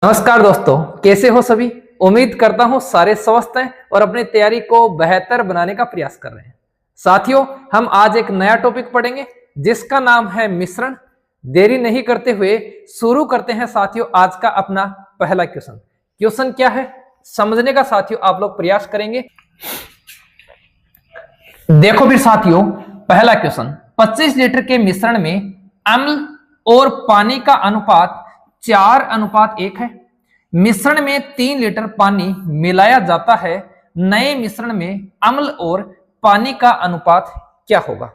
नमस्कार दोस्तों, कैसे हो सभी। उम्मीद करता हूं सारे स्वस्थ हैं और अपनी तैयारी को बेहतर बनाने का प्रयास कर रहे हैं। साथियों, हम आज एक नया टॉपिक पढ़ेंगे जिसका नाम है मिश्रण। देरी नहीं करते हुए शुरू करते हैं साथियों आज का अपना पहला क्वेश्चन। क्वेश्चन क्या है समझने का साथियों आप लोग प्रयास करेंगे। देखो फिर साथियों, पहला क्वेश्चन, 25 लीटर के मिश्रण में अम्ल और पानी का अनुपात 4:1 है। मिश्रण में 3 लीटर पानी मिलाया जाता है। नए मिश्रण में अम्ल और पानी का अनुपात क्या होगा।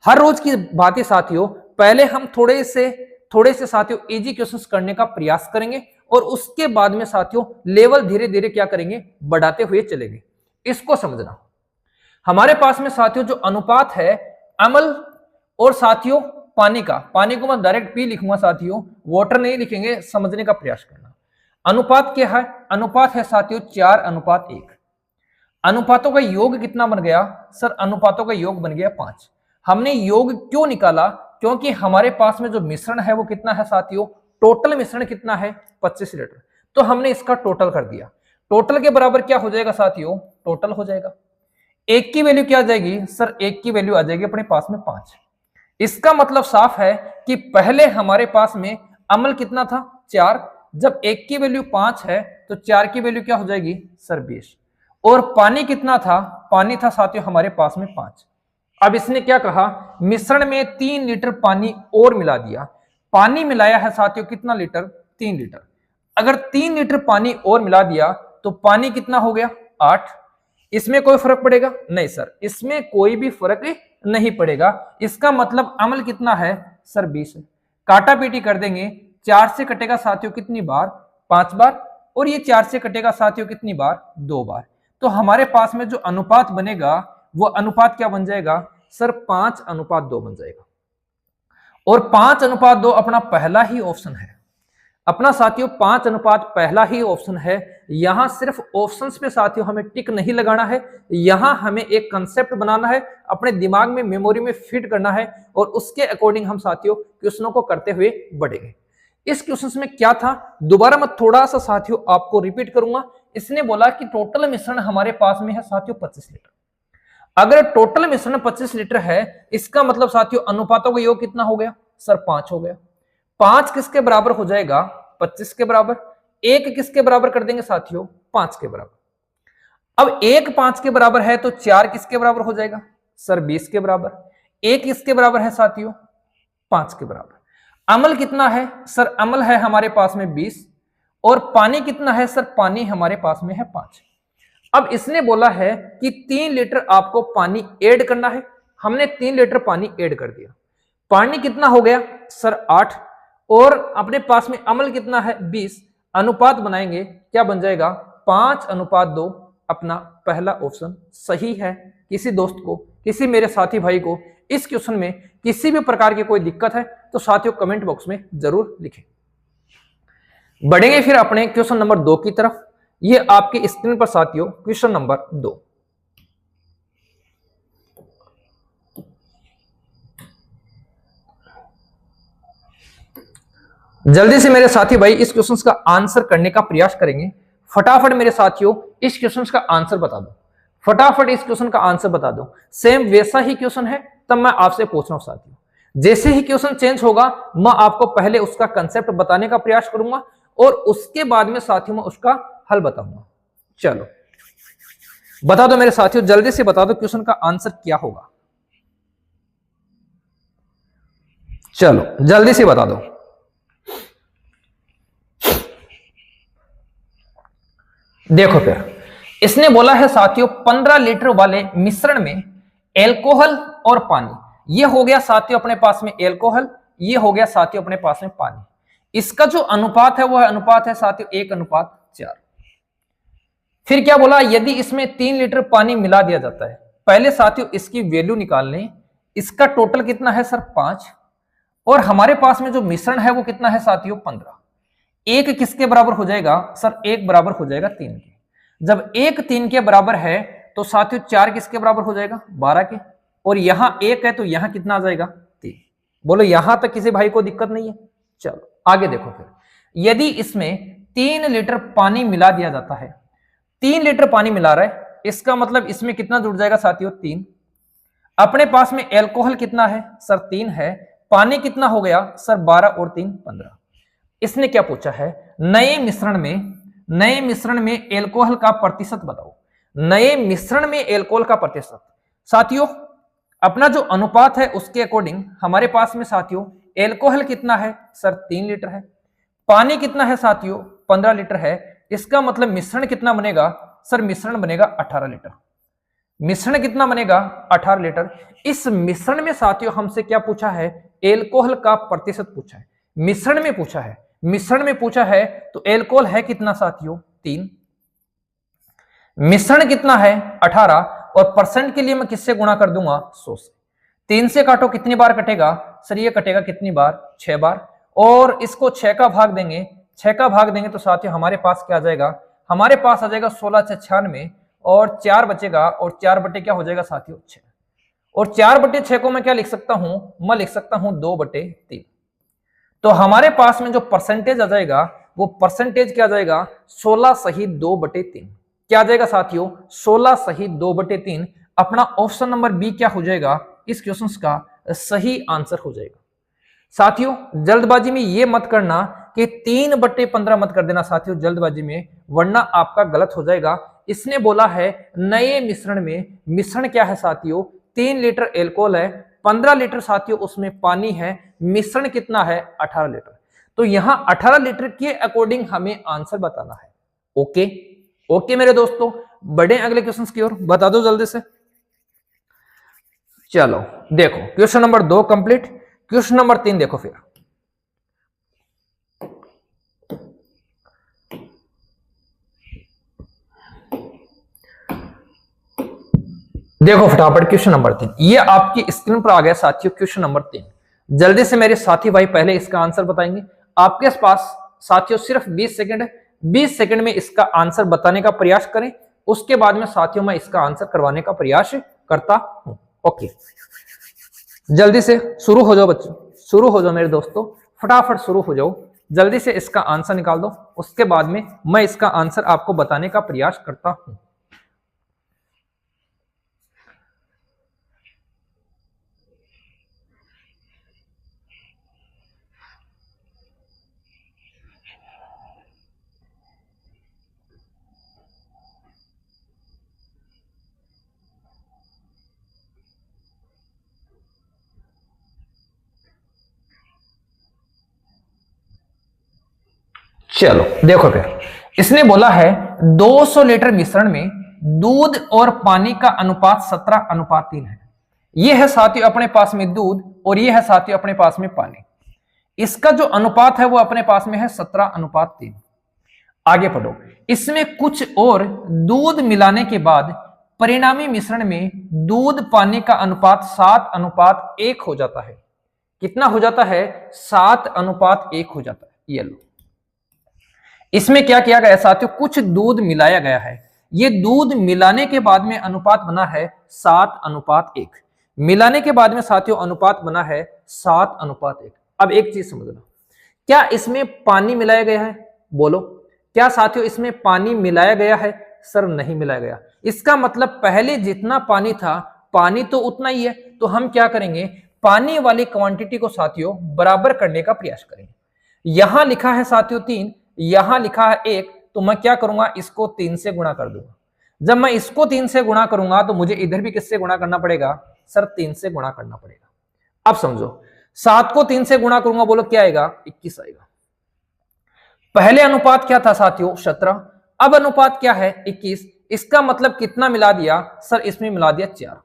हर रोज की बात है साथियों, पहले हम थोड़े से साथियों इजी क्वेश्चंस करने का प्रयास करेंगे और उसके बाद में साथियों लेवल धीरे धीरे क्या करेंगे, बढ़ाते हुए चलेंगे। इसको समझना, हमारे पास में साथियों जो अनुपात है अम्ल और साथियों पानी को मैं डायरेक्ट पी लिखूंगा साथियों, वाटर नहीं लिखेंगे, समझने का प्रयास करना। अनुपात क्या है, अनुपात है साथियों 4:1। अनुपातों का योग कितना बन गया सर, अनुपातों का योग बन गया 5। हमने योग क्यों निकाला, क्योंकि हमारे पास में जो मिश्रण है वो कितना है साथियों, टोटल मिश्रण कितना है 25 लीटर, तो हमने इसका टोटल कर दिया। टोटल के बराबर क्या हो जाएगा साथियों, टोटल हो जाएगा। एक की वैल्यू क्या आ जाएगी सर, एक की वैल्यू आ जाएगी अपने पास में 5। इसका मतलब साफ है कि पहले हमारे पास में अम्ल कितना था 4, जब एक की वैल्यू 5 है तो 4 की वैल्यू क्या हो जाएगी सर 20। और पानी कितना था, पानी था साथियों हमारे पास में 5। अब इसने क्या कहा, मिश्रण में 3 लीटर पानी और मिला दिया। पानी मिलाया है साथियों कितना लीटर, 3 लीटर। अगर 3 लीटर पानी और मिला दिया तो पानी कितना हो गया 8। इसमें कोई फर्क पड़ेगा नहीं सर, इसमें कोई भी फर्क नहीं पड़ेगा। इसका मतलब अम्ल कितना है सर 20 है। काटा पीटी कर देंगे, 4 से कटेगा साथियों कितनी बार, 5 बार, और ये 4 से कटेगा साथियों कितनी बार, 2 बार। तो हमारे पास में जो अनुपात बनेगा वो अनुपात क्या बन जाएगा सर, 5:2 बन जाएगा। और 5:2 अपना पहला ही ऑप्शन है, अपना साथियों 5 पहला ही ऑप्शन है। यहां सिर्फ ऑप्शंस पे साथियों हमें टिक नहीं लगाना है, यहां हमें एक कंसेप्ट बनाना है, अपने दिमाग में मेमोरी में फिट करना है और उसके अकॉर्डिंग हम साथियों क्वेश्चनों को करते हुए बढ़ेंगे। इस क्वेश्चन में क्या था, दोबारा मैं थोड़ा सा साथियों आपको रिपीट करूंगा। इसने बोला कि टोटल मिश्रण हमारे पास में है साथियों 25 लीटर। अगर टोटल मिश्रण 25 लीटर है, इसका मतलब साथियों अनुपातों का योग कितना हो गया सर, 5 हो गया। 5 किसके बराबर हो जाएगा, 25 के बराबर। 1 किसके बराबर कर देंगे साथियों, 5 के बराबर। अब 1 5 के बराबर है तो 4 किसके बराबर हो जाएगा सर, 20 के बराबर। 1 किसके बराबर है साथियों, 5 के बराबर। अम्ल कितना है सर, अम्ल है हमारे पास में 20, और पानी कितना है सर, पानी हमारे पास में है 5। अब इसने बोला है कि 3 लीटर आपको पानी ऐड करना है। हमने 3 लीटर पानी ऐड कर दिया। पानी कितना हो गया सर 8, और अपने पास में अम्ल कितना है 20। अनुपात बनाएंगे, क्या बन जाएगा 5:2। अपना पहला ऑप्शन सही है। किसी दोस्त को, किसी मेरे साथी भाई को इस क्वेश्चन में किसी भी प्रकार की कोई दिक्कत है तो साथियों कमेंट बॉक्स में जरूर लिखें। बढ़ेंगे फिर अपने क्वेश्चन नंबर 2 की तरफ। ये आपकी स्क्रीन पर साथियों क्वेश्चन नंबर 2। जल्दी से मेरे साथी भाई इस क्वेश्चन का आंसर करने का प्रयास करेंगे। फटाफट मेरे साथियों इस क्वेश्चन का आंसर बता दो, फटाफट इस क्वेश्चन का आंसर बता दो। सेम वैसा ही क्वेश्चन है, तब मैं आपसे पूछ रहा हूं साथियों, जैसे ही क्वेश्चन चेंज होगा मैं आपको पहले उसका कंसेप्ट बताने का प्रयास करूंगा और उसके बाद में साथियों मैं उसका हल बताऊंगा। चलो बता दो मेरे साथियों, जल्दी से बता दो क्वेश्चन का आंसर क्या होगा। चलो जल्दी से बता दो। देखो फिर इसने बोला है साथियों 15 लीटर वाले मिश्रण में एल्कोहल और पानी, ये हो गया साथियों अपने पास में एल्कोहल, ये हो गया साथियों अपने पास में पानी। इसका जो अनुपात है वह अनुपात है साथियों 1:4। फिर क्या बोला, यदि इसमें 3 लीटर पानी मिला दिया जाता है। पहले साथियों इसकी वैल्यू निकाल लें, इसका टोटल कितना है सर 5, और हमारे पास में जो मिश्रण है वो कितना है साथियों 15। 1 किसके बराबर हो जाएगा सर, 1 बराबर हो जाएगा 3 के। जब 1 3 के बराबर है तो साथियों 4 किसके बराबर हो जाएगा 12 के, और यहां 1 है तो यहां कितना आ जाएगा 3। बोलो यहां तक किसी भाई को दिक्कत नहीं है। चलो आगे देखो फिर, यदि इसमें 3 लीटर पानी मिला दिया जाता है, 3 लीटर पानी मिला रहा है, इसका मतलब इसमें कितना जुड़ जाएगा साथियों 3। अपने पास में एल्कोहल कितना है सर 3 है, पानी कितना हो गया सर 12 और 3 15। इसने क्या पूछा है, नए मिश्रण में एल्कोहल का प्रतिशत बताओ, नए मिश्रण में एल्कोहल का प्रतिशत। साथियों अपना जो अनुपात है उसके अकॉर्डिंग हमारे पास में साथियों एल्कोहल कितना है सर 3 लीटर है, पानी कितना है साथियों 15 लीटर है, इसका मतलब मिश्रण कितना बनेगा सर, मिश्रण बनेगा 18 लीटर। मिश्रण कितना बनेगा 18 लीटर। इस मिश्रण में साथियों हमसे क्या पूछा है, एल्कोहल का प्रतिशत पूछा है, मिश्रण में पूछा है, मिश्रण में पूछा है तो एल्कोहल है कितना साथियों 3, मिश्रण कितना है 18 और परसेंट के लिए मैं किससे गुणा कर दूंगा 100 से। 3 से काटो कितनी बार कटेगा सर, ये कटेगा कितनी बार 6 बार, और इसको 6 का भाग देंगे, 6 का भाग देंगे तो साथियों हमारे पास क्या आ जाएगा, हमारे पास आ जाएगा 16 से 96 और 4 बचेगा, और 4 बटे क्या हो जाएगा साथियों 6, और 4 बटे 6 को मैं क्या लिख सकता हूं, मैं लिख सकता हूं 2 बटे 3। तो हमारे पास में जो परसेंटेज आ जाएगा वो परसेंटेज क्या आ जाएगा 16 सही 2 बटे 3। क्या आ जाएगा साथियों 16 सही 2 बटे 3। अपना ऑप्शन नंबर बी क्या हो जाएगा इस क्वेश्चन का सही आंसर हो जाएगा। साथियों जल्दबाजी में ये मत करना कि 3 बटे 15 मत कर देना साथियों जल्दबाजी में, वरना आपका गलत हो जाएगा। इसने बोला है नए मिश्रण में, मिश्रण क्या है साथियों 3 लीटर एल्कोहल है, 15 लीटर साथियों उसमें पानी है, मिश्रण कितना है 18 लीटर। तो यहां 18 लीटर के अकॉर्डिंग हमें आंसर बताना है। ओके ओके मेरे दोस्तों, बढ़े अगले क्वेश्चन की ओर, बता दो जल्दी से। चलो देखो question number 2 complete, question number 3 देखो फिर। देखो फटाफट क्वेश्चन नंबर 3, ये आपकी स्क्रीन पर आ गया साथियों क्वेश्चन नंबर 3। जल्दी से मेरे साथी भाई पहले इसका आंसर बताएंगे। आपके पास साथियों सिर्फ 20 सेकंड है, 20 सेकंड में इसका आंसर बताने का प्रयास करें, उसके बाद में साथियों मैं इसका आंसर करवाने का प्रयास करता हूं। ओके जल्दी से शुरू हो जाओ बच्चों, शुरू हो जाओ मेरे दोस्तों, फटाफट शुरू हो जाओ, जल्दी से इसका आंसर निकाल दो, उसके बाद में मैं इसका आंसर आपको बताने का प्रयास करता हूं। चलो देखो फिर, इसने बोला है 200 लीटर मिश्रण में दूध और पानी का अनुपात 17:3 है। यह है साथियों अपने पास में दूध और यह है साथियों अपने पास में पानी, इसका जो अनुपात है वो अपने पास में है 17:3। आगे पढ़ो, इसमें कुछ और दूध मिलाने के बाद परिणामी मिश्रण में दूध पानी का अनुपात 7:1 हो जाता है। कितना हो जाता है 7:1 हो जाता है। ये लो, इसमें क्या किया गया साथियों, कुछ दूध मिलाया गया है, ये दूध मिलाने के बाद में अनुपात बना है 7:1, मिलाने के बाद में साथियों अनुपात बना है 7:1। अब एक चीज समझना, क्या इसमें पानी मिलाया गया है, बोलो क्या साथियों इसमें पानी मिलाया गया है, सर नहीं मिलाया गया। इसका मतलब पहले जितना पानी था पानी तो उतना ही है, तो हम क्या करेंगे पानी वाली क्वांटिटी को साथियों बराबर करने का प्रयास करेंगे। यहां लिखा है साथियों 3, यहां लिखा है 1, तो मैं क्या करूंगा इसको 3 से गुणा कर दूंगा। जब मैं इसको 3 से गुणा करूंगा तो मुझे इधर भी किससे गुणा करना पड़ेगा, सर 3 से गुणा करना पड़ेगा। अब समझो 7 को 3 से गुणा करूंगा, बोलो क्या आएगा 21 आएगा। पहले अनुपात क्या था साथियों 17, अब अनुपात क्या है 21। इसका मतलब कितना मिला दिया सर, इसमें मिला दिया 4,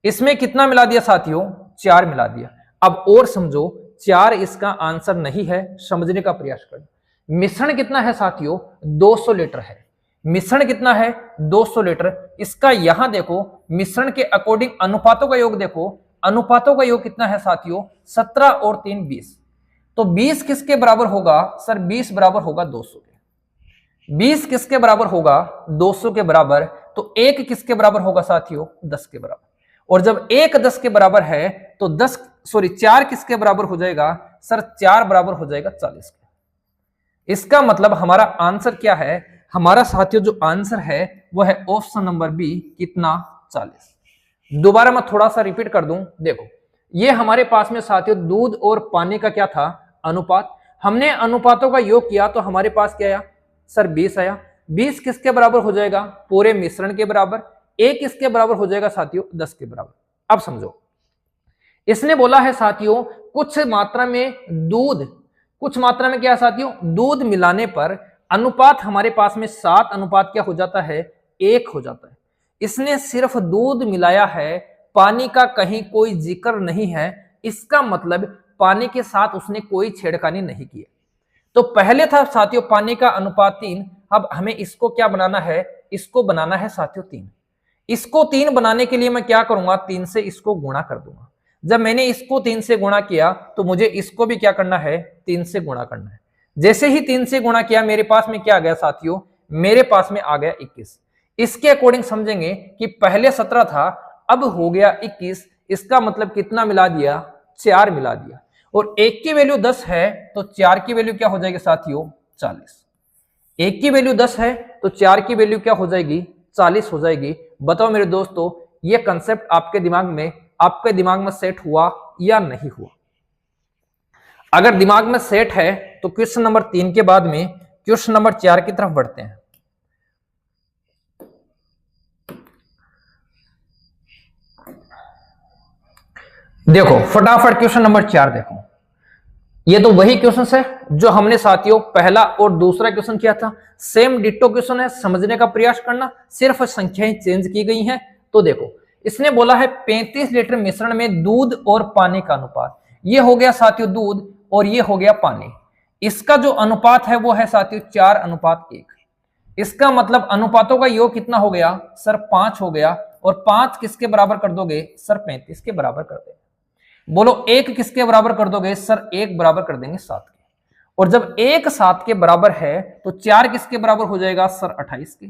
इसमें कितना मिला दिया साथियों 4 मिला दिया। अब और समझो 4 इसका आंसर नहीं है, समझने का प्रयास करो। मिश्रण कितना है साथियों 200 लीटर है, मिश्रण कितना है 200 लीटर। इसका यहां देखो मिश्रण के अकॉर्डिंग अनुपातों का योग देखो, अनुपातों का योग कितना है साथियों 17 और 3 20। तो 20 किसके बराबर होगा सर, 20 बराबर होगा 200 के। 20 किसके बराबर होगा 200 के बराबर, तो 1 किसके बराबर होगा साथियों 10 के बराबर। और जब 1 10 के बराबर है तो 4 किसके बराबर हो जाएगा सर, 4 बराबर हो जाएगा 40 के। इसका मतलब हमारा आंसर क्या है, हमारा साथियों जो आंसर है वो है ऑप्शन नंबर बी, कितना 40। दोबारा मैं थोड़ा सा रिपीट कर दूं, देखो ये हमारे पास में साथियों दूध और पानी का क्या था, अनुपात। हमने अनुपातों का योग किया तो हमारे पास क्या आया सर, 20 आया। 20 किसके बराबर हो जाएगा, पूरे मिश्रण के बराबर। एक किसके बराबर हो जाएगा साथियों, 10 के बराबर। अब समझो, इसने बोला है साथियों कुछ मात्रा में दूध, कुछ मात्रा में क्या है साथियों, दूध मिलाने पर अनुपात हमारे पास में 7 अनुपात क्या हो जाता है, 1 हो जाता है। इसने सिर्फ दूध मिलाया है, पानी का कहीं कोई जिक्र नहीं है। इसका मतलब पानी के साथ उसने कोई छेड़खानी नहीं की। तो पहले था साथियों पानी का अनुपात 3, अब हमें इसको क्या बनाना है, इसको बनाना है साथियों 3। इसको 3 बनाने के लिए मैं क्या करूंगा, 3 से इसको गुणा कर दूंगा। जब मैंने इसको 3 से गुणा किया तो मुझे इसको भी क्या करना है, 3 से गुणा करना है। जैसे ही 3 से गुणा किया मेरे पास में क्या आ गया साथियों, मेरे पास में आ गया 21। इसके अकॉर्डिंग समझेंगे कि पहले 17 था, अब हो गया 21। इसका मतलब कितना मिला दिया, 4 मिला दिया। और 1 की वैल्यू 10 है तो 4 की वैल्यू क्या हो जाएगी साथियों, 40। 1 की वैल्यू 10 है तो 4 की वैल्यू क्या हो जाएगी, 40 हो जाएगी। बताओ मेरे दोस्तों, ये कंसेप्ट आपके दिमाग में सेट हुआ या नहीं हुआ? अगर दिमाग में सेट है तो क्वेश्चन नंबर 3 के बाद में क्वेश्चन नंबर 4 की तरफ बढ़ते हैं। देखो फटाफट क्वेश्चन नंबर 4 देखो। ये तो वही क्वेश्चन है जो हमने साथियों पहला और दूसरा क्वेश्चन किया था। सेम डिट्टो क्वेश्चन है, समझने का प्रयास करना, सिर्फ संख्याएं चेंज की गई हैं। तो देखो इसने बोला है 35 लीटर मिश्रण में दूध और पानी का अनुपात। ये हो गया साथियों दूध और ये हो गया पानी। इसका जो अनुपात है वो है साथियों 4:1। इसका मतलब अनुपातों का योग कितना हो गया सर, 5 हो गया। और 5 किसके बराबर कर दोगे सर, 35 के बराबर कर देंगे। बोलो 1 किसके बराबर कर दोगे सर, 1 बराबर कर देंगे 7 के। और जब 1 7 के बराबर है तो 4 किसके बराबर हो जाएगा सर, 28 के।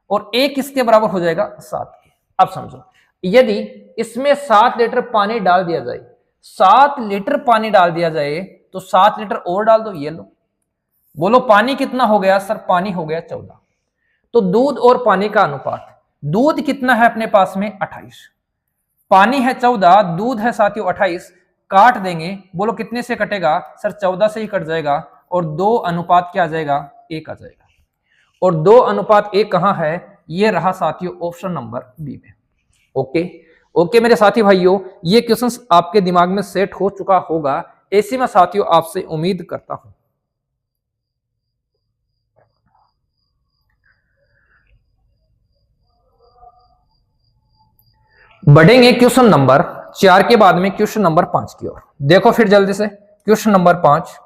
और 1 किसके बराबर हो जाएगा, 7 के। अब समझो, यदि इसमें 7 लीटर पानी डाल दिया जाए, 7 लीटर पानी डाल दिया जाए तो 7 लीटर और डाल दो, ये लो। बोलो पानी कितना हो गया सर, पानी हो गया 14। तो दूध और पानी का अनुपात, दूध कितना है अपने पास में 28, पानी है 14, दूध है साथियों 28। काट देंगे, बोलो कितने से कटेगा सर, 14 से ही कट जाएगा। और 2:1 क्या आ जाएगा, 1 आ जाएगा। और 2:1 कहां है, ये रहा साथियों ऑप्शन नंबर बी में। ओके ओके मेरे साथी भाइयों, ये क्वेश्चंस आपके दिमाग में सेट हो चुका होगा, ऐसी मैं साथियों आपसे उम्मीद करता हूं। बढ़ेंगे क्वेश्चन नंबर 4 के बाद में क्वेश्चन नंबर 5 की ओर। देखो फिर जल्दी से क्वेश्चन नंबर 5।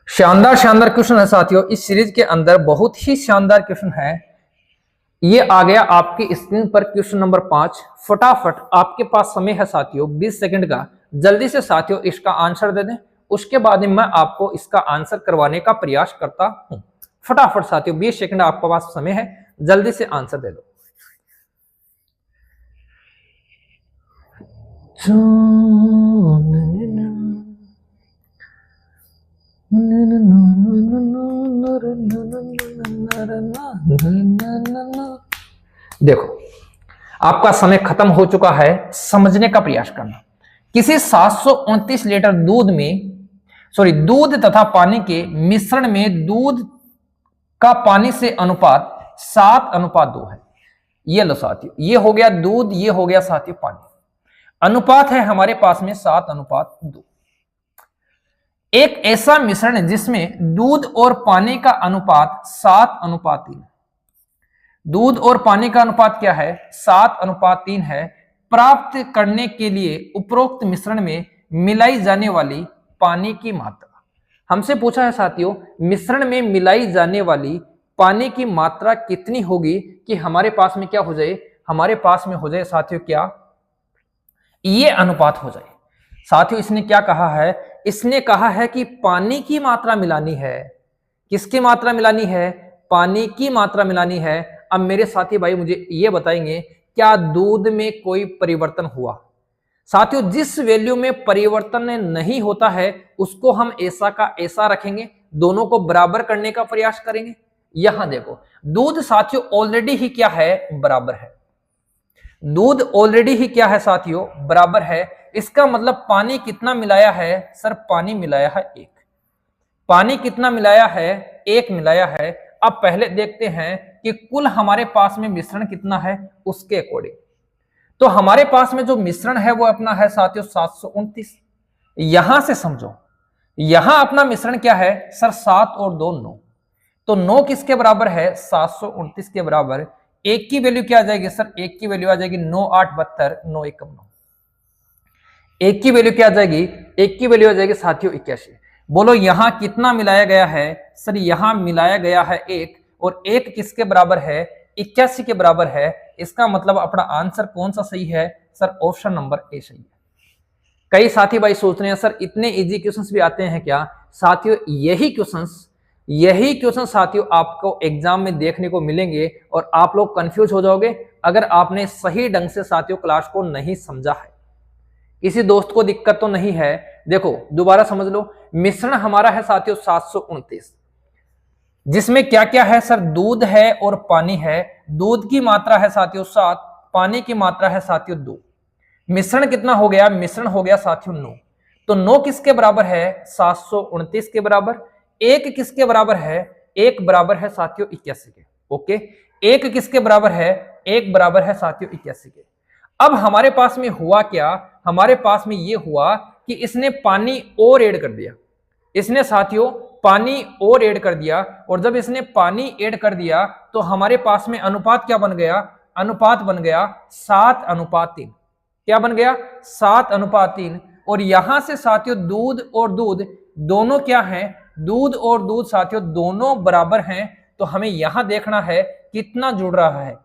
शानदार शानदार क्वेश्चन है साथियों, इस सीरीज के अंदर बहुत ही शानदार क्वेश्चन है। ये आ गया आपकी स्क्रीन पर क्वेश्चन नंबर 5। फटाफट आपके पास समय है साथियों 20 सेकंड का, जल्दी से साथियों इसका आंसर दे दें। उसके बाद में मैं आपको इसका आंसर करवाने का प्रयास करता हूं। फटाफट साथियों 20 सेकंड आपके पास समय है, जल्दी से आंसर दे दो। देखो आपका समय खत्म हो चुका है, समझने का प्रयास करना। किसी 729 लीटर दूध तथा पानी के मिश्रण में दूध का पानी से अनुपात 7:2 है। ये लो साथियों, ये हो गया दूध, ये हो गया साथियों पानी। अनुपात है हमारे पास में 7:2। एक ऐसा मिश्रण जिसमें दूध और पानी का अनुपात 7:3, दूध और पानी का अनुपात क्या है 7:3 है, प्राप्त करने के लिए उपरोक्त मिश्रण में मिलाई जाने वाली पानी की मात्रा। हमसे पूछा है साथियों मिश्रण में मिलाई जाने वाली पानी की मात्रा कितनी होगी कि हमारे पास में क्या हो जाए, हमारे पास में हो जाए साथियों क्या, ये अनुपात हो जाए। साथियों इसने क्या कहा है, इसने कहा है कि पानी की मात्रा मिलानी है। किसकी मात्रा मिलानी है, पानी की मात्रा मिलानी है। अब मेरे साथी भाई मुझे ये बताएंगे क्या दूध में कोई परिवर्तन हुआ, साथियों जिस वैल्यू में परिवर्तन नहीं होता है उसको हम ऐसा का ऐसा रखेंगे, दोनों को बराबर करने का प्रयास करेंगे। यहां देखो दूध साथियों ऑलरेडी ही क्या है, बराबर है। दूध ऑलरेडी ही क्या है साथियों, बराबर है। इसका मतलब पानी कितना मिलाया है सर, पानी मिलाया है 1। पानी कितना मिलाया है, 1 मिलाया है। अब पहले देखते हैं कि कुल हमारे पास में मिश्रण कितना है उसके अकॉर्डिंग। तो हमारे पास में जो मिश्रण है वो अपना है साथियों 729। यहां से समझो, यहां अपना मिश्रण क्या है सर, 7 और 2 9। तो 9 किसके बराबर है, 729 के बराबर। 1 की वैल्यू क्या आ जाएगी सर, 1 की वैल्यू आ जाएगी 9 8 72, 9 1 9। 1 की वैल्यू क्या आ जाएगी, 1 की वैल्यू आ जाएगी साथियों 81। बोलो यहां कितना मिलाया गया है सर, यहां मिलाया गया है 1, और 1 किसके बराबर है, 81 के बराबर है। इसका मतलब अपना आंसर कौन सा सही है सर, ऑप्शन नंबर ए सही है। कई साथी भाई सोच रहे हैं सर इतने इजी क्वेश्चंस भी आते हैं क्या। साथियों यही क्वेश्चन साथियों आपको एग्जाम में देखने को मिलेंगे और आप लोग कंफ्यूज हो जाओगे अगर आपने सही ढंग से साथियों क्लास को नहीं समझा है। किसी दोस्त को दिक्कत तो नहीं है, देखो दोबारा समझ लो। मिश्रण हमारा है साथियों 729, जिसमें क्या क्या है सर, दूध है और पानी है। दूध की मात्रा है साथियों 7, पानी की मात्रा है साथियों 2। मिश्रण कितना हो गया, मिश्रण हो गया साथियों 9। तो 9 किसके बराबर है, 729 के बराबर। 1 किसके बराबर है, 1 बराबर है साथियों 81 के। ओके, 1 किसके बराबर है, 1 बराबर है साथियों 81 के। अब हमारे पास में हुआ क्या, हमारे पास में ये हुआ कि इसने पानी और ऐड कर दिया। इसने साथियों पानी और ऐड कर दिया, और जब इसने पानी ऐड कर दिया तो हमारे पास में अनुपात क्या बन गया, अनुपात बन गया 7:3। क्या बन गया, 7:3। और यहां से साथियों दूध और दूध दोनों क्या हैं, दूध और दूध साथियों दोनों बराबर हैं। तो हमें यहां देखना है कितना जुड़ रहा है,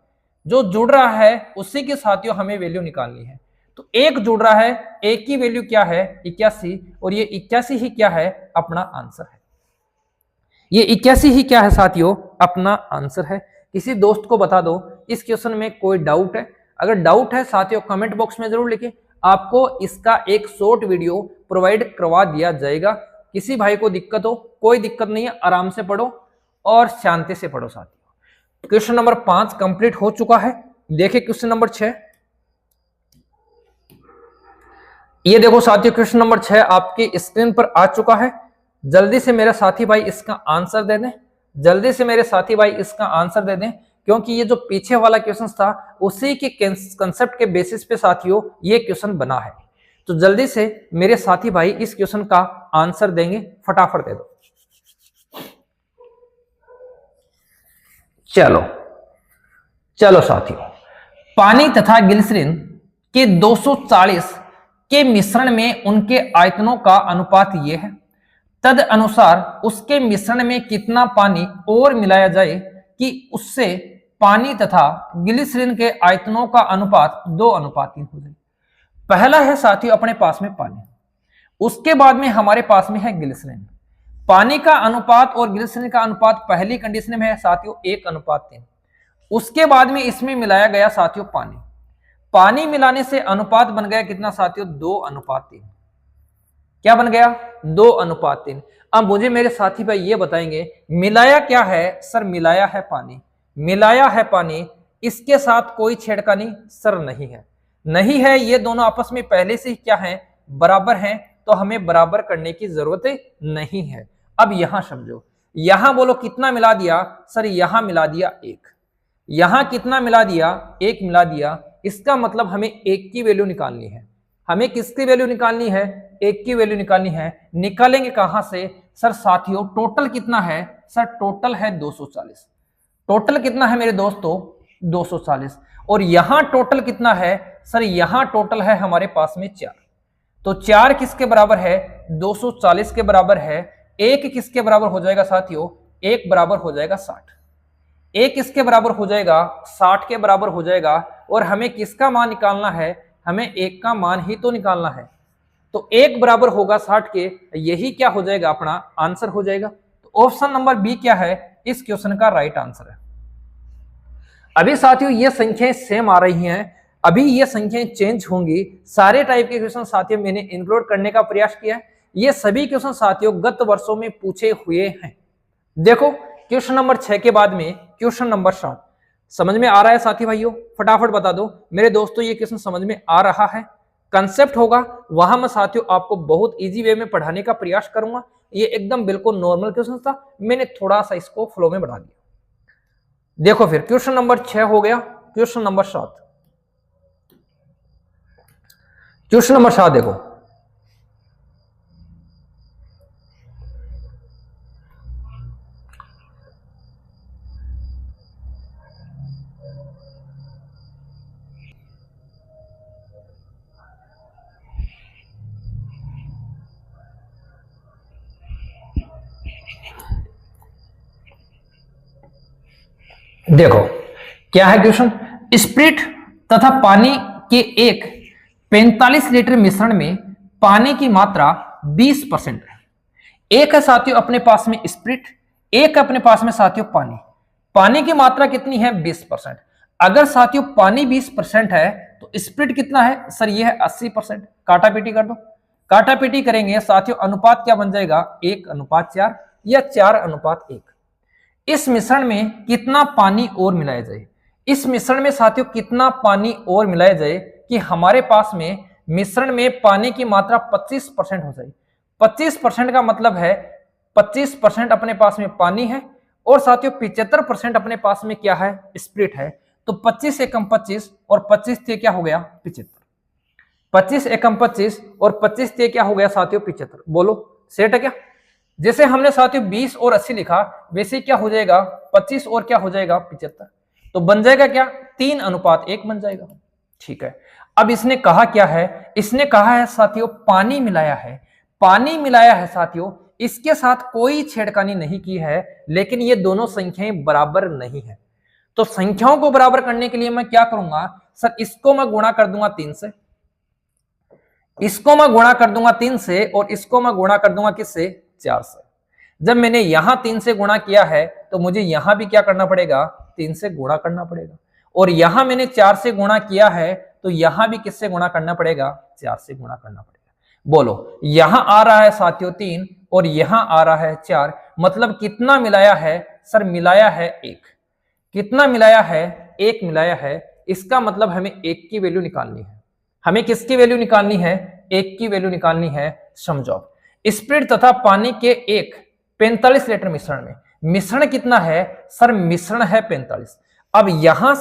जो जुड़ रहा है उसी की साथियों हमें वैल्यू निकालनी है। तो 1 जुड़ रहा है, 1 की वैल्यू क्या है 81, और ये 81 ही क्या है अपना आंसर है। ये 81 ही क्या है साथियों अपना आंसर है। किसी दोस्त को बता दो इस क्वेश्चन में कोई डाउट है, अगर डाउट है साथियों कमेंट बॉक्स में जरूर लिखें, आपको इसका एक शॉर्ट वीडियो प्रोवाइड करवा दिया जाएगा। किसी भाई को दिक्कत हो, कोई दिक्कत नहीं है, आराम से पढ़ो और शांति से पढ़ो साथियों। क्वेश्चन नंबर 5 कंप्लीट हो चुका है। देखिए क्वेश्चन नंबर 6, ये देखो साथियों क्वेश्चन नंबर 6 आपकी स्क्रीन पर आ चुका है। जल्दी से मेरे साथी भाई इसका आंसर दे दें, जल्दी से मेरे साथी भाई इसका आंसर दे दें, क्योंकि ये जो पीछे वाला क्वेश्चन था उसी के कंसेप्ट के बेसिस पे साथियों ये क्वेश्चन बना है। तो जल्दी से मेरे साथी भाई इस क्वेश्चन का आंसर देंगे, फटाफट दे दो। चलो चलो साथियों, पानी तथा ग्लिसरीन के 240 के मिश्रण में उनके आयतनों का अनुपात यह है। तद अनुसार उसके मिश्रण में कितना पानी और मिलाया जाए कि उससे पानी तथा ग्लिसरीन के आयतनों का अनुपात 2:3 हो जाए। पहला है साथियों अपने पास में पानी, उसके बाद में हमारे पास में है ग्लिसरीन। पानी का अनुपात और ग्लिसरीन का अनुपात पहली कंडीशन में है साथियों 1:3। उसके बाद में इसमें मिलाया गया साथियों पानी, पानी मिलाने से अनुपात बन गया कितना साथियों 2:3। क्या बन गया 2:3। अब मुझे मेरे साथी भाई ये बताएंगे मिलाया क्या है सर, मिलाया है पानी, मिलाया है पानी, इसके साथ कोई छेड़खानी सर नहीं है, नहीं है। ये दोनों आपस में पहले से ही क्या है बराबर हैं, तो हमें बराबर करने की जरूरत नहीं है। अब यहां समझो, यहां बोलो कितना मिला दिया सर, यहां मिला दिया 1, यहां कितना मिला दिया 1 मिला दिया। इसका मतलब हमें 1 की वैल्यू निकालनी है, हमें किसकी वैल्यू निकालनी है, 1 की वैल्यू निकालनी है। निकालेंगे कहां से सर साथियों, टोटल कितना है सर, टोटल है 240। टोटल कितना है मेरे दोस्तों 240, और यहां टोटल कितना है सर, यहां टोटल है हमारे पास में 4। तो 4 किसके बराबर है 240 के बराबर है। 1 किसके बराबर हो जाएगा साथियों, 1 बराबर हो जाएगा 60। 1 किसके बराबर हो जाएगा 60 के बराबर हो जाएगा। और हमें किसका मान निकालना है, हमें 1 का मान ही तो निकालना है। तो 1 बराबर होगा 60 के, यही क्या हो जाएगा अपना आंसर हो जाएगा। तो ऑप्शन नंबर बी क्या है इस क्वेश्चन का राइट आंसर है। अभी साथियों ये संख्याएं सेम आ रही हैं, अभी ये संख्याएं चेंज होंगी। सारे टाइप के क्वेश्चन साथियों मैंने इंक्लूड करने का प्रयास किया है। ये सभी क्वेश्चन साथियों गत वर्षों में पूछे हुए हैं। देखो क्वेश्चन नंबर 6 के बाद में क्वेश्चन नंबर 7 समझ में आ रहा है साथी भाइयों? फटाफट बता दो मेरे दोस्तों, ये क्वेश्चन समझ में आ रहा है? कंसेप्ट होगा वहां मैं साथियों आपको बहुत इजी वे में पढ़ाने का प्रयास करूंगा। ये एकदम बिल्कुल नॉर्मल क्वेश्चन था, मैंने थोड़ा सा इसको फ्लो में बढ़ा दिया। देखो फिर क्वेश्चन नंबर 6 हो गया। क्वेश्चन नंबर 7, क्वेश्चन नंबर 7 देखो, देखो क्या है क्वेश्चन। स्प्रिट तथा पानी के एक 45 लीटर मिश्रण में पानी की मात्रा 20% है। एक है साथियों अपने पास में स्प्रिट, एक अपने पास में साथियों पानी। पानी की मात्रा कितनी है? 20%। अगर साथियों पानी 20% है तो स्प्रिट कितना है? सर ये है 80%। काटा पीटी कर दो। काटा पीटी करेंगे साथियों, अनुपात क्या बन जाएगा? 1:4 या 4:1। इस मिश्रण में कितना पानी और मिलाया जाए? इस मिश्रण में साथियों कितना पानी और मिलाया जाए कि हमारे पास में मिश्रण में पानी की मात्रा 25% हो जाए। 25% का मतलब है 25% अपने पास में पानी है और साथियों 75% अपने पास में क्या है? स्प्रिट है। तो 25 एकम 25 और 25 थे क्या हो गया? 75। 25 एकम 25 और 25 थे क्या हो गया साथियों? 75। बोलो सेट है क्या? जैसे हमने साथियों 20 और 80 लिखा, वैसे क्या हो जाएगा? 25 और क्या हो जाएगा? 75। तो बन जाएगा क्या? 3:1 बन जाएगा। ठीक है। अब इसने कहा क्या है? इसने कहा है साथियों पानी मिलाया है। पानी मिलाया है साथियों, इसके साथ कोई छेड़खानी नहीं की है, लेकिन ये दोनों संख्याएं बराबर नहीं है। तो संख्याओं को बराबर करने के लिए मैं क्या करूंगा? सर इसको मैं गुणा कर दूंगा 3 से, इसको मैं गुणा कर दूंगा 3 से, और इसको मैं गुणा कर दूंगा किससे? 4 से। जब मैंने यहां 3 से गुणा किया है तो मुझे यहां भी क्या करना पड़ेगा? 3 से गुणा करना पड़ेगा। और यहां मैंने 4 से गुणा किया है तो यहां भी किससे गुणा करना पड़ेगा? 4 से गुणा करना पड़ेगा। बोलो यहां आ रहा है साथियों 3 और यहां आ रहा है 4, मतलब कितना मिलाया है? सर मिलाया है 1। कितना मिलाया है? 1 मिलाया है। इसका मतलब हमें 1 की वैल्यू निकालनी है। हमें किसकी वैल्यू निकालनी है? 1 की वैल्यू निकालनी है। समझो स्प्रिट तथा पानी के एक 45 लीटर मिश्रण में मिश्रण कितना है? सर मिश्रण है 45। अब यहां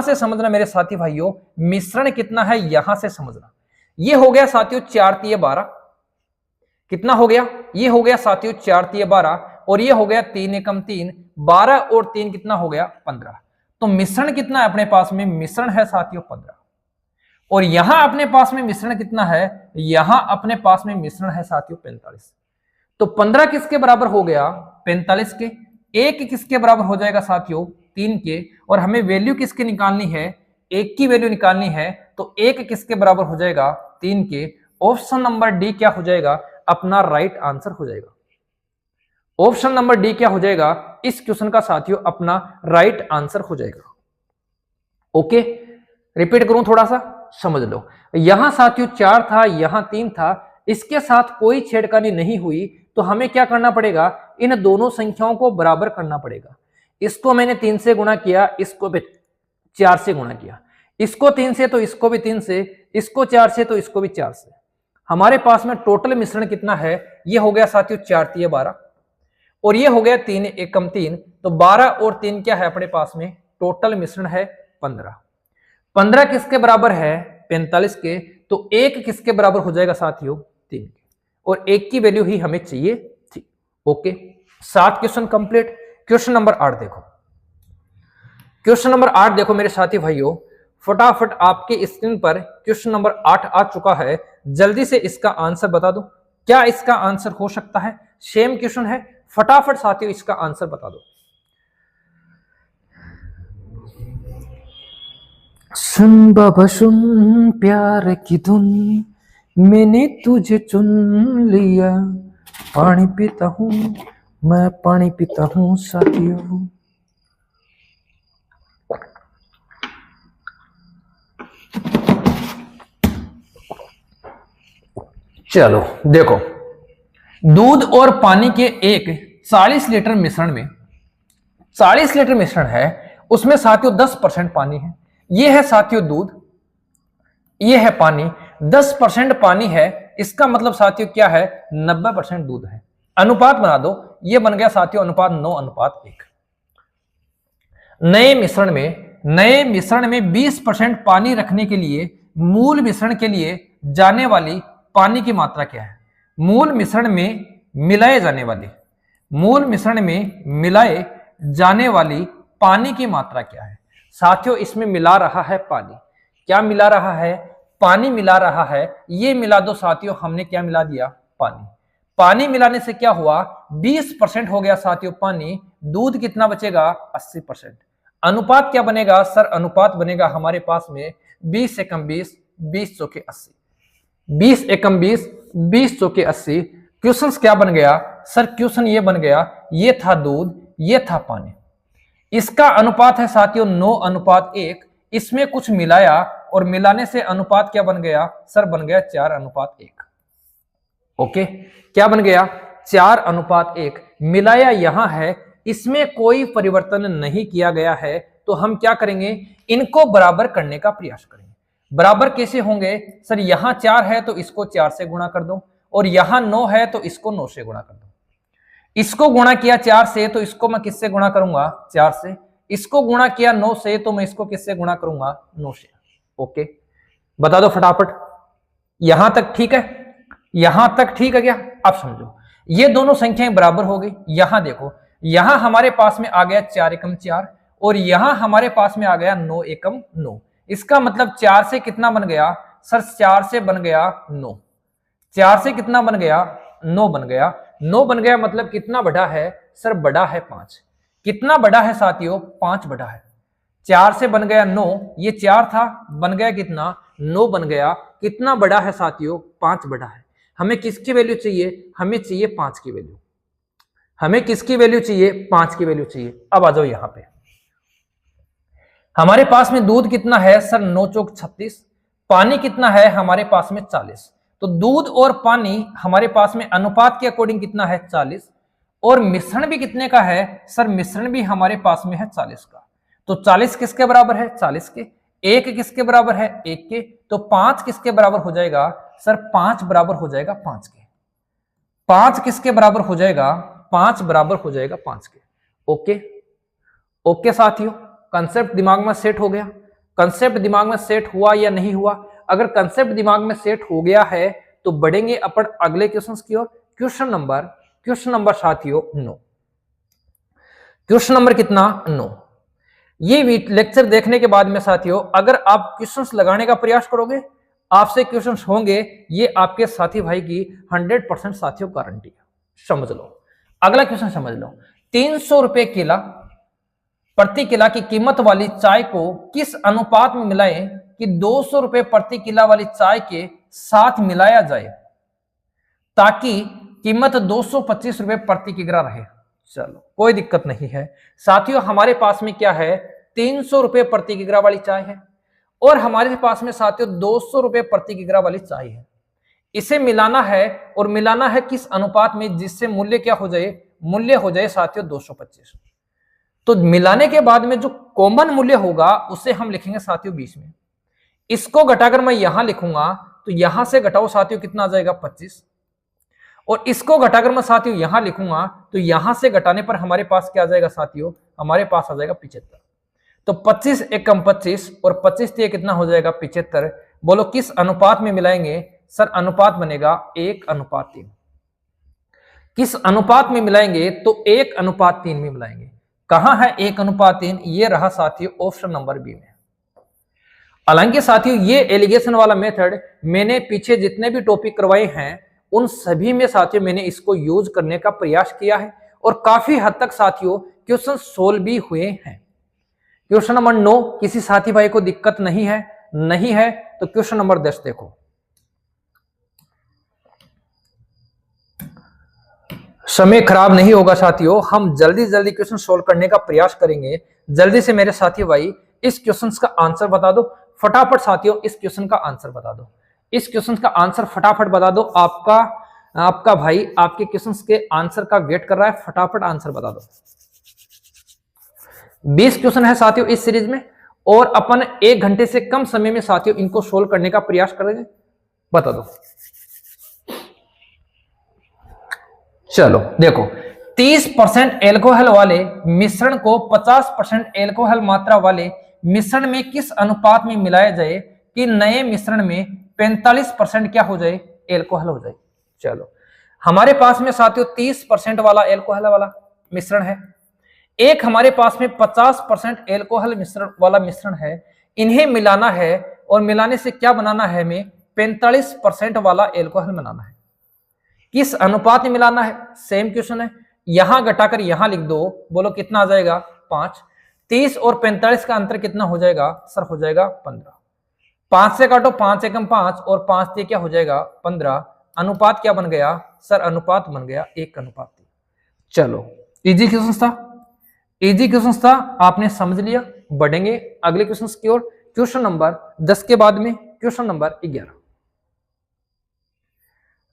से समझना मेरे साथी भाइयों, मिश्रण कितना है यहां से समझना। ये हो गया साथियों 4×12। कितना हो गया? ये हो गया साथियों 4×12 और ये हो गया 3×1 12 और 3 कितना हो गया? 15। तो मिश्रण कितना है अपने पास में? मिश्रण है साथियों 15। और यहां अपने पास में मिश्रण कितना है? यहां अपने पास में मिश्रण है साथियों 45। तो 15 किसके बराबर हो गया? 45 के। 1 किसके बराबर हो जाएगा साथियों? 3 के। और हमें वैल्यू किसकी निकालनी है? 1 की वैल्यू निकालनी है। तो 1 किसके बराबर हो जाएगा? 3 के। ऑप्शन नंबर डी क्या हो जाएगा? अपना राइट आंसर हो जाएगा। ऑप्शन नंबर डी क्या हो जाएगा? इस क्वेश्चन का साथियों अपना राइट आंसर हो जाएगा। ओके, रिपीट करूं थोड़ा सा, समझ लो। यहां साथियों 4 था, यहां 3 था, इसके साथ कोई छेड़खानी नहीं हुई, तो हमें क्या करना पड़ेगा? इन दोनों संख्याओं को बराबर करना पड़ेगा। इसको मैंने 3 से गुणा किया, इसको भी 4 से गुणा किया, इसको 3 से तो इसको भी 3 से, इसको 4 से तो इसको भी 4 से। हमारे पास में टोटल मिश्रण कितना है? ये हो गया साथियों 4×12 और ये हो गया 3×1 तो 12 और 3 क्या है अपने पास में? टोटल मिश्रण है 15। 15 किसके बराबर है? 45 के। तो 1 किसके बराबर हो जाएगा साथियों? 3 के। और 1 की वैल्यू ही हमें चाहिए थी। Okay, 7 question complete. Question number 8 देखो। क्वेश्चन नंबर 8 देखो मेरे साथी भाइयों, फटाफट आपके स्क्रीन पर क्वेश्चन नंबर 8 आ चुका है। जल्दी से इसका आंसर बता दो। क्या इसका आंसर हो सकता है? सेम क्वेश्चन है, फटाफट साथियों इसका आंसर बता दो। सुन बाबा सुन प्यार की धुन, मैंने तुझे चुन लिया, पानी पीता हूं मैं, पानी पीता हूं साथियों। चलो देखो, दूध और पानी के एक 40 लीटर मिश्रण में 40 लीटर मिश्रण है, उसमें साथियों 10% पानी है। ये है साथियों दूध, ये है पानी, 10% पानी है, इसका मतलब साथियों क्या है, 90% दूध है। अनुपात बना दो, ये बन गया साथियों अनुपात 9:1। नए मिश्रण में 20% पानी रखने के लिए मूल मिश्रण के लिए जाने वाली पानी की मात्रा क्या है? मूल मिश्रण में मिलाए जाने वाली पानी की मात्रा क्या है? साथियों इसमें मिला रहा है पानी। क्या मिला रहा है? पानी मिला रहा है। ये मिला दो साथियों, हमने क्या मिला दिया? पानी। पानी मिलाने से क्या हुआ? 20% हो गया साथियों पानी, दूध कितना बचेगा? 80%। अनुपात क्या बनेगा सर? अनुपात बनेगा हमारे पास में 20 एकम 20, 20 चौके 80। 20 एकम 20, 20 चौके 80। क्वेश्चन क्या बन गया सर? क्वेश्चन ये बन गया, ये था दूध, ये था पानी, इसका अनुपात है साथियों 9:1। इसमें कुछ मिलाया और मिलाने से अनुपात क्या बन गया सर? बन गया 4:1। ओके, क्या बन गया? 4:1। मिलाया यहां है, इसमें कोई परिवर्तन नहीं किया गया है, तो हम क्या करेंगे? इनको बराबर करने का प्रयास करेंगे। बराबर कैसे होंगे सर? यहां 4 है तो इसको 4 से गुणा कर दो, और यहां 9 है तो इसको 9 से गुणा कर दो। इसको गुणा किया 4 से तो इसको मैं किससे गुणा करूंगा? 4 से। इसको गुणा किया 9 से तो मैं इसको किससे गुणा करूंगा? 9 से। ओके, बता दो फटाफट, यहां तक ठीक है? यहां तक ठीक है क्या? अब समझो, ये दोनों संख्याएं बराबर हो गई। यहां देखो, यहां हमारे पास में आ गया 4 एकम 4, और यहां हमारे पास में आ गया 9 एकम 9। इसका मतलब 4 से कितना बन गया सर? 4 से बन गया 9। 4 से कितना बन गया? 9 बन गया। 9 बन गया मतलब कितना बड़ा है सर? बड़ा है 5। कितना बड़ा है साथियों? 5 बड़ा है। 4 से बन गया 9, ये 4 था, बन गया कितना? 9 बन गया। कितना बड़ा है साथियों? 5 बड़ा है। हमें किसकी वैल्यू चाहिए? हमें चाहिए 5 की वैल्यू। हमें किसकी वैल्यू चाहिए? 5 की वैल्यू चाहिए। अब आ जाओ यहां पे, हमारे पास में दूध कितना है सर? 9 चौक 36। पानी कितना है हमारे पास में? 40। तो दूध और पानी हमारे पास में अनुपात के अकॉर्डिंग कितना है? 40। और मिश्रण भी कितने का है सर? मिश्रण भी हमारे पास में है 40 का। तो 40 किसके बराबर है? 40 के। 1 किसके बराबर है? 1 के। तो 5 किसके बराबर हो जाएगा सर? 5 बराबर हो जाएगा 5 के। 5 किसके बराबर हो जाएगा? 5 बराबर हो जाएगा 5 के। ओके, ओके साथियों, कंसेप्ट दिमाग में सेट हो गया? कंसेप्ट दिमाग में सेट हुआ या नहीं हुआ? अगर कंसेप्ट दिमाग में सेट हो गया है तो बढ़ेंगे अपन अगले क्वेश्चन की ओर। क्वेश्चन नंबर साथियों 9। क्वेश्चन नंबर कितना? 9। ये लेक्चर देखने के बाद में साथियों, अगर आप क्वेश्चंस लगाने का प्रयास करोगे, आपसे क्वेश्चंस होंगे, ये आपके साथी भाई की 100% साथियों गारंटी है। समझ लो, अगला क्वेश्चन समझ लो। 300 रुपए किला प्रति किला की कीमत वाली चाय को किस अनुपात में मिलाएं कि 200 रुपए प्रति किला वाली चाय के साथ मिलाया जाए ताकि कीमत 225 रुपए प्रति किग्रा रहे? चलो कोई दिक्कत नहीं है साथियों, हमारे पास में क्या है? 300 रुपए प्रति किग्रा वाली चाय है, और हमारे पास में साथियों 200 रुपए प्रति किग्रा वाली चाय है। इसे मिलाना है, और मिलाना है किस अनुपात में? जिससे मूल्य क्या हो जाए? मूल्य हो जाए साथियों 225। तो मिलाने के बाद में जो कॉमन मूल्य होगा उसे हम लिखेंगे साथियों 20 में। इसको घटाकर मैं यहां लिखूंगा तो यहां से घटाओ साथियों कितना आ जाएगा? 25। और इसको घटाकर मैं साथियों यहां लिखूंगा तो यहां से घटाने पर हमारे पास क्या आ जाएगा साथियों? हमारे पास आ जाएगा 75। तो 25 एकम 25 और 25 से कितना हो जाएगा? 75। बोलो किस अनुपात में मिलाएंगे सर? अनुपात बनेगा 1:3। किस अनुपात में मिलाएंगे? तो 1:3 में मिलाएंगे। कहां है 1:3? ये रहा साथियों ऑप्शन नंबर बी में। हालांकि साथियों ये एलिगेशन वाला मेथड मैंने पीछे जितने भी टॉपिक करवाए हैं उन सभी में साथियों मैंने इसको यूज करने का प्रयास किया है, और काफी हद तक साथियों क्वेश्चन सोल्व भी हुए हैं। क्वेश्चन नंबर 9 किसी साथी भाई को दिक्कत नहीं है? नहीं है तो क्वेश्चन नंबर 10 देखो। समय खराब नहीं होगा साथियों, हम जल्दी जल्दी क्वेश्चन सोल्व करने का प्रयास करेंगे। जल्दी से मेरे साथी भाई इस क्वेश्चन का आंसर बता दो। फटाफट साथियों इस क्वेश्चन का आंसर बता दो, इस क्वेश्चन का आंसर फटाफट बता दो। आपका भाई आपके क्वेश्चंस के आंसर का वेट कर रहा है, फटाफट आंसर बता दो। 20 क्वेश्चन है साथियों इस सीरीज में, और अपन 1 घंटे से कम समय में साथियों इनको सोल्व करने का प्रयास करेंगे। बता दो। चलो देखो, 30% एल्कोहल वाले मिश्रण को 50% एल्कोहल मात्रा वाले मिश्रण में किस अनुपात में मिलाया जाए कि नए मिश्रण में 45% क्या हो जाए, एल्कोहल हो जाए। चलो हमारे पास में साथियों 30% वाला एल्कोहल वाला मिश्रण है, एक हमारे पास में 50% एल्कोहल मिश्रण वाला मिश्रण है। इन्हें मिलाना है, और मिलाने से क्या बनाना है, हमें 45% वाला एल्कोहल बनाना है। किस अनुपात में मिलाना है, सेम क्वेश्चन है, यहां घटाकर यहां लिख दो। बोलो कितना आ जाएगा, 5। 30 और 45 का अंतर कितना हो जाएगा सर, हो जाएगा 15। 5 से काटो, 5 एकम 5 और 5 से क्या हो जाएगा 15। अनुपात क्या बन गया सर, अनुपात बन गया 1:3। चलो इजी क्वेश्चन था, इजी क्वेश्चन था, आपने समझ लिया। बढ़ेंगे अगले क्वेश्चन की ओर। क्वेश्चन नंबर 10 के बाद में क्वेश्चन नंबर 11।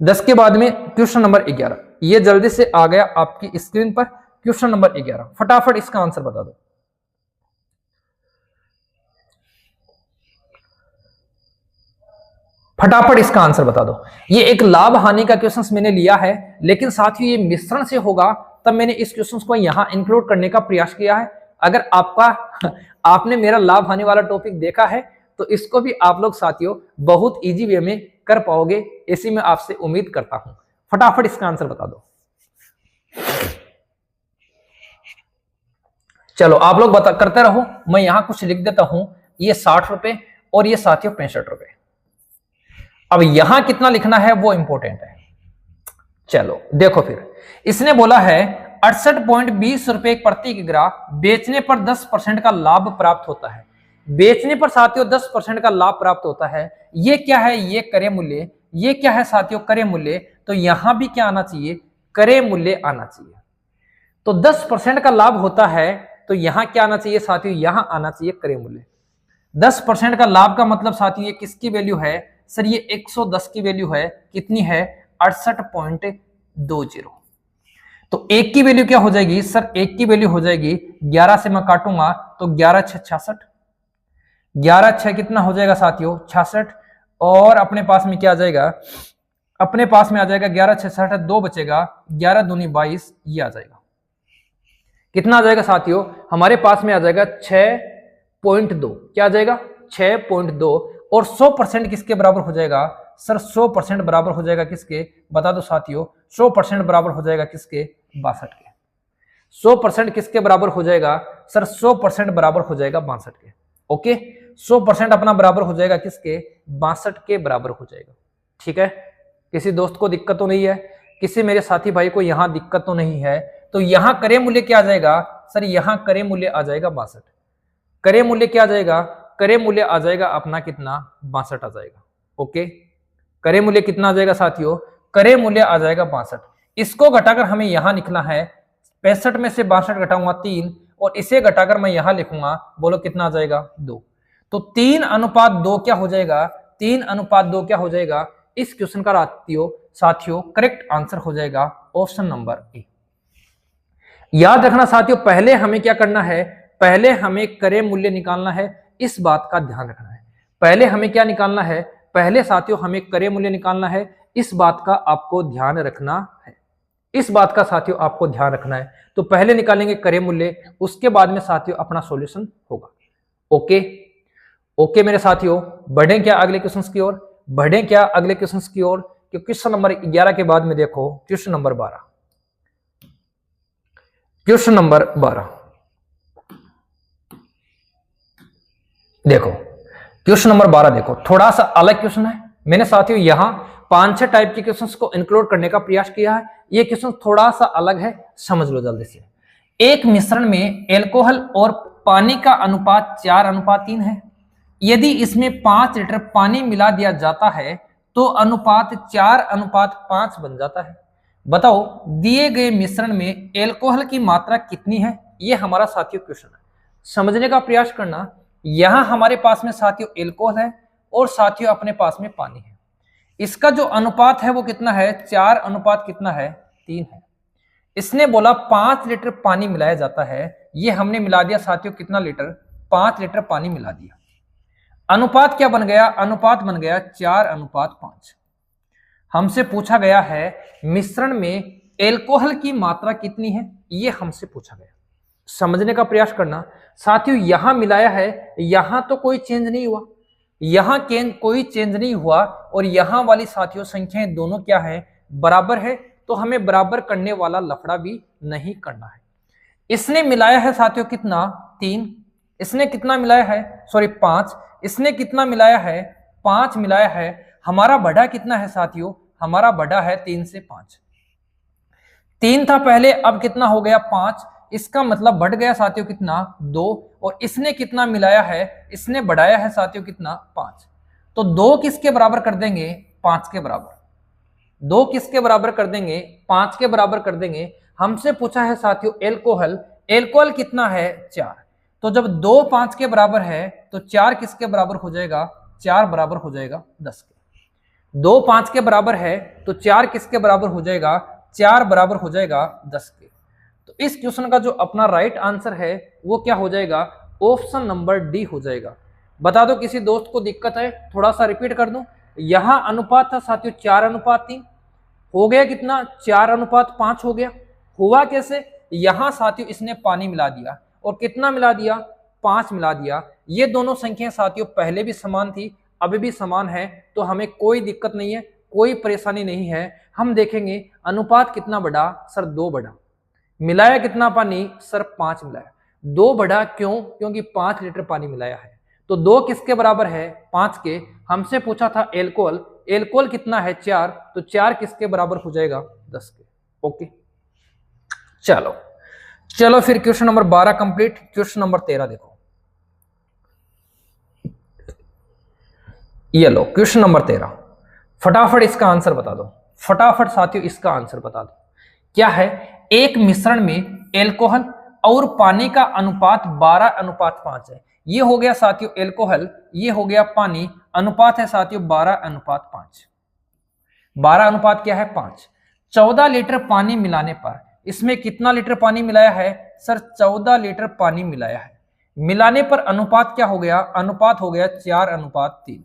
10 के बाद में क्वेश्चन नंबर 11, ये जल्दी से आ गया आपकी स्क्रीन पर। क्वेश्चन नंबर 11, फटाफट इसका आंसर बता दो। फटाफट इसका आंसर बता दो। ये एक लाभ हानि का क्वेश्चन मैंने लिया है, लेकिन साथ ही ये मिश्रण से होगा, तब मैंने इस क्वेश्चन को यहां इंक्लूड करने का प्रयास किया है। अगर आपने मेरा लाभ हानि वाला टॉपिक देखा है तो इसको भी आप लोग साथियों बहुत इजी वे में कर पाओगे, ऐसी मैं आपसे उम्मीद करता हूं। फटाफट इसका आंसर बता दो। चलो आप लोग करते रहो, मैं यहां कुछ लिख देता हूं। ये 60 रुपए और ये साथियों 65 रुपए। अब यहां कितना लिखना है वो इंपॉर्टेंट है। चलो देखो, फिर इसने बोला है 68.20 रुपए प्रति किग्रा बेचने पर 10% का लाभ प्राप्त होता है। बेचने पर साथियों 10% का लाभ प्राप्त होता है। ये क्या है, ये क्रय मूल्य। ये क्या है साथियों, क्रय मूल्य। तो यहां भी क्या आना चाहिए, क्रय मूल्य आना चाहिए। तो 10% का लाभ होता है, तो यहां क्या आना चाहिए साथियों, यहां आना चाहिए क्रय मूल्य। 10% का लाभ का मतलब साथियों ये किसकी वैल्यू है सर, ये 110 की वैल्यू है। कितनी है, 68.20। तो एक की वैल्यू क्या हो जाएगी सर, एक की वैल्यू हो जाएगी 11 से मैं काटूंगा तो 11 6 66। 11 6 कितना हो जाएगा साथियों 66। और अपने पास में क्या आ जाएगा, अपने पास में आ जाएगा 11 6 66, 2 बचेगा, 11 दूनी 22, ये आ जाएगा। कितना आ जाएगा साथियों, हमारे पास में आ जाएगा 6.2। क्या आ जाएगा 6.2। और 100% किसके बराबर हो जाएगा सर, 100% बराबर हो जाएगा किसके, बता दो साथियों। 100% बराबर हो जाएगा किसके, 62 के। 100% किसके बराबर हो जाएगा सर, 100% बराबर हो जाएगा 62 के। ओके, 100% अपना बराबर हो जाएगा किसके, 62 के बराबर हो जाएगा। ठीक है, किसी दोस्त को दिक्कत तो नहीं है, किसी मेरे साथी भाई को यहां दिक्कत तो नहीं है। तो यहां क्रय मूल्य क्या आ जाएगा सर, यहां क्रय मूल्य आ जाएगा 62। क्रय मूल्य क्या आ जाएगा, क्रय मूल्य आ जाएगा अपना कितना, 62 आ जाएगा। ओके, क्रय मूल्य कितना आ जाएगा साथियों, क्रय मूल्य आ जाएगा 62। इसको घटाकर हमें यहां लिखना है, 65 में से 62 घटाऊंगा 3, और इसे घटाकर मैं यहां लिखूंगा। बोलो कितना आ जाएगा 2। तो 3:2 क्या हो जाएगा, 3:2 क्या हो जाएगा। इस क्वेश्चन का साथियों करेक्ट आंसर हो जाएगा ऑप्शन नंबर ए। याद रखना साथियों, पहले हमें क्या करना है, पहले हमें क्रय मूल्य निकालना है। इस बात का ध्यान रखना है, पहले हमें क्या निकालना है, पहले साथियों हमें क्रय मूल्य निकालना है। इस बात का आपको ध्यान रखना है, इस बात का साथियों आपको ध्यान रखना है। तो पहले निकालेंगे क्रय मूल्य, उसके बाद में साथियों अपना सॉल्यूशन होगा। ओके ओके मेरे साथियों, बढ़े क्या अगले क्वेश्चन की ओर, बढ़े क्या अगले क्वेश्चन की ओर। क्वेश्चन नंबर 11 के बाद में देखो क्वेश्चन नंबर 12। क्वेश्चन नंबर 12 देखो, क्वेश्चन नंबर 12 देखो, थोड़ा सा अलग क्वेश्चन है। मैंने साथियों यहां 5-6 टाइप के क्वेश्चंस को इंक्लूड करने का प्रयास किया है। ये क्वेश्चन थोड़ा सा अलग है, समझ लो जल्दी से। एक मिश्रण में एल्कोहल और पानी का अनुपात 4:3 है। यदि इसमें 5 लीटर पानी मिला दिया जाता है तो अनुपात 4:5 बन जाता है। बताओ दिए गए मिश्रण में एल्कोहल की मात्रा कितनी है। यह हमारा साथियों क्वेश्चन है, समझने का प्रयास करना। यहां हमारे पास में साथियों एल्कोहल है और साथियों अपने पास में पानी है। इसका जो अनुपात है वो कितना है, 4 अनुपात कितना है, 3 है। इसने बोला 5 लीटर पानी मिलाया जाता है, ये हमने मिला दिया साथियों कितना लीटर, 5 लीटर पानी मिला दिया। अनुपात क्या बन गया, अनुपात बन गया 4 अनुपात 5। हमसे पूछा गया है मिश्रण में एल्कोहल की मात्रा कितनी है, ये हमसे पूछा गया। समझने का प्रयास करना साथियों, यहां मिलाया है, यहां तो कोई चेंज नहीं हुआ, यहां कोई चेंज नहीं हुआ, और यहां वाली साथियों संख्याएं दोनों क्या है, बराबर है, तो हमें बराबर करने वाला लफड़ा भी नहीं करना है। इसने मिलाया है साथियों कितना, 3, इसने कितना मिलाया है, सॉरी 5, इसने कितना मिलाया है, 5 मिलाया है। हमारा बढ़ा कितना है साथियों, हमारा बढ़ा है 3 से 5, 3 था पहले, अब कितना हो गया 5, इसका मतलब बढ़ गया साथियों कितना, 2, और इसने कितना मिलाया है, इसने बढ़ाया है साथियों कितना, 5। तो 2 किसके बराबर कर देंगे, 5 के बराबर। 2 किसके बराबर कर देंगे, 5 के बराबर कर देंगे। हमसे पूछा है साथियों एल्कोहल, एल्कोहल कितना है, 4। तो जब 2 5 के बराबर है तो 4 किसके बराबर हो जाएगा, 4 बराबर हो जाएगा 10 के। 2 5 के बराबर है तो 4 किसके बराबर हो जाएगा, 4 बराबर हो जाएगा 10 के। तो इस क्वेश्चन का जो अपना राइट आंसर है वो क्या हो जाएगा, ऑप्शन नंबर डी हो जाएगा। बता दो किसी दोस्त को दिक्कत है, थोड़ा सा रिपीट कर दूं। यहां अनुपात था साथियों 4 अनुपात 3, हो गया कितना, 4 अनुपात 5 हो गया। हुआ कैसे, यहां साथियों इसने पानी मिला दिया, और कितना मिला दिया, 5 मिला दिया। ये दोनों संख्याएं साथियों पहले भी समान थी, अभी भी समान है, तो हमें कोई दिक्कत नहीं है, कोई परेशानी नहीं है। हम देखेंगे अनुपात कितना बढ़ा, सर 2 बढ़ा। मिलाया कितना पानी, सर 5 मिलाया। 2 बढ़ा क्यों, क्योंकि 5 लीटर पानी मिलाया है। तो 2 किसके बराबर है, 5 के। हमसे पूछा था एल्कोहल, एल्कोहल कितना है, 4, तो 4 किसके बराबर हो जाएगा, 10 के। ओके, चलो चलो फिर question number 12 complete. Question number 13 देखो, ये लो क्वेश्चन नंबर 13। फटाफट इसका आंसर बता दो, फटाफट साथियों इसका आंसर बता दो। क्या है, एक मिश्रण में एल्कोहल और पानी का अनुपात 12 अनुपात 5 है। ये हो गया साथियों एल्कोहल, ये हो गया पानी, अनुपात है साथियों 12 अनुपात 5। 12 अनुपात क्या है, 5। 14 लीटर पानी मिलाने पर इसमें कितना लीटर पानी मिलाया है, सर 14 लीटर पानी मिलाया है। मिलाने पर अनुपात क्या हो गया, अनुपात हो गया 4 अनुपात 3।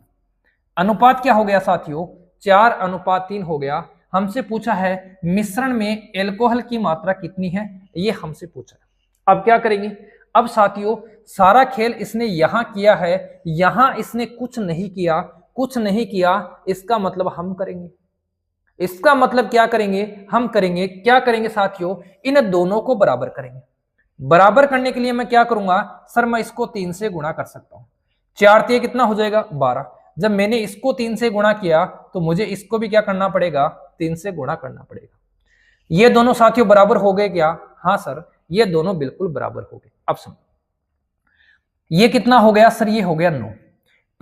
अनुपात क्या हो गया साथियों, 4 अनुपात 3 हो गया। हमसे पूछा है मिश्रण में एल्कोहल की मात्रा कितनी है, ये हमसे पूछा है। अब क्या करेंगे, अब साथियों सारा खेल इसने यहां किया है, यहां इसने कुछ नहीं किया, कुछ नहीं किया, इसका मतलब हम करेंगे। इसका मतलब क्या करेंगे, हम करेंगे, क्या करेंगे साथियों, इन दोनों को बराबर करेंगे। बराबर करने के लिए मैं क्या करूंगा, सर मैं इसको 3 से गुणा कर सकता हूं। 4 3 कितना हो जाएगा, 12। जब मैंने इसको 3 से गुणा किया तो मुझे इसको भी क्या करना पड़ेगा, 3 से गुणा करना पड़ेगा। ये दोनों साथियों बराबर हो गए क्या, हाँ सर ये दोनों बिल्कुल बराबर हो गए। अब सुनो, ये कितना हो गया, सर ये हो गया 9।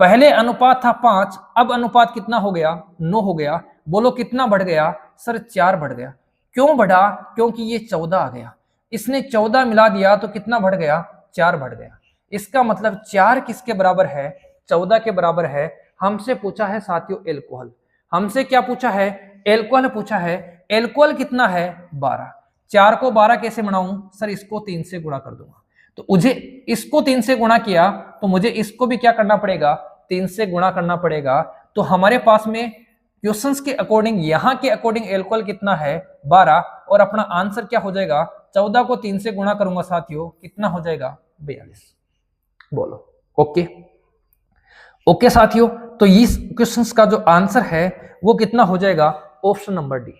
पहले अनुपात था 5, अब अनुपात कितना हो गया, 9 हो गया। बोलो कितना बढ़ गया, सर 4 बढ़ गया। क्यों बढ़ा, क्योंकि ये 14 आ गया, इसने 14 मिला दिया तो कितना बढ़ गया, 4 बढ़ गया। इसका मतलब 4 किसके बराबर है, 14 के बराबर है। हमसे पूछा है साथियों एल्कोहल, हमसे क्या पूछा है, एल्कोहल पूछा है। एल्कोहल कितना है, 12। 4 को 12 कैसे बनाऊं, सर इसको 3 से गुणा कर दूंगा। तो मुझे इसको 3 से गुणा किया तो मुझे इसको भी क्या करना पड़ेगा, 3 से गुणा करना पड़ेगा। तो हमारे पास में क्वेश्चंस के अकॉर्डिंग, यहां के अकॉर्डिंग एल्कोहल कितना है, 12, और अपना आंसर क्या हो जाएगा, 14 को 3 से गुणा करूंगा साथियों, कितना हो जाएगा, 42। बोलो ओके, ओके साथियों। तो इस क्वेश्चंस का जो आंसर है वो कितना हो जाएगा, ऑप्शन नंबर डी।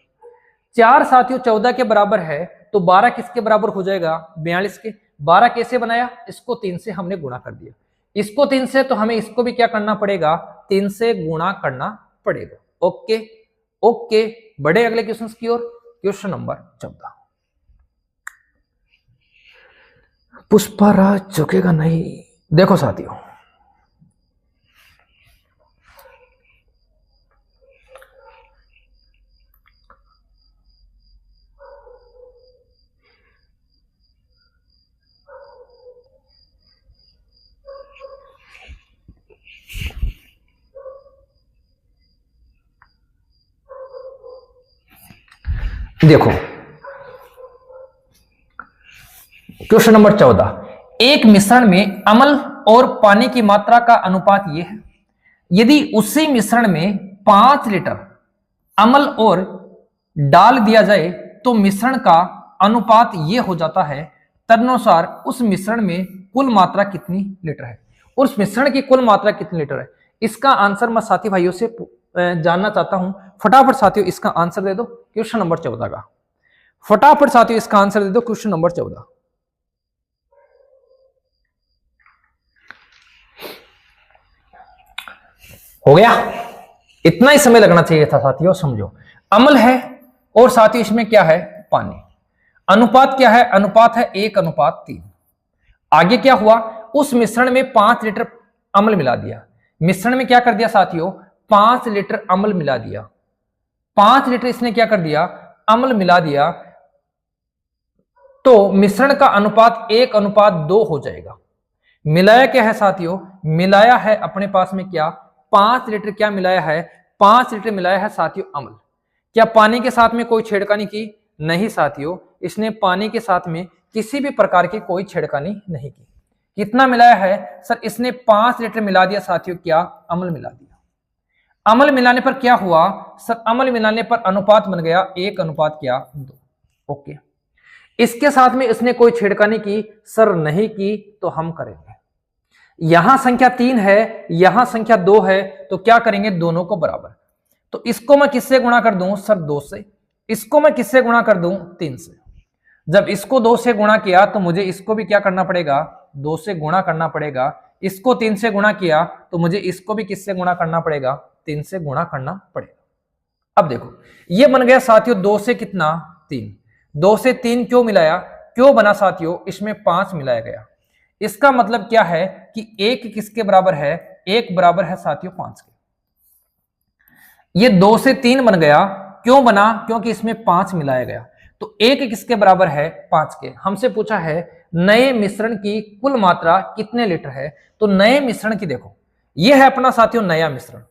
4 साथियों 14 के बराबर है, तो 12 किसके बराबर हो जाएगा, 42 के। 12 कैसे बनाया, इसको 3 से हमने गुणा कर दिया, इसको 3 से, तो हमें इसको भी क्या करना पड़ेगा, 3 से गुणा करना पड़ेगा। ओके ओके, बढ़े अगले क्वेश्चन की ओर। Question number 14। पुष्पाराज झुकेगा नहीं। देखो साथियों, देखो क्वेश्चन नंबर 14, एक मिश्रण में अम्ल और पानी की मात्रा का अनुपात यह है, यदि उसी मिश्रण में 5 लीटर अम्ल और डाल दिया जाए तो मिश्रण का अनुपात यह हो जाता है, तदनुसार उस मिश्रण में कुल मात्रा कितनी लीटर है। उस मिश्रण की कुल मात्रा कितनी लीटर है, इसका आंसर मैं साथी भाइयों से जानना चाहता हूं। फटाफट साथियों इसका आंसर दे दो क्वेश्चन नंबर 14 का, फटाफट साथियों इसका आंसर दे दो क्वेश्चन नंबर 14। हो गया, इतना ही समय लगना चाहिए था साथियों। समझो अम्ल है और साथियों इसमें क्या है, पानी। अनुपात क्या है, अनुपात है 1:3। आगे क्या हुआ, उस मिश्रण में 5 लीटर अम्ल मिला दिया। मिश्रण में क्या कर दिया साथियों, 5 लीटर अम्ल मिला दिया। 5 लीटर इसने क्या कर दिया, अम्ल मिला दिया, तो मिश्रण का अनुपात 1:2 हो जाएगा। मिलाया क्या है साथियों, मिलाया है अपने पास में क्या, 5 लीटर क्या मिलाया है, 5 लीटर मिलाया है साथियों अम्ल। क्या पानी के साथ में कोई छेड़खानी की, नहीं साथियों, इसने पानी के साथ में किसी भी प्रकार की कोई छेड़खानी नहीं की। कितना मिलाया है सर, इसने 5 लीटर मिला दिया साथियों, क्या अम्ल मिला दिया। अम्ल मिलाने पर क्या हुआ सर, अम्ल मिलाने पर अनुपात बन गया 1:2। ओके, इसके साथ में इसने कोई छेड़खानी की सर, नहीं की, तो हम करेंगे। यहां संख्या 3 है, यहां संख्या 2 है, तो क्या करेंगे, दोनों को बराबर। तो इसको मैं किससे गुणा कर दूं सर, 2 से। इसको मैं किससे गुणा कर दूं, 3 से। जब इसको 2 से गुणा किया तो मुझे इसको भी क्या करना पड़ेगा, 2 से गुणा करना पड़ेगा। इसको 3 से गुणा किया तो मुझे इसको भी किससे गुणा करना पड़ेगा, 3 से गुणा करना पड़ेगा। अब देखो ये बन गया साथियों 2 से कितना, 3। 2 से 3 क्यों मिलाया, क्यों बना साथियों, इसमें 5 मिलाया गया। इसका मतलब क्या है कि 1 किसके बराबर है, 1 बराबर है साथियों 5 के। ये 2 से 3 बन गया, क्यों बना, क्योंकि इसमें 5 मिलाया गया। तो 1 किसके बराबर है, 5 के। हमसे पूछा है नए मिश्रण की कुल मात्रा कितने लीटर है, तो नए मिश्रण की देखो, ये है अपना साथियों नया मिश्रण,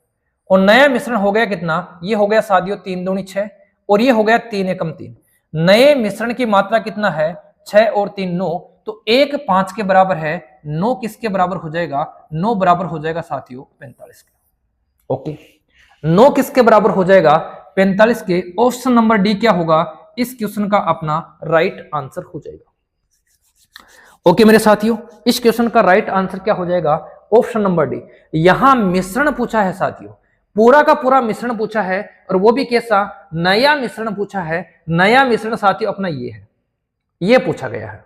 और नया मिश्रण हो गया कितना, ये हो गया साथियों 3 दूनी 6, और ये हो गया 3 एकम 3। नए मिश्रण की मात्रा कितना है, 6 और 3 9, तो 1 5 के बराबर है, 9 किसके बराबर हो जाएगा, 9 बराबर हो जाएगा साथियों 45 के। ओके, 9 किसके बराबर हो जाएगा, 45 के। ऑप्शन नंबर डी क्या होगा, इस क्वेश्चन का अपना राइट आंसर हो जाएगा। ओके मेरे साथियों, इस क्वेश्चन का राइट आंसर क्या हो जाएगा, ऑप्शन नंबर डी। यहां मिश्रण पूछा है साथियों, पूरा का पूरा मिश्रण पूछा है, और वो भी कैसा, नया मिश्रण पूछा है। नया मिश्रण साथियों अपना ये है, ये पूछा गया है।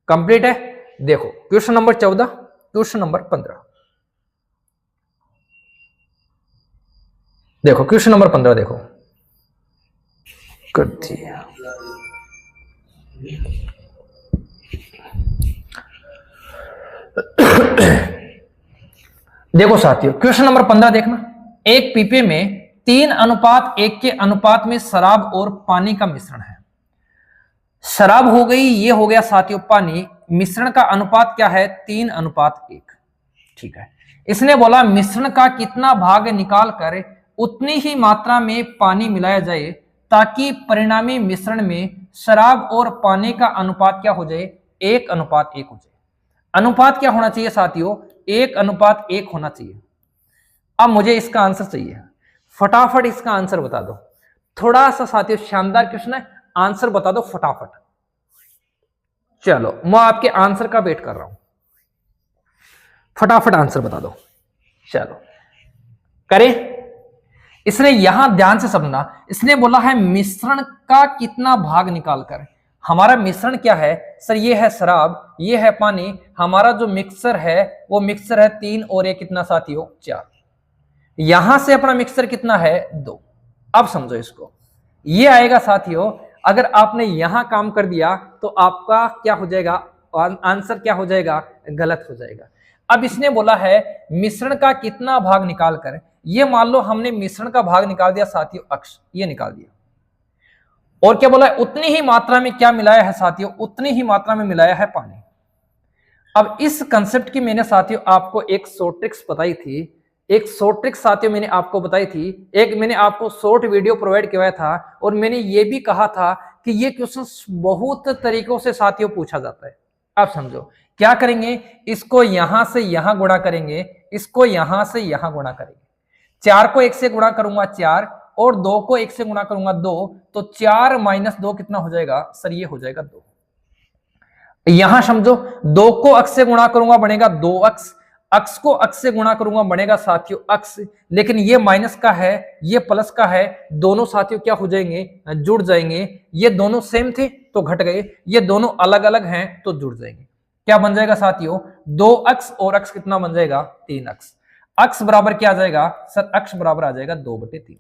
कंप्लीट है। देखो क्वेश्चन नंबर 14, क्वेश्चन नंबर 15। देखो क्वेश्चन नंबर 15 देखो, कर दिया। देखो साथियों क्वेश्चन नंबर 15 देखना, एक पीपे में 3:1 के अनुपात में शराब और पानी का मिश्रण है। शराब हो गई, ये हो गया साथियों पानी, मिश्रण का अनुपात क्या है, 3:1। ठीक है, इसने बोला मिश्रण का कितना भाग निकाल कर उतनी ही मात्रा में पानी मिलाया जाए ताकि परिणामी मिश्रण में शराब और पानी का अनुपात क्या हो जाए, 1:1 हो जाए। अनुपात क्या होना चाहिए साथियों, 1:1 होना चाहिए। अब मुझे इसका आंसर चाहिए, फटाफट इसका आंसर बता दो। थोड़ा सा साथियों शानदार क्वेश्चन है, आंसर बता दो फटाफट। चलो मैं आपके आंसर का वेट कर रहा हूं, फटाफट आंसर बता दो। चलो करें। इसने यहां ध्यान से समझना, इसने बोला है मिश्रण का कितना भाग निकालकर। हमारा मिश्रण क्या है सर, ये है शराब, ये है पानी। हमारा जो मिक्सर है वो मिक्सर है 3 और ये कितना साथियों 4। यहां से अपना मिक्सर कितना है 2। अब समझो इसको, ये आएगा साथियों, अगर आपने यहां काम कर दिया तो आपका क्या हो जाएगा, आंसर क्या हो जाएगा, गलत हो जाएगा। अब इसने बोला है मिश्रण का कितना भाग निकालकर, ये मान लो हमने मिश्रण का भाग निकाल दिया साथियों, अक्ष ये निकाल दिया, और क्या बोला है उतनी ही मात्रा में क्या मिलाया है साथियों, उतनी ही मात्रा में मिलाया है पानी। अब इस कंसेप्ट की मैंने साथियों आपको एक शॉर्ट ट्रिक्स बताई थी, एक शॉर्ट ट्रिक साथियों मैंने आपको बताई थी, एक मैंने आपको शॉर्ट वीडियो प्रोवाइड किया था, और मैंने ये भी कहा था कि ये क्वेश्चन बहुत तरीकों से साथियों पूछा जाता है। आप समझो क्या करेंगे, इसको यहां से यहां गुणा करेंगे, इसको यहां से यहां गुणा करेंगे। 4 को 1 से गुणा करूंगा 4, और 2 को 1 से गुणा करूंगा 2, तो 4 - 2 कितना हो जाएगा सर, ये हो जाएगा 2। यहां समझो 2 को अक्स से गुणा करूंगा बनेगा 2 अक्स, अक्स को अक्स से गुणा करूंगा बनेगा साथियों अक्स, लेकिन ये माइनस का है ये प्लस का है, दोनों साथियों क्या हो जाएंगे, जुड़ जाएंगे। ये दोनों सेम थे तो घट गए, ये दोनों अलग अलग हैं तो जुड़ जाएंगे। क्या बन जाएगा साथियों, 2 अक्स और अक्स कितना बन जाएगा, 3 अक्स। अक्स बराबर क्या आ जाएगा सर, अक्स बराबर आ जाएगा 2/3।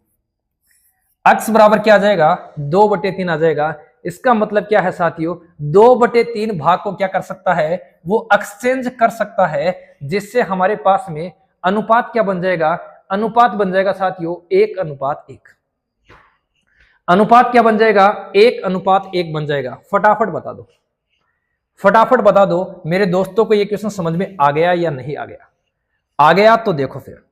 अक्स बराबर क्या आ जाएगा, 2/3 आ जाएगा। इसका मतलब क्या है साथियों, 2/3 भाग को क्या कर सकता है, वो एक्सचेंज कर सकता है, जिससे हमारे पास में अनुपात क्या बन जाएगा, अनुपात बन जाएगा साथियों 1:1। अनुपात क्या बन जाएगा, 1:1 बन जाएगा। फटाफट बता दो, फटाफट बता दो मेरे दोस्तों को ये क्वेश्चन समझ में आ गया या नहीं आ गया। आ गया तो देखो फिर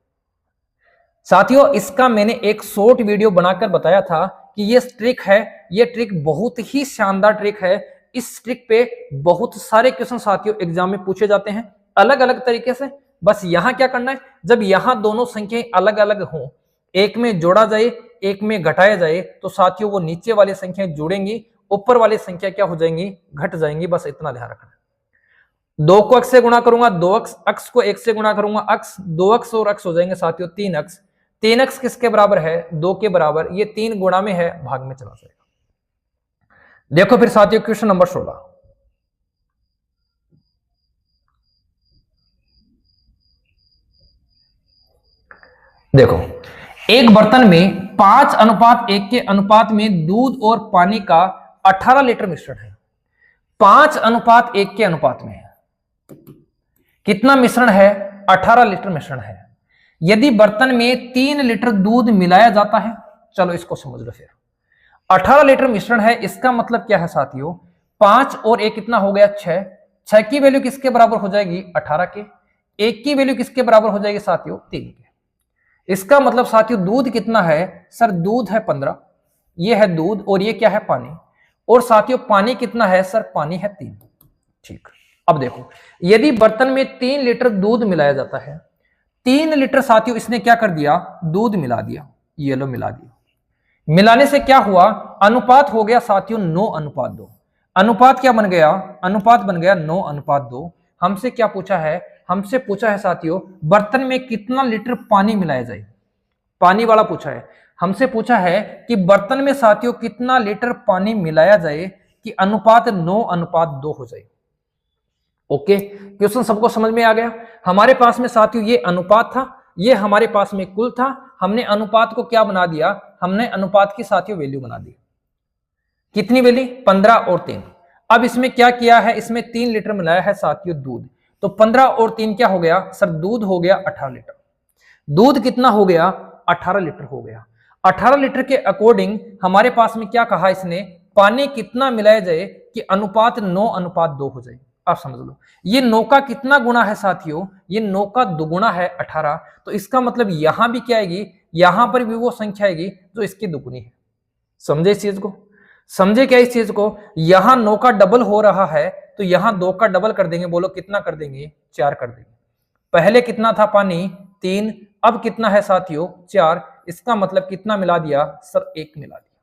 साथियों, इसका मैंने एक शॉर्ट वीडियो बनाकर बताया था कि ये ट्रिक है, ये ट्रिक बहुत ही शानदार ट्रिक है। इस ट्रिक पे बहुत सारे क्वेश्चन साथियों एग्जाम में पूछे जाते हैं अलग अलग तरीके से। बस यहां क्या करना है, जब यहां दोनों संख्याएं अलग अलग हों, एक में जोड़ा जाए एक में घटाया जाए, तो साथियों वो नीचे वाली संख्याएं जुड़ेंगी, ऊपर वाली संख्या क्या हो जाएंगी, घट जाएंगी। बस इतना ध्यान रखना। 2 को अक्स से गुणा करूंगा 2 अक्स, अक्स को 1 से गुणा करूंगा अक्स, 2 अक्स और अक्स हो जाएंगे साथियों 3 अक्स। 3 अक्स किसके बराबर है, 2 के बराबर। ये 3 गुणा में है, भाग में चला जाएगा। देखो फिर साथियों क्वेश्चन नंबर 16। देखो एक बर्तन में 5:1 के अनुपात में दूध और पानी का 18 लीटर मिश्रण है। 5:1 के अनुपात में कितना मिश्रण है, 18 लीटर मिश्रण है। यदि बर्तन में 3 लीटर दूध मिलाया जाता है, चलो इसको समझ लो। फिर 18 लीटर मिश्रण है, इसका मतलब क्या है साथियों, 5 और 1 कितना हो गया 6। 6 की वैल्यू किसके बराबर हो जाएगी, 18 के। 1 की वैल्यू किसके बराबर हो जाएगी साथियों, 3 के। इसका मतलब साथियों दूध कितना है सर, दूध है 15, ये है दूध और ये क्या है पानी। और साथियों पानी कितना है सर, पानी है 3। ठीक, अब देखो यदि बर्तन में 3 लीटर दूध मिलाया जाता है, 3 लीटर साथियों इसने क्या कर दिया, दूध मिला दिया, ये लो मिला दिया। मिलाने से क्या हुआ, अनुपात हो गया साथियों 9:2। अनुपात क्या बन गया, अनुपात बन गया 9:2। हमसे क्या पूछा है, हमसे पूछा है साथियों बर्तन में कितना लीटर पानी मिलाया जाए। पानी वाला पूछा है, हमसे पूछा है कि बर्तन में साथियों कितना लीटर पानी मिलाया जाए कि अनुपात 9:2 हो जाए। ओके, क्वेश्चन सबको समझ में आ गया। हमारे पास में साथियों ये अनुपात था, ये हमारे पास में कुल था। हमने अनुपात को क्या बना दिया, हमने अनुपात की साथियों वैल्यू बना दी। कितनी वैल्यू, 15 और 3। अब इसमें क्या किया है, इसमें 3 लीटर मिलाया है साथियों दूध, तो 15 और 3 क्या हो गया सर, दूध हो गया 18 लीटर। दूध कितना हो गया, 18 लीटर हो गया। 18 लीटर के अकॉर्डिंग हमारे पास में क्या कहा इसने, पानी कितना मिलाया जाए कि अनुपात 9:2 हो जाए। आप समझ लो ये 9 का कितना गुना है साथियों, ये 9 का दुगुना है 18। तो इसका मतलब यहां भी क्या आएगी, यहां पर भी वो संख्या आएगी जो इसकी दुगुनी है। समझे इस चीज को, समझे क्या इस चीज को, यहां 9 का डबल हो रहा है तो यहां 2 का डबल कर देंगे। बोलो कितना कर देंगे, 4 कर देंगे। पहले कितना था पानी 3, अब कितना है साथियों 4। इसका मतलब कितना मिला दिया सर, 1 मिला दिया।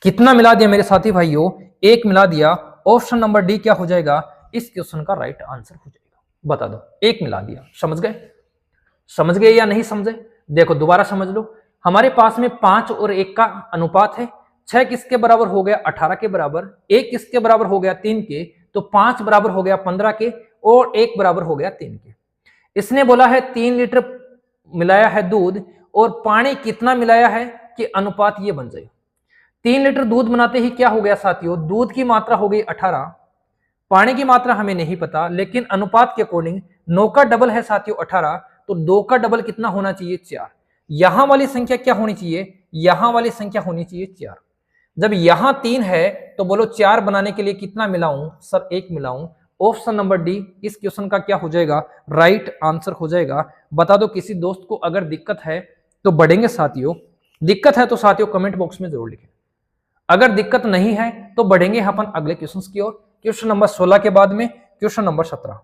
कितना मिला दिया मेरे साथी भाइयों, 1 मिला दिया। ऑप्शन नंबर डी क्या हो जाएगा, इस क्वेश्चन का राइट आंसर हो जाएगा। बता दो, 1 मिला दिया। समझ गए, समझ गए या नहीं समझे, देखो दोबारा समझ लो। हमारे पास में 5 और 1 का अनुपात है। 6 किसके बराबर हो गया, 18 के बराबर। 1 किसके बराबर हो गया, 3 के। तो 5 बराबर हो गया 15 के, और 1 बराबर हो गया 3 के। इसने बोला है 3 लीटर मिलाया है दूध, और पानी कितना मिलाया है कि अनुपात ये बन जाए। 3 लीटर दूध बनाते ही क्या हो गया साथियों, दूध की मात्रा हो गई 18, पानी की मात्रा हमें नहीं पता, लेकिन अनुपात के अकॉर्डिंग 9 का डबल है साथियों 18, तो 2 का डबल कितना होना चाहिए, 4। यहां वाली संख्या क्या होनी चाहिए, यहां वाली संख्या होनी चाहिए 4। जब यहां 3 है तो बोलो 4 बनाने के लिए कितना मिलाऊं सर, 1 मिलाऊं। ऑप्शन नंबर डी इस क्वेश्चन का क्या हो जाएगा, राइट आंसर हो जाएगा। बता दो किसी दोस्त को अगर दिक्कत है तो बढ़ेंगे साथियों, दिक्कत है तो साथियों कमेंट बॉक्स में जरूर लिखें, अगर दिक्कत नहीं है तो बढ़ेंगे अपन अगले क्वेश्चन की ओर। क्वेश्चन नंबर 16 के बाद में क्वेश्चन नंबर 17,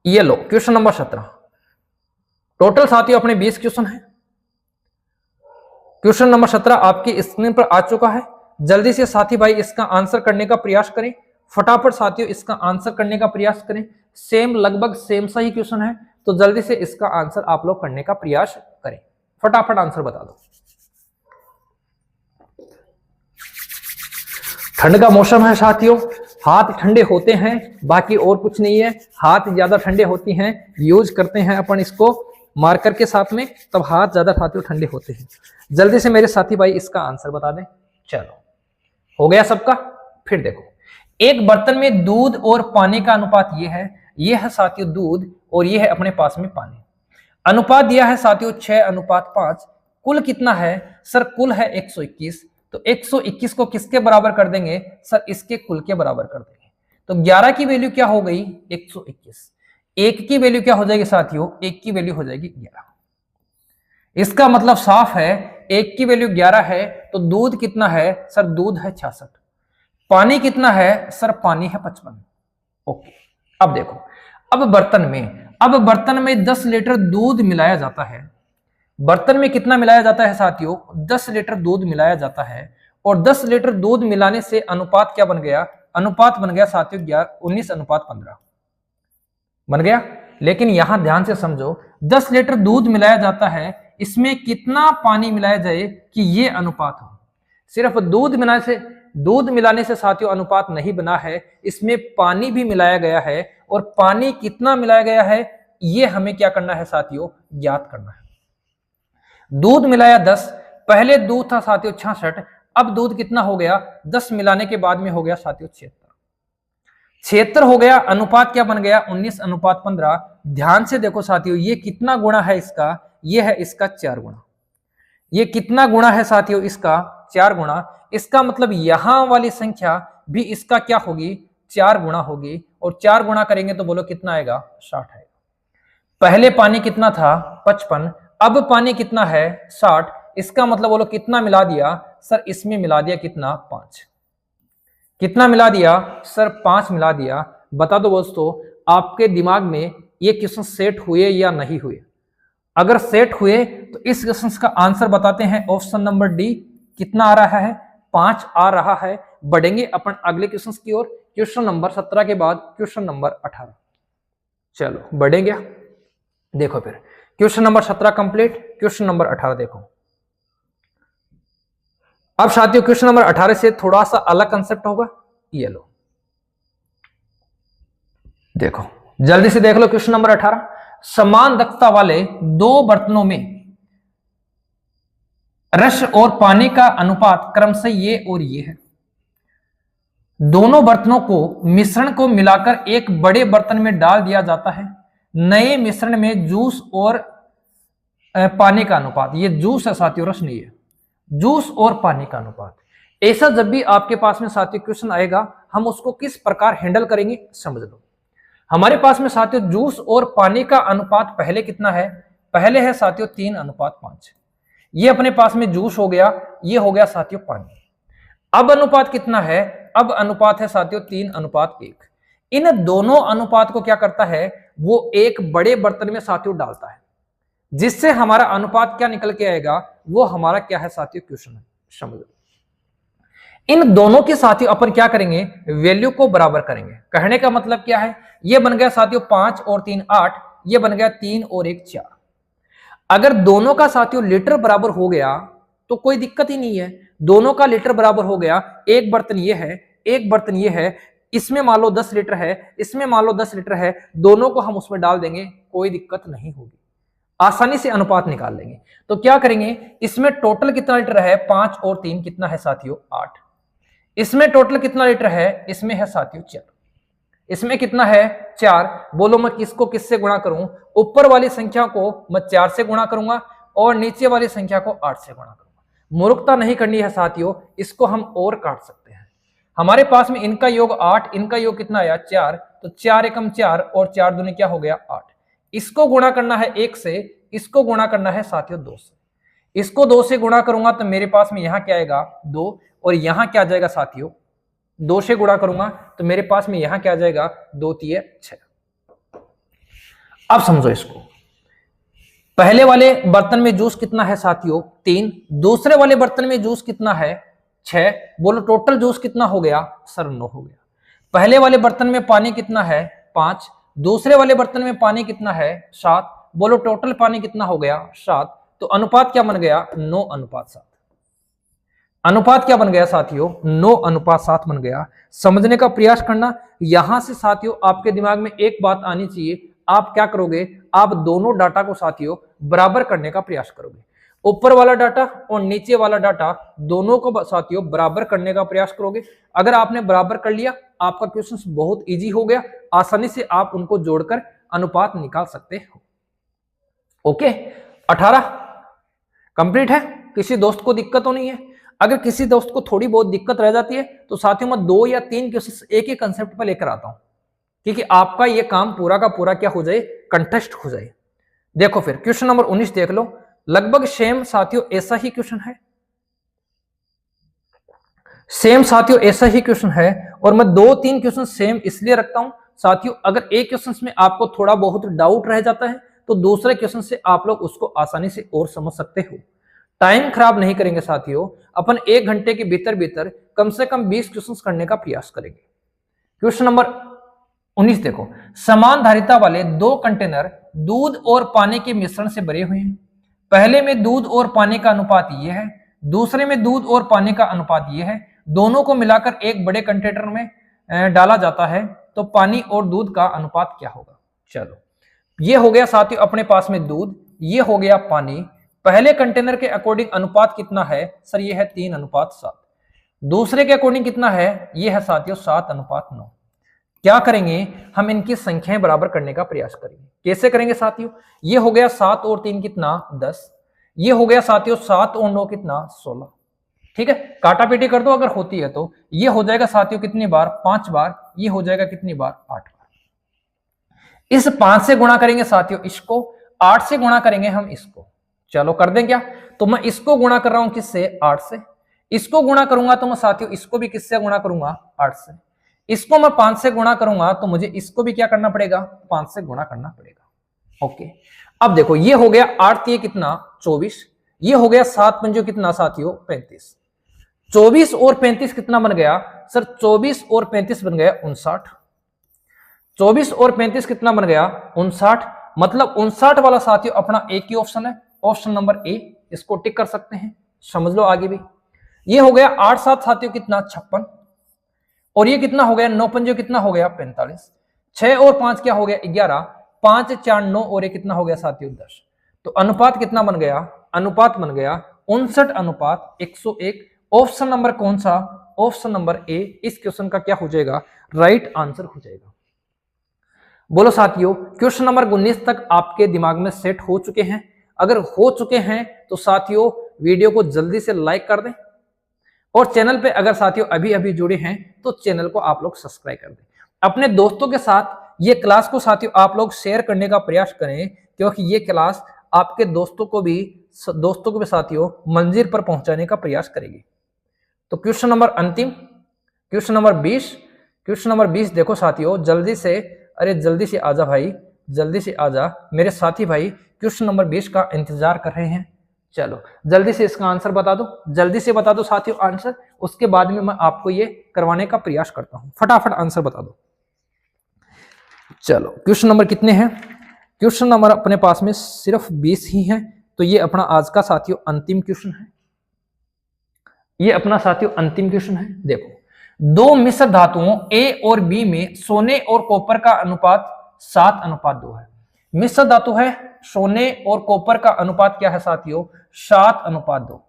ये लो क्वेश्चन नंबर 17। टोटल साथियों अपने 20 क्वेश्चन है। क्वेश्चन नंबर 17 आपकी स्क्रीन पर आ चुका है। जल्दी से साथी भाई इसका आंसर करने का प्रयास करें, फटाफट साथियों इसका आंसर करने का प्रयास करें। सेम लगभग सेम सा ही क्वेश्चन है, तो जल्दी से इसका आंसर आप लोग करने का प्रयास करें, फटाफट आंसर बता दो। ठंड का मौसम है साथियों, हाथ ठंडे होते हैं, बाकी और कुछ नहीं है। हाथ ज्यादा ठंडे होती हैं, यूज करते हैं अपन इसको मार्कर के साथ में, तब हाथ ज्यादा साथियों ठंडे होते हैं। जल्दी से मेरे साथी भाई इसका आंसर बता दें। चलो हो गया सबका। फिर देखो, एक बर्तन में दूध और पानी का अनुपात ये है साथियों दूध, और ये है अपने पास में पानी। अनुपात दिया है साथियों 6:5। कुल कितना है सर, कुल है 121। तो 121 को किसके बराबर कर देंगे सर, इसके कुल के बराबर कर देंगे। तो 11 की वैल्यू क्या हो गई 121, एक की वैल्यू क्या हो जाएगी साथियों, एक की वैल्यू हो जाएगी 11। इसका मतलब साफ है, एक की वैल्यू 11 है तो दूध कितना है सर, दूध है 66। पानी कितना है सर, पानी है 55। ओके, अब देखो, अब बर्तन में 10 लीटर दूध मिलाया जाता है। बर्तन में कितना मिलाया जाता है साथियों, 10 लीटर दूध मिलाया जाता है। और 10 लीटर दूध मिलाने से अनुपात क्या बन गया, अनुपात बन गया साथियों 19:15 बन गया। लेकिन यहां ध्यान से समझो, 10 लीटर दूध मिलाया जाता है, इसमें कितना पानी मिलाया जाए कि ये अनुपात हो। सिर्फ दूध मिलाने से साथियों अनुपात नहीं बना है, इसमें पानी भी मिलाया गया है। और पानी कितना मिलाया गया है ये हमें क्या करना है साथियों, ज्ञात करना है। दूध मिलाया 10, पहले दूध था साथियों 66, अब दूध कितना हो गया, 10 मिलाने के बाद में हो गया साथियों 76 हो गया। अनुपात क्या बन गया 19:15। ध्यान से देखो साथियों, ये कितना गुणा है इसका, ये है इसका 4 गुणा। ये कितना गुणा है साथियों, इसका 4 गुणा। इसका मतलब यहां वाली संख्या भी इसका क्या होगी, 4 गुणा होगी। और 4 गुणा करेंगे तो बोलो कितना आएगा, 60 आएगा। पहले पानी कितना था 55, अब पानी कितना है 60। इसका मतलब बोलो कितना मिला दिया सर, इसमें मिला दिया कितना 5। कितना मिला दिया सर, 5 मिला दिया। बता दो दोस्तों, आपके दिमाग में ये क्वेश्चन सेट हुए या नहीं हुए। अगर सेट हुए तो इस क्वेश्चन का आंसर बताते हैं ऑप्शन नंबर डी। कितना आ रहा है, 5 आ रहा है। बढ़ेंगे अपन अगले क्वेश्चन की ओर। क्वेश्चन नंबर 17 के बाद क्वेश्चन नंबर 18। चलो बढ़ेंगे। देखो फिर question number 17 complete, question number 18 देखो। अब साथियों क्वेश्चन नंबर 18 से थोड़ा सा अलग कंसेप्ट होगा। ये लो देखो, जल्दी से देख लो क्वेश्चन नंबर 18। समान दक्षता वाले 2 बर्तनों में रस और पानी का अनुपात क्रमशः ये और ये है। दोनों बर्तनों को मिश्रण को मिलाकर एक बड़े बर्तन में डाल दिया जाता है। नए मिश्रण में जूस और पानी का अनुपात, ये जूस है साथियों, रस नहीं है, जूस और पानी का अनुपात। ऐसा जब भी आपके पास में साथियों क्वेश्चन आएगा, हम उसको किस प्रकार हैंडल करेंगे समझ लो। हमारे पास में साथियों जूस और पानी का अनुपात पहले कितना है, पहले है साथियों 3:5। ये अपने पास में जूस हो गया, ये हो गया साथियों पानी। अब अनुपात कितना है, अब अनुपात है साथियों 3:1। इन दोनों अनुपात को क्या करता है, वो एक बड़े बर्तन में साथियों डालता है, जिससे हमारा अनुपात क्या निकल के आएगा, वो हमारा क्या है साथियों क्वेश्चन है। समझो, इन दोनों के साथियों अपन क्या करेंगे, वैल्यू को बराबर करेंगे। कहने का मतलब क्या है, ये बन गया साथियों 5 और 3 8, ये बन गया 3 और 1 4। अगर दोनों का साथियों लीटर बराबर हो गया तो कोई दिक्कत ही नहीं है। दोनों का लीटर बराबर हो गया, एक बर्तन ये है, एक बर्तन ये है, इसमें मान लो 10 लीटर है, इसमें मान लो 10 लीटर है, दोनों को हम उसमें डाल देंगे, कोई दिक्कत नहीं होगी, आसानी से अनुपात निकाल लेंगे। तो क्या करेंगे, इसमें टोटल कितना लीटर है, 5 और 3 कितना है साथियों 8। इसमें टोटल कितना लीटर है, इसमें है साथियों 4। इसमें कितना है 4। बोलो मैं किसको किससे गुणा करूं, ऊपर वाली संख्या को मैं 4 से गुणा करूंगा और नीचे वाली संख्या को 8 से गुणा करूंगा। मूर्खता नहीं करनी है साथियों, इसको हम और काट सकते हैं। हमारे पास में इनका योग 8, इनका योग कितना आया 4, तो 4 एकम 4 और 4 दूनी क्या हो गया 8। इसको गुणा करना है 1 से, इसको गुणा करना है साथियों 2 से। इसको 2 से गुणा करूंगा तो मेरे पास में यहां क्या आएगा 2, और यहां क्या आ जाएगा साथियों 2 से गुणा करूंगा तो मेरे पास में यहां क्या आ जाएगा 2 3 6। अब समझो इसको, पहले वाले बर्तन में जूस कितना है साथियों 3, दूसरे वाले बर्तन में जूस कितना है 6। बोलो टोटल जूस कितना हो गया सर 9 हो गया। पहले वाले बर्तन में पानी कितना है 5, दूसरे वाले बर्तन में पानी कितना है 7। बोलो टोटल पानी कितना हो गया 7। तो अनुपात क्या बन गया 9:7। अनुपात क्या बन गया साथियों 9:7 बन गया। समझने का प्रयास करना। यहां से साथियों आपके दिमाग में एक बात आनी चाहिए, आप क्या करोगे, आप दोनों डाटा को साथियों बराबर करने का प्रयास करोगे। ऊपर वाला डाटा और नीचे वाला डाटा दोनों को साथियों बराबर करने का प्रयास करोगे। अगर आपने बराबर कर लिया आपका क्वेश्चन बहुत इजी हो गया, आसानी से आप उनको जोड़कर अनुपात निकाल सकते हो। ओके 18 कंप्लीट है। किसी दोस्त को दिक्कत तो नहीं है? अगर किसी दोस्त को थोड़ी बहुत दिक्कत रह जाती है तो साथियों मैं 2 या 3 क्वेश्चन एक ही कंसेप्ट पर लेकर आता हूं, क्योंकि आपका ये काम पूरा का पूरा क्या हो जाए कंटेस्ट हो जाए। देखो फिर क्वेश्चन नंबर 19 देख लो, लगभग सेम साथियों ऐसा ही क्वेश्चन है, सेम साथियों ऐसा ही क्वेश्चन है। और मैं 2-3 क्वेश्चन सेम इसलिए रखता हूं साथियों, अगर एक क्वेश्चन में आपको थोड़ा बहुत डाउट रह जाता है तो दूसरे क्वेश्चन से आप लोग उसको आसानी से और समझ सकते हो। टाइम खराब नहीं करेंगे साथियों, अपन 1 घंटे के भीतर भीतर कम से कम 20 क्वेश्चन करने का प्रयास करेंगे। क्वेश्चन नंबर 19 देखो, समान धारिता वाले 2 कंटेनर दूध और पानी के मिश्रण से भरे हुए हैं। पहले में दूध और पानी का अनुपात ये है, दूसरे में दूध और पानी का अनुपात ये है। दोनों को मिलाकर एक बड़े कंटेनर में डाला जाता है तो पानी और दूध का अनुपात क्या होगा। चलो ये हो गया साथियों अपने पास में दूध, ये हो गया पानी। पहले कंटेनर के अकॉर्डिंग अनुपात कितना है सर, ये है 3:7। दूसरे के अकॉर्डिंग कितना है, ये है साथियों 7:9। क्या करेंगे हम, इनकी संख्याएं बराबर करने का प्रयास करेंगे। कैसे करेंगे साथियों, ये हो गया 7 और 3 कितना 10, ये हो गया साथियों 7 और 9 कितना 16। ठीक है, काटा पीटी कर दो अगर होती है तो। ये हो जाएगा साथियों कितनी बार 5 बार, ये हो जाएगा कितनी बार 8 बार। इस 5 से गुणा करेंगे साथियों इसको, 8 से गुणा करेंगे हम इसको। चलो कर दें क्या, तो मैं इसको गुणा कर रहा हूं किससे 8 से, इसको गुणा करूंगा तो मैं साथियों इसको भी किससे गुणा करूंगा 8 से। इसको मैं 5 से गुणा करूंगा तो मुझे इसको भी क्या करना पड़ेगा 5 से गुणा करना पड़ेगा। ओके अब देखो ये हो गया 8 3 कितना 24, ये हो गया 7 5 कितना साथियों 35। 24 और 35 कितना बन गया सर, 24 और 35 बन गया 59। 24 और 35 कितना बन गया 59, मतलब 59 वाला साथियों अपना एक ही ऑप्शन है, ऑप्शन नंबर ए। इसको टिक कर सकते हैं, समझ लो आगे भी। ये हो गया 8 7 साथियों कितना 56, और ये कितना हो गया 9 5 कितना हो गया 45। 6 और 5 क्या हो गया 11, 5 4 9 और ये कितना हो गया साथियों 10। तो अनुपात कितना बन गया, अनुपात बन गया 59:101। ऑप्शन नंबर कौन सा, ऑप्शन नंबर ए इस क्वेश्चन का क्या हो जाएगा राइट आंसर हो जाएगा। बोलो साथियों क्वेश्चन नंबर 19 तक आपके दिमाग में सेट हो चुके हैं? अगर हो चुके हैं तो साथियों वीडियो को जल्दी से लाइक कर दें, और चैनल पे अगर साथियों अभी अभी जुड़े हैं तो चैनल को आप लोग सब्सक्राइब कर दें। अपने दोस्तों के साथ ये क्लास को साथियों आप लोग शेयर करने का प्रयास करें, क्योंकि ये क्लास आपके दोस्तों को भी साथियों मंजिल पर पहुंचाने का प्रयास करेगी। तो क्वेश्चन नंबर अंतिम, क्वेश्चन नंबर 20, क्वेश्चन नंबर 20 देखो साथियों जल्दी से, अरे जल्दी से आजा भाई, जल्दी से आजा मेरे साथी भाई, क्वेश्चन नंबर 20 का इंतजार कर रहे हैं। चलो जल्दी से इसका आंसर बता दो, जल्दी से बता दो साथियों आंसर, उसके बाद में मैं आपको ये करवाने का प्रयास करता हूं। फटाफट आंसर बता दो। चलो क्वेश्चन नंबर कितने हैं, क्वेश्चन नंबर अपने पास में सिर्फ 20 ही हैं, तो ये अपना आज का साथियों अंतिम क्वेश्चन है, ये अपना साथियों अंतिम क्वेश्चन है। देखो दो मिश्र धातुओं ए और बी में सोने और कॉपर का अनुपात 7:2 है। मिश्र धातु है, सोने और कॉपर का अनुपात क्या है साथियों 7:2।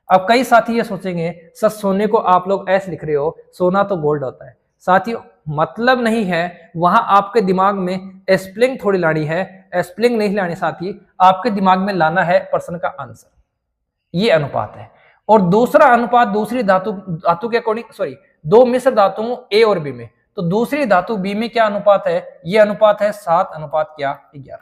अब कई साथी ये सोचेंगे सर सोने को आप लोग ऐसे लिख रहे हो, सोना तो गोल्ड होता है। साथियों मतलब नहीं है, वहां आपके दिमाग में स्प्लिंग थोड़ी लानी है, स्प्लिंग नहीं लानी साथी, आपके दिमाग में लाना है प्रश्न का आंसर। ये अनुपात है। और दूसरा अनुपात दूसरी धातु के अकॉर्डिंग, सॉरी दो मिश्र धातुओं ए और बी में, तो दूसरी धातु बी में क्या अनुपात है, ये अनुपात है 7:11।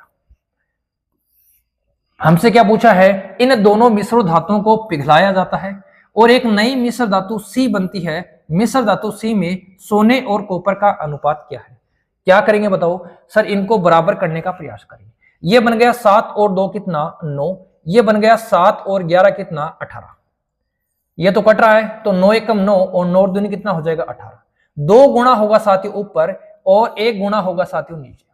हमसे क्या पूछा है, इन दोनों मिश्र धातुओं को पिघलाया जाता है और एक नई मिश्र धातु सी बनती है। मिश्र धातु सी में सोने और कॉपर का अनुपात क्या है? क्या करेंगे बताओ सर, इनको बराबर करने का प्रयास करेंगे। ये बन गया 7 और 2 कितना 9, ये बन गया 7 और 11 कितना 18। ये तो कट रहा है, तो 9 एकम 9 और 9 दूनी कितना हो जाएगा 18। 2 गुणा होगा साथियों ऊपर और 1 गुणा होगा साथियों नीचे।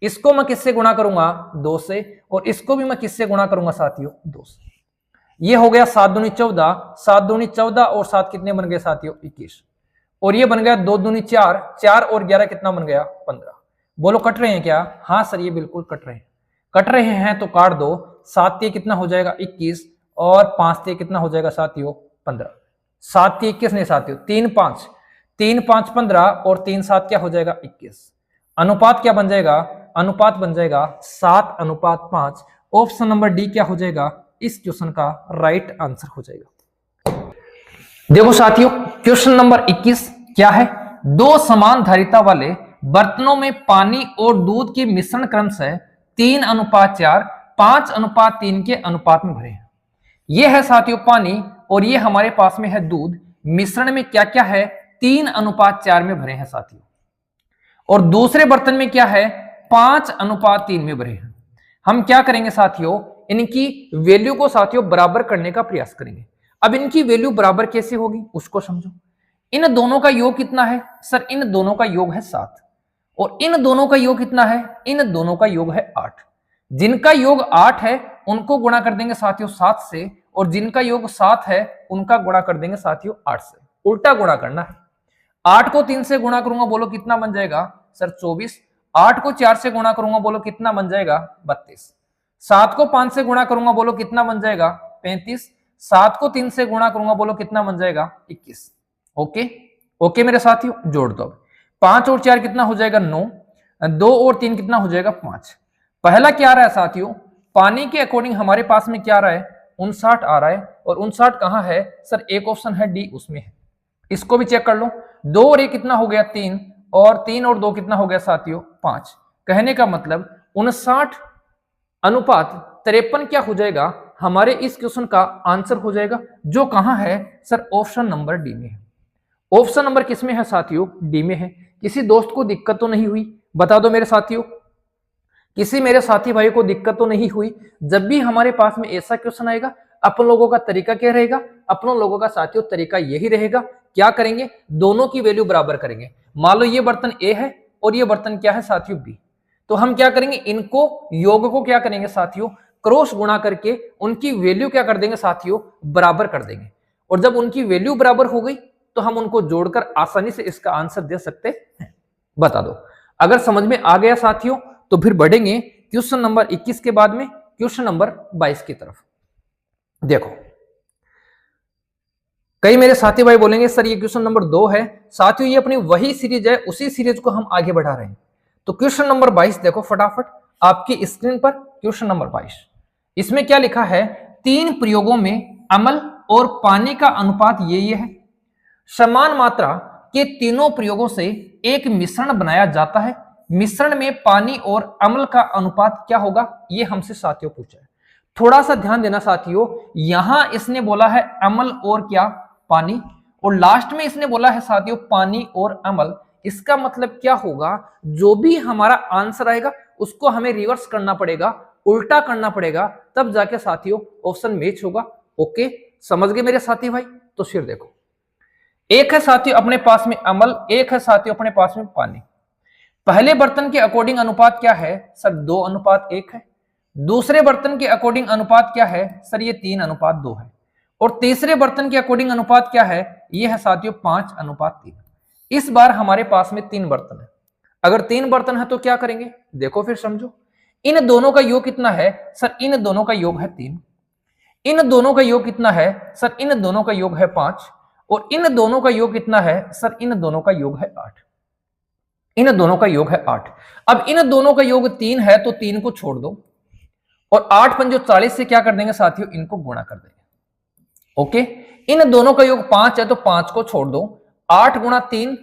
इसको मैं किससे गुणा करूंगा 2 से, और इसको भी मैं किससे गुणा करूंगा साथियों 2 से। ये हो गया 7 दूनी 14, 7 दूनी 14 और 7 कितने बन गए साथियों 21, और ये बन गया 2 दूनी 4, 4 और 11 कितना बन गया 15। बोलो कट रहे हैं क्या? हाँ सर ये बिल्कुल कट रहे हैं। कट रहे हैं तो काट दो। 7 ये कितना हो जाएगा 21 और 5 ये कितना हो जाएगा साथियों 15। 7 ये 21 नहीं साथियों, 3 5, 3 5 15 और 3 7 क्या हो जाएगा 21। अनुपात क्या बन जाएगा? अनुपात बन जाएगा 7:5। ऑप्शन नंबर डी क्या हो जाएगा इस क्वेश्चन का राइट आंसर हो जाएगा। देखो साथियों क्वेश्चन नंबर 21 क्या है, दो समान धारिता वाले बर्तनों में पानी और दूध के मिश्रण क्रमशः 3:4, 5:3 के अनुपात में भरे हैं। यह है साथियों पानी और ये हमारे पास में है दूध, मिश्रण में क्या क्या है 3:4 में भरे हैं साथियों, और दूसरे बर्तन में क्या है 5:3 में भरे हैं। हम क्या करेंगे साथियों, इनकी वैल्यू को साथियों बराबर करने का प्रयास करेंगे। अब इनकी वैल्यू बराबर कैसे होगी उसको समझो। इन दोनों का योग कितना है सर? इन दोनों का योग है 7, और इन दोनों का योग कितना है? इन दोनों का योग है 8। जिनका योग 8 है उनको गुणा कर देंगे साथियों 7 से, और जिनका योग 7 है उनका गुणा कर देंगे साथियों 8 से। उल्टा गुणा करना है। 8 को 3 से गुणा करूंगा बोलो कितना बन जाएगा सर 24। 8 को 4 से गुणा करूंगा बोलो कितना बन जाएगा 32। 7 को 5 से गुणा करूंगा बोलो कितना बन जाएगा 35। 7 को 3 से गुणा करूंगा बोलो कितना बन जाएगा 21। ओके ओके मेरे साथियों, जोड़ दो। 5 और 4 कितना हो जाएगा 9, 2 और 3 कितना हो जाएगा 5। पहला क्या आ रहा है साथियों, पानी के अकॉर्डिंग हमारे पास में क्या आ रहा है 59 आ रहा है, और 59 कहां है सर? एक ऑप्शन है डी उसमें है। इसको भी चेक कर लो। 2 और 1 कितना हो गया 3, और 3 और 2 कितना हो गया साथियों 5। कहने का मतलब 59:53 क्या हो जाएगा हमारे इस क्वेश्चन का आंसर हो जाएगा, जो कहां है सर? ऑप्शन नंबर डी में है। ऑप्शन नंबर किस में है साथियों? डी में है। किसी दोस्त को दिक्कत तो नहीं हुई? बता दो मेरे साथियों, किसी मेरे साथी भाई को दिक्कत तो नहीं हुई? जब भी हमारे पास में ऐसा क्वेश्चन आएगा अपन लोगों का तरीका क्या रहेगा? अपन लोगों का साथियों तरीका यही रहेगा, क्या करेंगे दोनों की वैल्यू बराबर करेंगे। मान लो ये बर्तन ए है और ये बर्तन क्या है साथियों बी, तो हम क्या करेंगे इनको योग को क्या करेंगे साथियों क्रॉस गुणा करके उनकी वैल्यू क्या कर देंगे साथियों बराबर कर देंगे, और जब उनकी वैल्यू बराबर हो गई तो हम उनको जोड़कर आसानी से इसका आंसर दे सकते हैं। बता दो अगर समझ में आ गया साथियों, तो फिर बढ़ेंगे क्वेश्चन नंबर 21 के बाद में क्वेश्चन नंबर 22 की तरफ। देखो कई मेरे साथी भाई बोलेंगे सर ये क्वेश्चन नंबर 2 है। साथियों ये अपनी वही सीरीज है, उसी सीरीज को हम आगे बढ़ा रहे हैं। तो क्वेश्चन नंबर 22 देखो फटाफट आपकी स्क्रीन पर। क्वेश्चन नंबर 22 इसमें क्या लिखा है, 3 प्रयोगों में अम्ल और पानी का अनुपात ये है। समान मात्रा के तीनों प्रयोगों से एक मिश्रण बनाया जाता है। मिश्रण में पानी और अम्ल का अनुपात क्या होगा, ये हमसे साथियों पूछा है। थोड़ा सा ध्यान देना साथियों, यहां इसने बोला है अम्ल और क्या पानी, और लास्ट में इसने बोला है साथियों पानी और अम्ल। इसका मतलब क्या होगा, जो भी हमारा आंसर आएगा उसको हमें रिवर्स करना पड़ेगा, उल्टा करना पड़ेगा, तब जाके साथियों ऑप्शन मैच होगा। ओके समझ गए मेरे साथी भाई? तो फिर देखो एक है साथियों अपने पास में अम्ल, एक है साथियों अपने पास में पानी। पहले बर्तन के अकॉर्डिंग अनुपात क्या है सर? 2:1 है। दूसरे बर्तन के अकॉर्डिंग अनुपात क्या है सर? ये 3:2 है। और तीसरे बर्तन के अकॉर्डिंग अनुपात क्या है? ये है साथियों 5:3। इस बार हमारे पास में 3 बर्तन है। अगर 3 बर्तन है तो क्या करेंगे, देखो फिर समझो। इन दोनों का योग कितना है सर? इन दोनों का योग है 3। इन दोनों का योग कितना है सर? इन दोनों का योग है 5। और इन दोनों का योग कितना है सर? इन दोनों का योग है 8। इन दोनों का योग है 8। अब इन दोनों का योग 3 है तो 3 को छोड़ दो, और 8 पंजो 40 से क्या कर देंगे साथियों इनको गुणा कर देंगे। ओके इन दोनों का योग 5 है तो 5 को छोड़ दो, 8 गुणा 3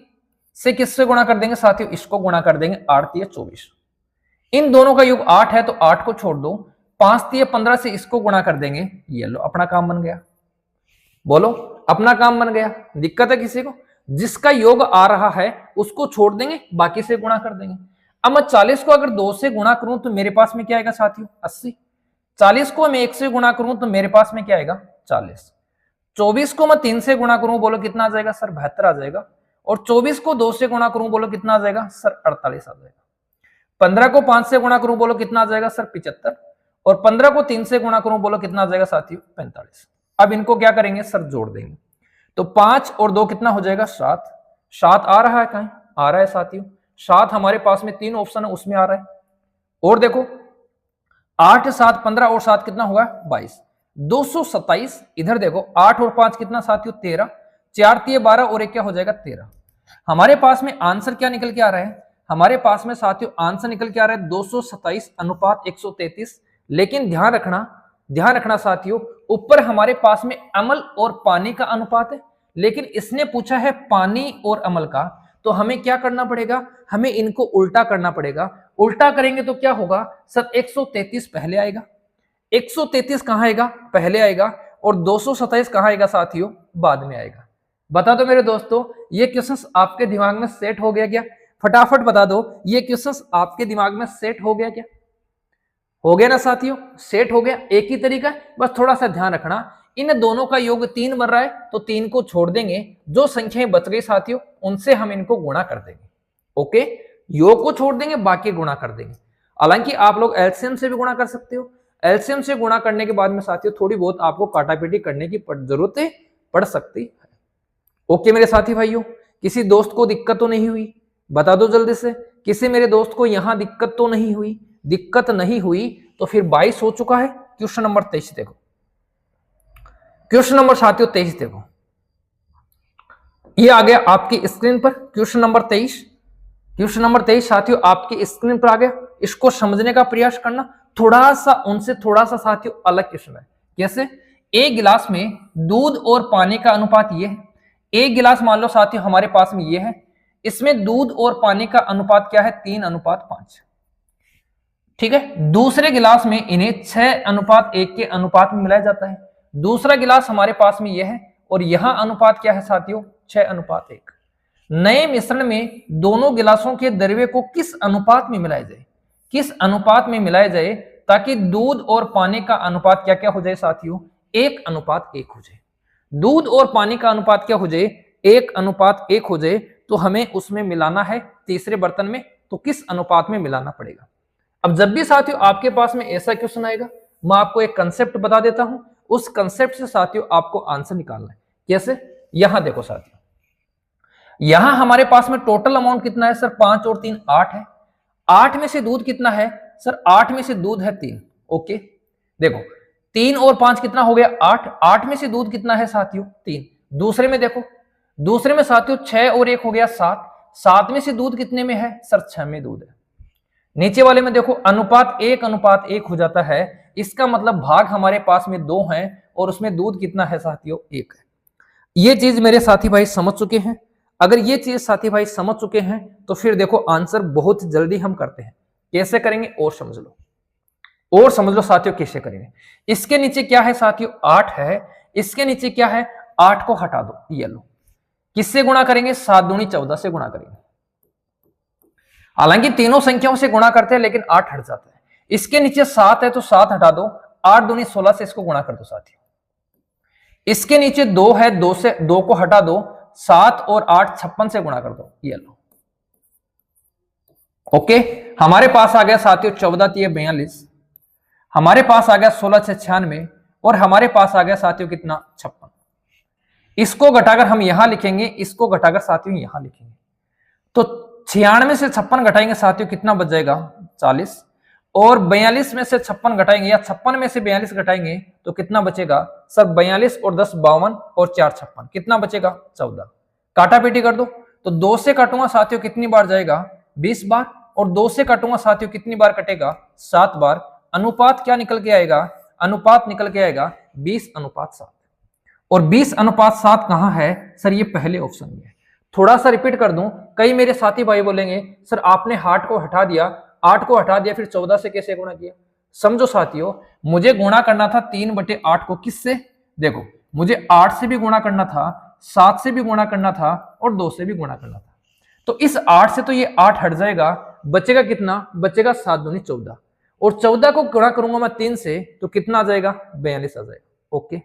से किससे गुणा कर देंगे साथियों, इसको गुणा कर देंगे, 8 3 24। इन दोनों का योग 8 है तो 8 को छोड़ दो, 5 3 15 से इसको गुणा कर देंगे, ये लो अपना काम बन गया। बोलो अपना काम बन गया। दिक्कत है किसी को? जिसका योग आ रहा है उसको छोड़ देंगे, बाकी से गुणा कर देंगे। अब मैं 40 को अगर 2 से गुणा करूं तो मेरे पास में क्या आएगा साथियों, 80। 40 को मैं 1 से गुणा करूं तो मेरे पास में क्या आएगा, 40। 24 को मैं 3 से गुणा करूं, बोलो कितना आ जाएगा सर, 72 आ जाएगा। और 24 को 2 से गुणा करूं, बोलो कितना आ जाएगा सर, 48 आ जाएगा। 15 को 5 से गुणा करूं, बोलो कितना आ जाएगा सर, 75। और 15 को 3 से गुणा करूं, बोलो कितना आ जाएगा साथियों, 45। अब इनको क्या करेंगे सर, जोड़ देंगे। तो 5 और 2 कितना हो जाएगा, 7। 7 आ रहा है, कहीं आ रहा है साथियों, 7 हमारे पास में 3 ऑप्शन है उसमें आ रहा है। और देखो 8 7 15 और 7 कितना हुआ, 22, 227। इधर देखो 8 और 5 कितना साथियों, 13। 4 3 12 और 1 क्या हो जाएगा, 13। हमारे पास में आंसर क्या निकल के आ रहा है, हमारे पास में साथियों आंसर निकल के आ रहा है 227 अनुपात 133। लेकिन ध्यान रखना साथियों, ऊपर हमारे पास में अम्ल और पानी का अनुपात है, लेकिन इसने पूछा है पानी और अम्ल का, तो हमें क्या करना पड़ेगा, हमें इनको उल्टा करना पड़ेगा। उल्टा करेंगे तो क्या होगा सर, 133 पहले आएगा, 133 कहां आएगा, पहले आएगा, और 227 कहां आएगा साथियों, बाद में आएगा। बता दो मेरे दोस्तों, ये क्वेश्चंस आपके दिमाग में सेट हो गया क्या? फटाफट बता दो, ये क्वेश्चंस आपके दिमाग में सेट हो गया क्या? हो गया ना साथियों, सेट हो गया। एक ही तरीका है, बस थोड़ा सा ध्यान रखना, इन दोनों का योग 3 बन रहा है तो 3 को छोड़ देंगे, जो संख्याएं बच गई साथियों उनसे हम इनको गुणा कर देंगे। ओके, योग को छोड़ देंगे, बाकी गुणा कर देंगे। हालांकि आप लोग एलसीएम से भी गुणा कर सकते हो। एलसीएम से गुणा करने के बाद में साथियों थोड़ी बहुत आपको काटापीटी करने की जरूरत पड़ सकती है। ओके मेरे साथी भाइयों, किसी दोस्त को दिक्कत तो नहीं हुई? बता दो जल्दी से, किसी मेरे दोस्त को यहां दिक्कत तो नहीं हुई? दिक्कत नहीं हुई तो फिर 22 हो चुका है। क्वेश्चन नंबर 23 देखो, क्वेश्चन नंबर साथियों 23 देखो, ये आ गया आपकी स्क्रीन पर क्वेश्चन नंबर 23। क्वेश्चन नंबर 23 साथियों आपकी स्क्रीन पर आ गया। इसको समझने का प्रयास करना, थोड़ा सा उनसे थोड़ा सा साथियों अलग क्वेश्चन है। कैसे? एक गिलास में दूध और पानी का अनुपात ये है। एक गिलास मान लो साथियों हमारे पास में ये है, इसमें दूध और पानी का अनुपात क्या है, 3:5। ठीक है, दूसरे गिलास में इन्हें 6:1 के अनुपात में मिलाया जाता है। दूसरा गिलास हमारे पास में यह है, और यहां अनुपात क्या है साथियों, 6:1। नए मिश्रण में दोनों गिलासों के द्रव्य को किस अनुपात में मिलाया जाए, किस अनुपात में मिलाया जाए ताकि दूध और पानी का अनुपात क्या क्या हो जाए साथियों, 1:1 हो जाए। दूध और पानी का अनुपात क्या हो जाए, 1:1 हो जाए। तो हमें उसमें मिलाना है तीसरे बर्तन में, तो किस अनुपात में मिलाना पड़ेगा। अब जब भी साथियों आपके पास में ऐसा क्वेश्चन आएगा, मैं आपको एक कंसेप्ट बता देता हूं, उस कंसेप्ट से साथियों आपको आंसर निकालना है। कैसे? यहां देखो साथियों, यहां हमारे पास में टोटल अमाउंट कितना है सर, 5 और 3 8 है। 8 में से दूध कितना है सर, 8 में से दूध है 3। ओके, देखो 3 और 5 कितना हो गया, 8। 8 में से दूध कितना है साथियों, 3। दूसरे में देखो, दूसरे में साथियों 6 और 1 हो गया 7। 7 में से दूध कितने में है सर, 6 में दूध है। नीचे वाले में देखो अनुपात 1:1 हो जाता है, इसका मतलब भाग हमारे पास में 2 हैं और उसमें दूध कितना है साथियों, 1 है। ये चीज मेरे साथी भाई समझ चुके हैं? अगर ये चीज साथी भाई समझ चुके हैं तो फिर देखो आंसर बहुत जल्दी हम करते हैं। कैसे करेंगे और समझ लो, और समझ लो साथियों कैसे करेंगे। इसके नीचे क्या है साथियों, 8 है। इसके नीचे क्या है, 8 को हटा दो, ये लो। किससे गुणा करेंगे, 7 दूनी 14 से गुणा करेंगे। हालांकि तीनों संख्याओं से गुणा करते हैं लेकिन 8 हट जाता है। इसके नीचे 7 है तो 7 हटा दो, 8 दूनी 16 से इसको गुणा कर दो साथियों। इसके नीचे 2 है, 2 से 2 को हटा दो, 7 और 8 56 से गुणा कर दो, ये लो। ओके, हमारे पास आ गया साथियों 14 3 42, हमारे पास आ गया 16 6 96, और हमारे पास आ गया साथियों कितना, 56। इसको घटाकर हम यहां लिखेंगे, इसको घटाकर साथियों यहां लिखेंगे, तो 96 से 56 घटाएंगे साथियों कितना बच जाएगा, 40। और 42 में से 56 घटाएंगे, या 56 में से 42 घटाएंगे तो कितना बचेगा सर, 42 और 10 52 और 4 56, कितना बचेगा, 14। काटा पीटी कर दो, तो 2 से काटूंगा साथियों कितनी बार जाएगा, 20 बार, और 2 से काटूंगा साथियों कितनी बार कटेगा, 7 बार। अनुपात क्या निकल के आएगा, अनुपात निकल के आएगा 20:7। और 20:7 कहां है सर, ये पहले ऑप्शन में है। थोड़ा सा रिपीट कर दूं, कई मेरे साथी भाई बोलेंगे सर आपने 8 को हटा दिया, 8 को हटा दिया फिर 14 से कैसे गुणा किया। समझो साथियों, मुझे गुणा करना था 3/8 को, किससे? देखो मुझे 8 से भी गुणा करना था, 7 से भी गुणा करना था और 2 से भी गुणा करना था। तो इस 8 से तो ये 8 हट जाएगा, बचेगा कितना? बचेगा 7 दूनी 14, और 14 को गुणा करूंगा मैं 3 से तो कितना आ जाएगा? 42 आ जाएगा। ओके,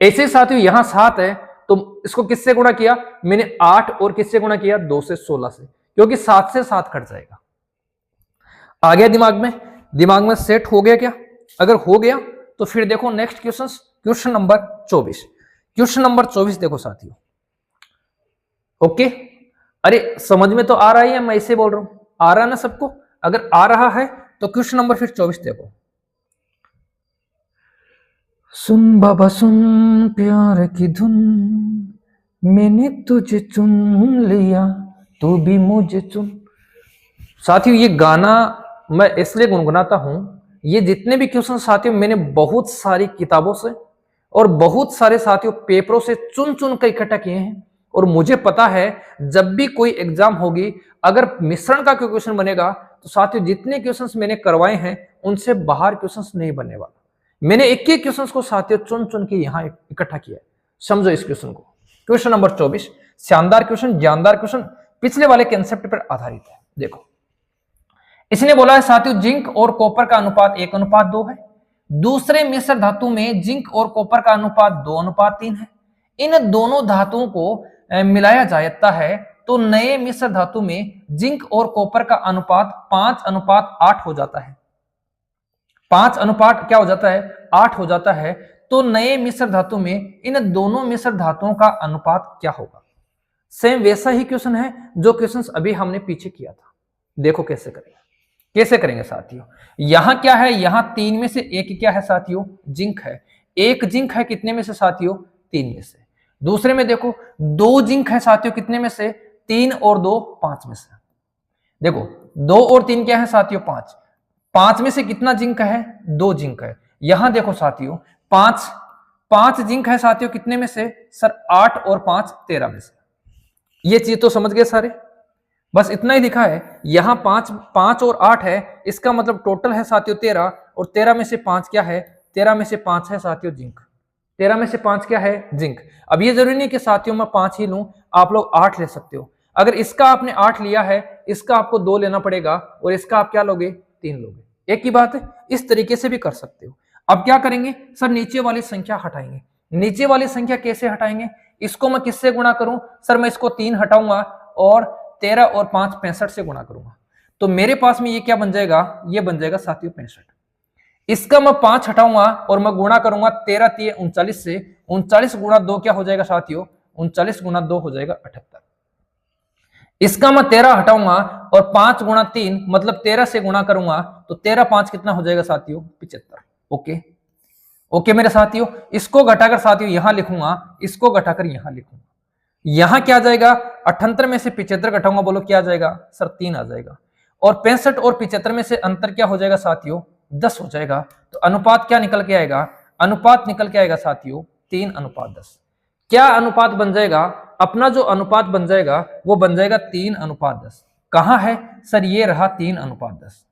ऐसे साथियों यहां 7 है तो इसको किससे गुणा किया मैंने? 8 और किससे गुणा किया? 2 से 16 से, क्योंकि 7 से 7 कट जाएगा। आ गया दिमाग में? दिमाग में सेट हो गया क्या? अगर हो गया तो फिर देखो next question, question number 24। Question number 24 देखो साथियों। ओके, अरे समझ में तो आ रहा है या मैं ऐसे बोल रहा हूं? आ रहा है ना सबको? अगर आ रहा है तो क्वेश्चन नंबर फिर 24 देखो। सुन बाबा सुन प्यार की धुन, मैंने तुझे चुन लिया तू भी मुझे चुन। साथियों ये गाना मैं इसलिए गुनगुनाता हूं, ये जितने भी क्वेश्चन साथियों मैंने बहुत सारी किताबों से और बहुत सारे साथियों पेपरों से चुन चुन कर इकट्ठा किए हैं, और मुझे पता है जब भी कोई एग्जाम होगी अगर मिश्रण का कोई क्वेश्चन बनेगा तो साथियों जितने क्वेश्चंस मैंने करवाए हैं उनसे बाहर क्वेश्चंस नहीं बनने वाला। मैंने एक एक क्वेश्चन को साथियों चुन चुन के यहां इकट्ठा किया है। समझो इस क्वेश्चन को। क्वेश्चन नंबर 24 शानदार क्वेश्चन, जानदार क्वेश्चन, पिछले वाले कंसेप्ट पर आधारित है। देखो इसने बोला है साथियों जिंक और कॉपर का अनुपात 1:2 है। दूसरे मिश्र धातु में जिंक और कॉपर का अनुपात 2:3 है। इन दोनों धातुओं को मिलाया जाता है तो नए मिश्र धातु में जिंक और कॉपर का अनुपात 5:8 हो जाता है। 5 अनुपात क्या हो जाता है? 8 हो जाता है। तो नए मिश्र धातु में इन दोनों मिश्र धातुओं का अनुपात क्या होगा? सेम वैसा ही क्वेश्चन है जो क्वेश्चन अभी हमने पीछे किया था। देखो कैसे करेंगे, कैसे करेंगे साथियों। यहां क्या है? यहां 3 में से एक क्या है साथियों? जिंक है। एक जिंक है कितने में से साथियों? 3 में से। दूसरे में देखो 2 जिंक है साथियों कितने में से? 3 और 2 5 में से। देखो 2 और 3 क्या है साथियों? 5। 5 में से कितना जिंक है? 2 जिंक है। यहां देखो साथियों 5 जिंक है साथियों कितने में से? सर 8 और 5 13 में से। ये चीज तो समझ गए सारे? बस इतना ही दिखा है। यहां 5 और 8 है, इसका मतलब टोटल है साथियों 13, और 13 में से 5 क्या है? 13 में से 5 है साथियों जिंक। 13 में से 5 क्या है? जिंक। अब ये जरूरी नहीं कि साथियों मैं 5 ही लूं, आप लोग 8 ले सकते हो। अगर इसका आपने 8 लिया है, इसका आपको 2 लेना पड़ेगा, और इसका आप क्या लोगे? 3 लोगे। एक ही बात है, इस तरीके से भी कर सकते हो। अब क्या करेंगे सर? नीचे वाली संख्या हटाएंगे। नीचे वाली संख्या कैसे हटाएंगे? इसको मैं किससे गुणा करूं? सर मैं इसको 3 हटाऊंगा और 13 और 5 65 से गुणा करूंगा, तो मेरे पास में ये क्या बन जाएगा? ये बन जाएगा साथियों 65। इसका मैं 5 हटाऊंगा और मैं गुणा करूंगा 13 3 39 से। 39 गुणा 2 क्या हो जाएगा साथियों? 39 गुणा 2 हो जाएगा 78। इसका मैं 13 हटाऊंगा और 5 गुणा 3 मतलब 13 से गुणा करूंगा तो 13 5 कितना हो जाएगा साथियों? 75। ओके ओके मेरे साथियों, इसको घटाकर साथियों यहां लिखूंगा, इसको घटाकर यहां लिखूंगा। यहां क्या आ जाएगा? 78 में से 75 घटाऊंगा, बोलो क्या आ जाएगा? सर 3 आ जाएगा। और 65 और 75 में से अंतर क्या हो जाएगा साथियों? 10 हो जाएगा। तो अनुपात क्या निकल के आएगा? अनुपात निकल के आएगा साथियों 3:10। क्या अनुपात बन जाएगा? अपना जो अनुपात बन जाएगा वो बन जाएगा 3:10। कहां है सर? ये रहा 3:10।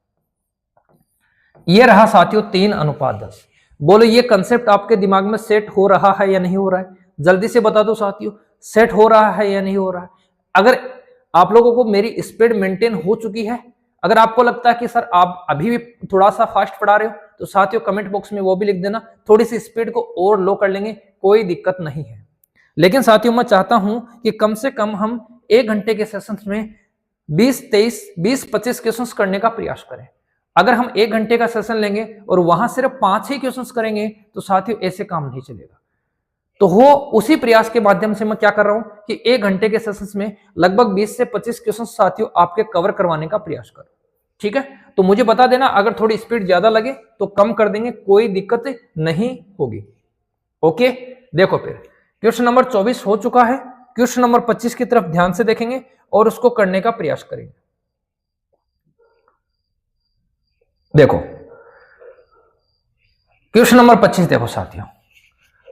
ये रहा साथियों 3:10। बोलो ये कंसेप्ट आपके दिमाग में सेट हो रहा है या नहीं हो रहा है? जल्दी से बता दो साथियों, सेट हो रहा है या नहीं हो रहा है? अगर आप लोगों को मेरी स्पीड मेंटेन हो चुकी है, अगर आपको लगता है कि सर आप अभी भी थोड़ा सा फास्ट पढ़ा रहे हो, तो साथियों कमेंट बॉक्स में वो भी लिख देना, थोड़ी सी स्पीड को और लो कर लेंगे, कोई दिक्कत नहीं है। लेकिन साथियों मैं चाहता हूं कि कम से कम हम 1 घंटे के सेशन में 20-25 क्वेश्चन करने का प्रयास करें। अगर हम 1 घंटे का सेशन लेंगे और वहां सिर्फ 5 ही क्वेश्चन करेंगे तो साथियों ऐसे काम नहीं चलेगा। तो हो उसी प्रयास के माध्यम से मैं क्या कर रहा हूं कि 1 घंटे के सेशंस में लगभग 20 से 25 क्वेश्चन साथियों आपके कवर करवाने का प्रयास करो। ठीक है, तो मुझे बता देना, अगर थोड़ी स्पीड ज्यादा लगे तो कम कर देंगे, कोई दिक्कत नहीं होगी। ओके, देखो फिर क्वेश्चन नंबर 24 हो चुका है। क्वेश्चन नंबर 25 की तरफ ध्यान से देखेंगे और उसको करने का प्रयास करेंगे। देखो क्वेश्चन नंबर 25 देखो साथियों,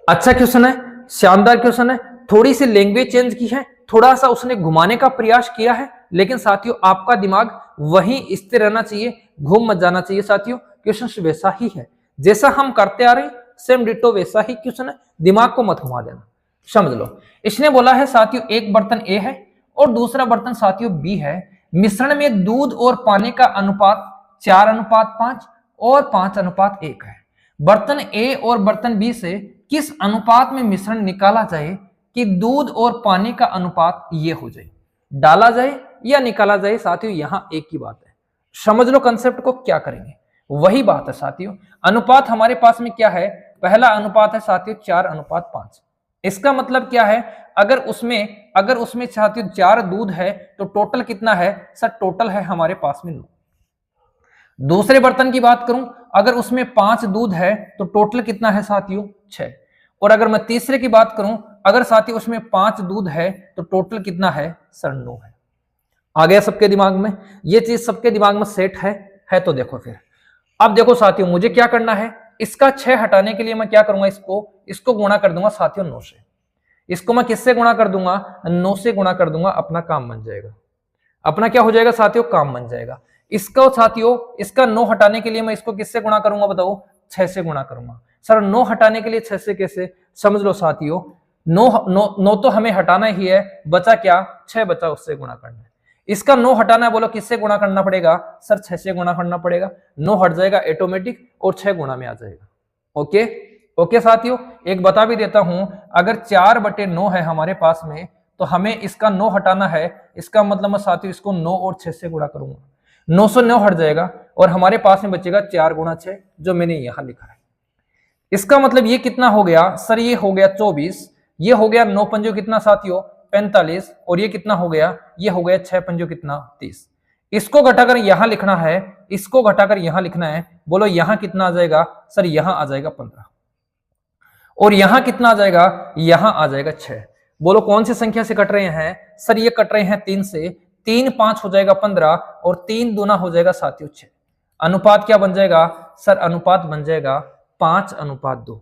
अच्छा क्वेश्चन है, शानदार क्वेश्चन है। थोड़ी सी लैंग्वेज चेंज की है, थोड़ा सा उसने घुमाने का प्रयास किया है, लेकिन साथियों आपका दिमाग वहीं स्थिर रहना चाहिए, घूम मत जाना चाहिए साथियों। क्वेश्चन वैसा ही है जैसा हम करते आ रहे हैं, सेम डिटो वैसा ही क्वेश्चन है, दिमाग को मत घुमा देना, समझ लो। इसने बोला है साथियों एक बर्तन ए है और दूसरा बर्तन साथियों बी है, मिश्रण में दूध और पानी का अनुपात 4:5 और 5:1 है। बर्तन ए और बर्तन बी से किस अनुपात में मिश्रण निकाला जाए कि दूध और पानी का अनुपात ये हो जाए, डाला जाए या निकाला जाए साथियों, यहां एक ही बात है, समझ लो कंसेप्ट को क्या करेंगे, वही बात है साथियों। अनुपात हमारे पास में क्या है, पहला अनुपात है साथियों 4:5। इसका मतलब क्या है, अगर उसमें साथियों 4 दूध है तो टोटल कितना है सर, टोटल है हमारे पास में 9। दूसरे बर्तन की बात करूं, अगर उसमें 5 दूध है तो टोटल कितना है साथियों 6। और अगर मैं तीसरे की बात करूं, अगर साथियों उसमें 5 दूध है तो टोटल कितना है सर 9 है। आ गया सबके दिमाग में, ये चीज सबके दिमाग में सेट है तो देखो फिर। अब देखो साथियों मुझे क्या करना है, इसका 6 हटाने के लिए मैं क्या करूंगा, इसको गुणा कर दूंगा साथियों 9 से। इसको मैं किससे गुणा कर दूंगा, 9 से गुणा कर दूंगा, अपना काम बन जाएगा। अपना क्या हो जाएगा साथियों, काम बन जाएगा। इसको साथियों इसका 9 हटाने के लिए मैं इसको किससे गुणा करूंगा बताओ, 6 से गुणा करूंगा। सर 9 हटाने के लिए 6 से कैसे, समझ लो साथियों, 9 तो हमें हटाना ही है, बचा क्या 6 बचा, उससे गुणा करना है। इसका 9 हटाना है, बोलो किससे गुणा करना पड़ेगा सर, 6 से गुणा करना पड़ेगा। 9 हट जाएगा ऑटोमेटिक और 6 गुणा में आ जाएगा। ओके साथियों, एक बता भी देता हूं, अगर 4/9 है हमारे पास में तो हमें इसका 9 हटाना है, इसका मतलब मैं साथियों इसको 9 और 6 से गुणा करूंगा, 9 से 9 हट जाएगा और हमारे पास में बचेगा 4 गुणा 6 जो मैंने यहां लिखा है। इसका मतलब ये कितना हो गया सर, ये हो गया 24, ये हो गया 9 पंजों कितना साथियों 45, और ये कितना हो गया, ये हो गया 6 पंजों कितना 30। इसको घटाकर यहां लिखना है, इसको घटाकर यहां लिखना है, बोलो यहां कितना आ जाएगा सर, यहां आ जाएगा 15, और यहां कितना आ जाएगा, यहां आ जाएगा 6। बोलो कौन सी संख्या से कट रहे हैं सर, ये कट रहे हैं 3 से, 3 5 हो जाएगा 15 और 3 दूना हो जाएगा साथियों 6। अनुपात क्या बन जाएगा सर, अनुपात बन जाएगा 5:2।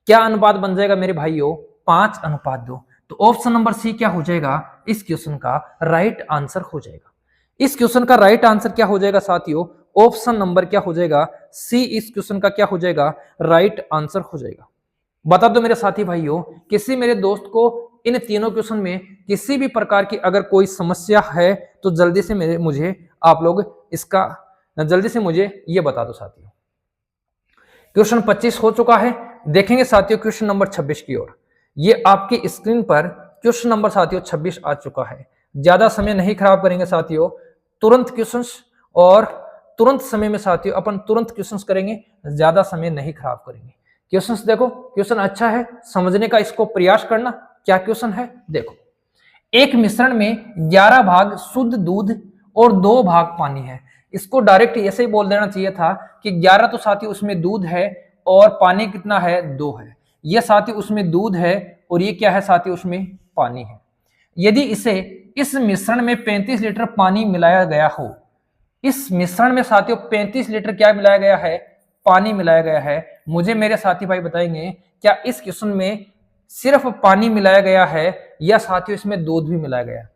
क्या अनुपात बन जाएगा मेरे भाइयों, 5:2। तो ऑप्शन नंबर सी क्या हो जाएगा, इस क्वेश्चन का राइट आंसर हो जाएगा। इस क्वेश्चन का राइट आंसर क्या हो जाएगा साथियों, ऑप्शन नंबर क्या हो जाएगा, सी इस क्वेश्चन का क्या हो जाएगा, राइट आंसर हो जाएगा। बता दो मेरे साथी भाइयों, किसी मेरे दोस्त को इन तीनों क्वेश्चन में किसी भी प्रकार की अगर कोई समस्या है तो जल्दी से मुझे आप लोग इसका जल्दी से मुझे ये बता दो साथियों। क्वेश्चन 25 हो चुका है, देखेंगे साथियों क्वेश्चन नंबर 26 की ओर। ये आपकी स्क्रीन पर क्वेश्चन नंबर साथियों 26 आ चुका है। ज्यादा समय नहीं खराब करेंगे साथियों, तुरंत क्वेश्चंस और तुरंत समय में साथियों अपन तुरंत क्वेश्चंस करेंगे, ज्यादा समय नहीं खराब करेंगे। क्वेश्चंस देखो, क्वेश्चन अच्छा है, समझने का इसको प्रयास करना। क्या क्वेश्चन है देखो, एक मिश्रण में 11 भाग शुद्ध दूध और 2 भाग पानी है। इसको डायरेक्ट ऐसे ही बोल देना चाहिए था कि 11 तो साथियों उसमें दूध है और पानी कितना है 2 है। यह साथियों उसमें दूध है और ये क्या है साथियों उसमें पानी है। यदि इस मिश्रण में 35 लीटर पानी मिलाया गया हो, इस मिश्रण में साथियों 35 लीटर क्या मिलाया गया है, पानी मिलाया गया है। मुझे मेरे साथी भाई बताएंगे क्या इस क्वेश्चन में सिर्फ पानी मिलाया गया है या साथियों इसमें दूध भी मिलाया गया है।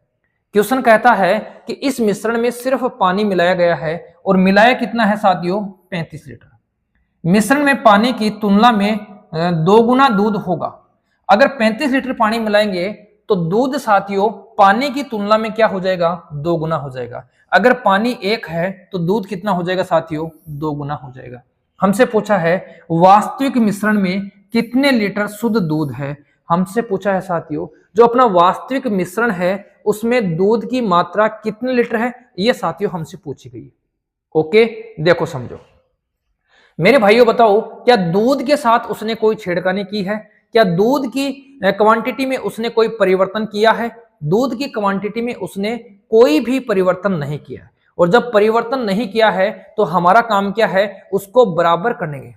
क्वेश्चन कहता है कि इस मिश्रण में सिर्फ पानी मिलाया गया है और मिलाया कितना है साथियों 35 लीटर। मिश्रण में पानी की तुलना में 2 गुना दूध होगा। अगर 35 लीटर पानी मिलाएंगे तो दूध साथियों पानी की तुलना में क्या हो जाएगा 2 गुना हो जाएगा। अगर पानी 1 है तो दूध कितना हो जाएगा साथियों 2 गुना हो जाएगा। हमसे पूछा है वास्तविक मिश्रण में कितने लीटर शुद्ध दूध है। हमसे पूछा है साथियों जो अपना वास्तविक मिश्रण है उसमें दूध की मात्रा कितने लीटर है, ये साथियों हमसे पूछी गई है। ओके देखो समझो मेरे भाइयों, बताओ क्या दूध के साथ उसने कोई छेड़खानी की है, क्या दूध की क्वांटिटी में उसने कोई परिवर्तन किया है। दूध की क्वांटिटी में उसने कोई भी परिवर्तन नहीं किया है, और जब परिवर्तन नहीं किया है तो हमारा काम क्या है, उसको बराबर करेंगे।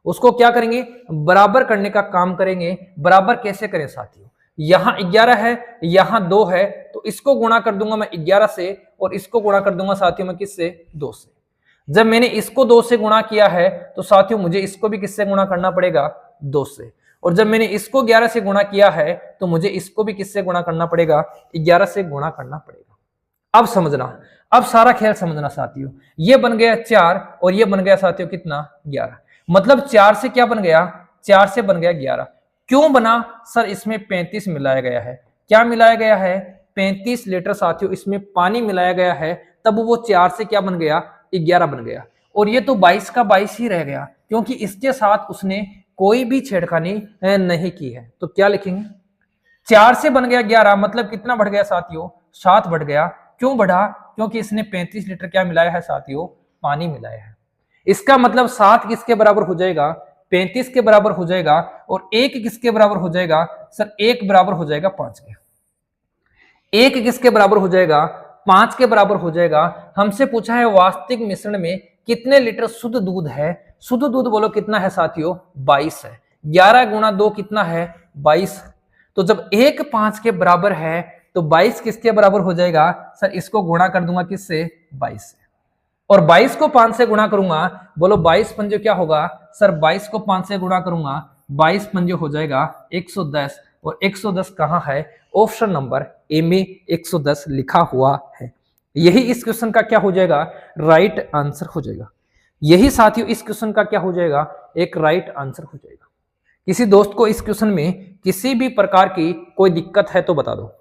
उसको क्या करेंगे, बराबर करने का काम करेंगे। बराबर कैसे करें साथियों, यहां 11 है यहां 2 है तो इसको गुणा कर दूंगा मैं 11 से और इसको गुणा कर दूंगा साथियों मैं किससे 2 से। जब मैंने इसको 2 से गुणा किया है तो साथियों मुझे इसको भी किससे गुणा करना पड़ेगा 2 से। और जब मैंने इसको 11 से गुणा किया है तो मुझे इसको भी किससे गुणा करना पड़ेगा, 11 से गुणा करना पड़ेगा। अब समझना, अब सारा खेल समझना साथियों। ये बन गया 4 और ये बन गया साथियों कितना, 11। मतलब 4 से क्या बन गया, 4 से बन गया 11। क्यों बना सर, इसमें 35 मिलाया गया है। क्या मिलाया गया है, 35 लीटर साथियों इसमें पानी मिलाया गया है, तब वो 4 से क्या बन गया, 11 बन गया। और ये तो 22 का 22 ही रह गया, क्योंकि इसके साथ उसने कोई भी छेड़खानी नहीं की है। तो क्या लिखेंगे, 4 से बन गया 11, मतलब कितना बढ़ गया साथियों, 7 बढ़ गया। क्यों बढ़ा, क्योंकि इसने 35 लीटर क्या मिलाया है साथियों, पानी मिलाया है। इसका मतलब 7 किसके बराबर हो जाएगा, 35 के बराबर हो जाएगा। और 1 किसके बराबर हो जाएगा सर, 1 बराबर हो जाएगा 5 के। 1 किसके बराबर हो जाएगा, 5 के बराबर हो जाएगा। हमसे पूछा है वास्तविक मिश्रण में कितने लीटर शुद्ध दूध है। शुद्ध दूध बोलो कितना है साथियों, 22 है। 11 गुणा 2 कितना है, 22। तो जब 1 5 के बराबर है तो 22 किसके बराबर हो जाएगा सर, इसको गुणा कर दूंगा किससे, 22 से। और 22 को 5 से गुणा करूंगा, बोलो 22 पंजे क्या होगा सर, 22 को 5 से गुणा करूंगा, 22 पंजे हो जाएगा 110। और 110 कहां है, ऑप्शन नंबर ए में 110 लिखा हुआ है। यही इस क्वेश्चन का क्या हो जाएगा, राइट आंसर हो जाएगा। यही साथियों इस क्वेश्चन का क्या हो जाएगा, एक राइट आंसर हो जाएगा। किसी दोस्त को इस क्वेश्चन में किसी भी प्रकार की कोई दिक्कत है तो बता दो।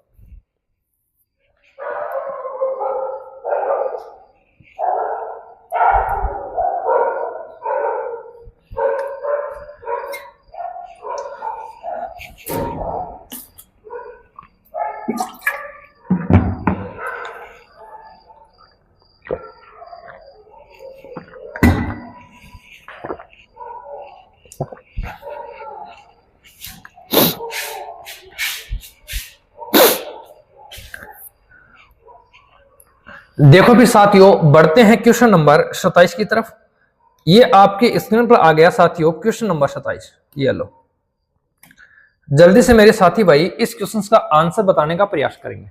देखो फिर साथियों, बढ़ते हैं क्वेश्चन नंबर 27 की तरफ। ये आपके स्क्रीन पर आ गया साथियों क्वेश्चन नंबर 27। ये लो, जल्दी से मेरे साथी भाई इस क्वेश्चन का आंसर बताने का प्रयास करेंगे।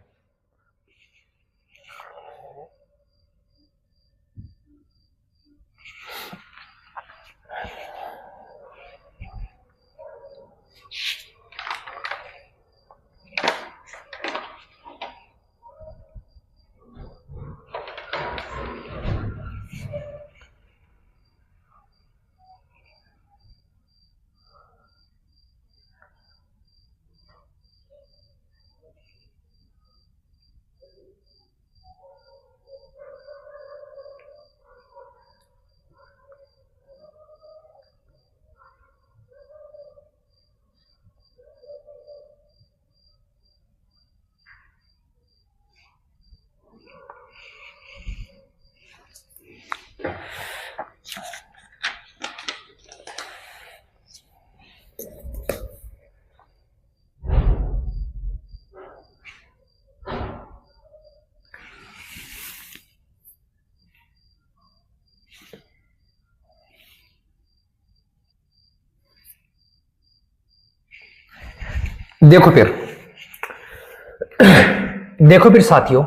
देखो फिर साथियों,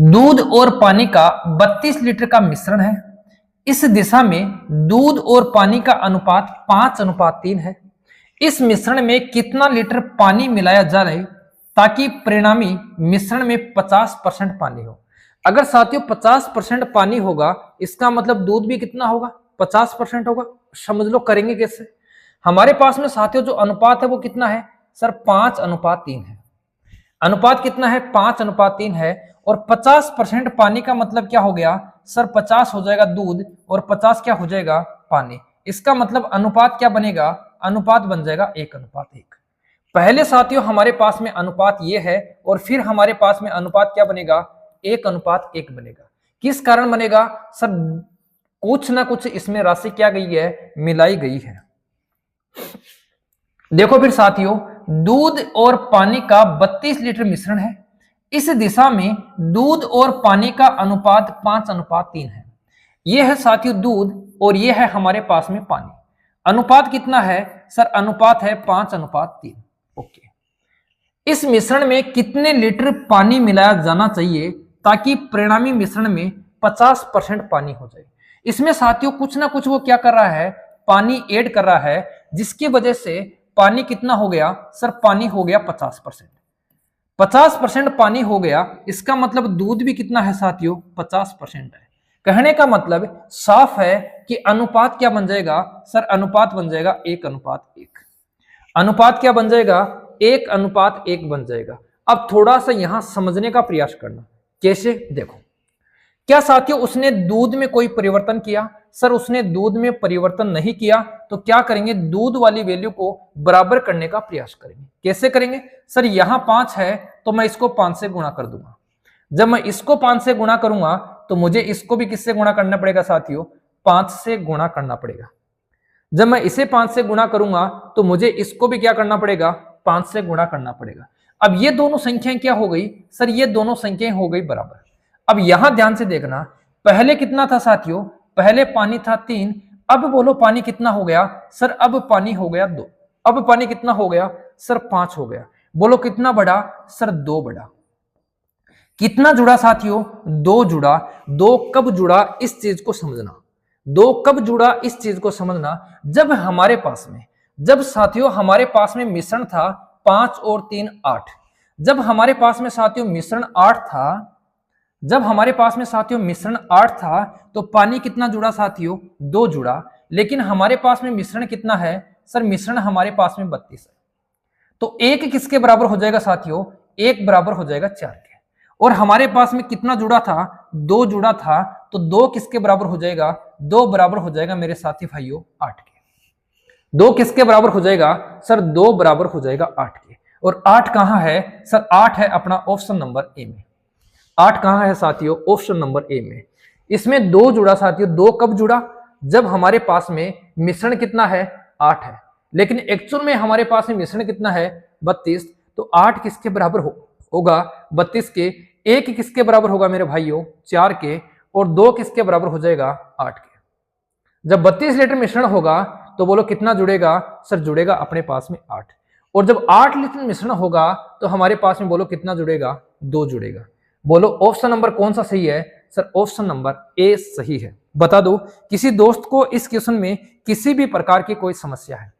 दूध और पानी का 32 लीटर का मिश्रण है। इस दिशा में दूध और पानी का अनुपात 5:3 है। इस मिश्रण में कितना लीटर पानी मिलाया जा रहा है ताकि परिणामी मिश्रण में 50% पानी हो। अगर साथियों 50% पानी होगा, इसका मतलब दूध भी कितना होगा, 50% होगा। समझ लो करेंगे कैसे। हमारे पास में साथियों जो अनुपात है वो कितना है सर, 5:3 है। अनुपात कितना है, 5:3 है। और 50% पानी का मतलब क्या हो गया सर, 50 हो जाएगा दूध और 50 क्या हो जाएगा, पानी। इसका मतलब अनुपात क्या बनेगा, अनुपात बन जाएगा 1:1। पहले साथियों हमारे पास में अनुपात ये है और फिर हमारे पास में अनुपात क्या बनेगा, 1:1 बनेगा। किस कारण बनेगा सर, कुछ ना कुछ इसमें राशि क्या गई है, मिलाई गई है। देखो फिर साथियों, दूध और पानी का 32 लीटर मिश्रण है। इस दिशा में दूध और पानी का अनुपात 5:3 है। यह है साथियों दूध और यह है हमारे पास में पानी। अनुपात कितना है सर, अनुपात है 5:3। ओके, इस मिश्रण में कितने लीटर पानी मिलाया जाना चाहिए ताकि परिणामी मिश्रण में 50% पानी हो जाए। इसमें साथियों कुछ ना कुछ वो क्या कर रहा है, पानी ऐड कर रहा है, जिसकी वजह से पानी कितना हो गया सर, पानी हो गया 50%। 50% पानी हो गया, इसका मतलब दूध भी कितना है साथियों, 50% है। कहने का मतलब साफ है कि अनुपात क्या बन जाएगा सर, अनुपात बन जाएगा 1:1। अनुपात क्या बन जाएगा, 1:1 बन जाएगा। अब थोड़ा सा यहां समझने का प्रयास करना, कैसे देखो। क्या साथियों उसने दूध में कोई परिवर्तन किया, सर उसने दूध में परिवर्तन नहीं किया। तो क्या करेंगे, दूध वाली वैल्यू को बराबर करने का प्रयास करेंगे। कैसे करेंगे सर, यहां 5 है तो मैं इसको 5 से गुणा कर दूंगा। जब मैं इसको 5 से गुणा करूंगा तो मुझे इसको भी किससे गुणा करना पड़ेगा साथियों, 5 से गुणा करना पड़ेगा। जब मैं इसे 5 से गुणा करूंगा तो मुझे इसको भी क्या करना पड़ेगा, 5 से गुणा करना पड़ेगा। अब ये दोनों संख्याएं क्या हो गई सर, ये दोनों संख्याएं हो गई बराबर। अब यहां ध्यान से देखना, पहले कितना था साथियों, पहले पानी था 3। अब बोलो पानी कितना हो गया सर, अब पानी हो गया 2। अब पानी कितना हो गया सर, 5 हो गया। बोलो कितना बढ़ा सर, 2 बढ़ा। कितना जुड़ा साथियों, 2 जुड़ा। 2 कब जुड़ा इस चीज को समझना, 2 कब जुड़ा इस चीज को समझना, जब हमारे पास में, जब साथियों हमारे पास में मिश्रण था 5 और 3 8। जब हमारे पास में साथियों मिश्रण 8 था, जब हमारे पास में साथियों मिश्रण 8 था तो पानी कितना जुड़ा साथियों, 2 जुड़ा। लेकिन हमारे पास में मिश्रण कितना है सर, मिश्रण हमारे पास में 32 है। तो 1 किसके बराबर हो जाएगा साथियों, 1 बराबर हो जाएगा 4 के। और हमारे पास में कितना जुड़ा था, 2 जुड़ा था। तो 2 किसके बराबर हो जाएगा, 2 बराबर हो जाएगा मेरे साथी भाइयों 8 के। 2 किसके बराबर हो जाएगा सर, 2 बराबर हो जाएगा 8 के। और 8 कहां है सर, 8 है अपना ऑप्शन नंबर ए में। 8 कहां है साथियों, ऑप्शन नंबर ए में। इसमें 2 जुड़ा साथियों, 2 कब जुड़ा, जब हमारे पास में मिश्रण कितना है 8 है, लेकिन एक्चुअल में हमारे पास में मिश्रण कितना है 32। तो 8 किसके बराबर होगा 32 के। 1 किसके बराबर होगा मेरे भाइयों 4 के। और 2 किसके बराबर हो जाएगा 8 के। जब 32 लीटर मिश्रण होगा तो बोलो कितना जुड़ेगा सर, जुड़ेगा अपने पास में 8। और जब 8 लीटर मिश्रण होगा तो हमारे पास में बोलो कितना जुड़ेगा, 2 जुड़ेगा। बोलो ऑप्शन नंबर कौन सा सही है सर, ऑप्शन नंबर ए सही है। बता दो किसी दोस्त को इस क्वेश्चन में किसी भी प्रकार की कोई समस्या है,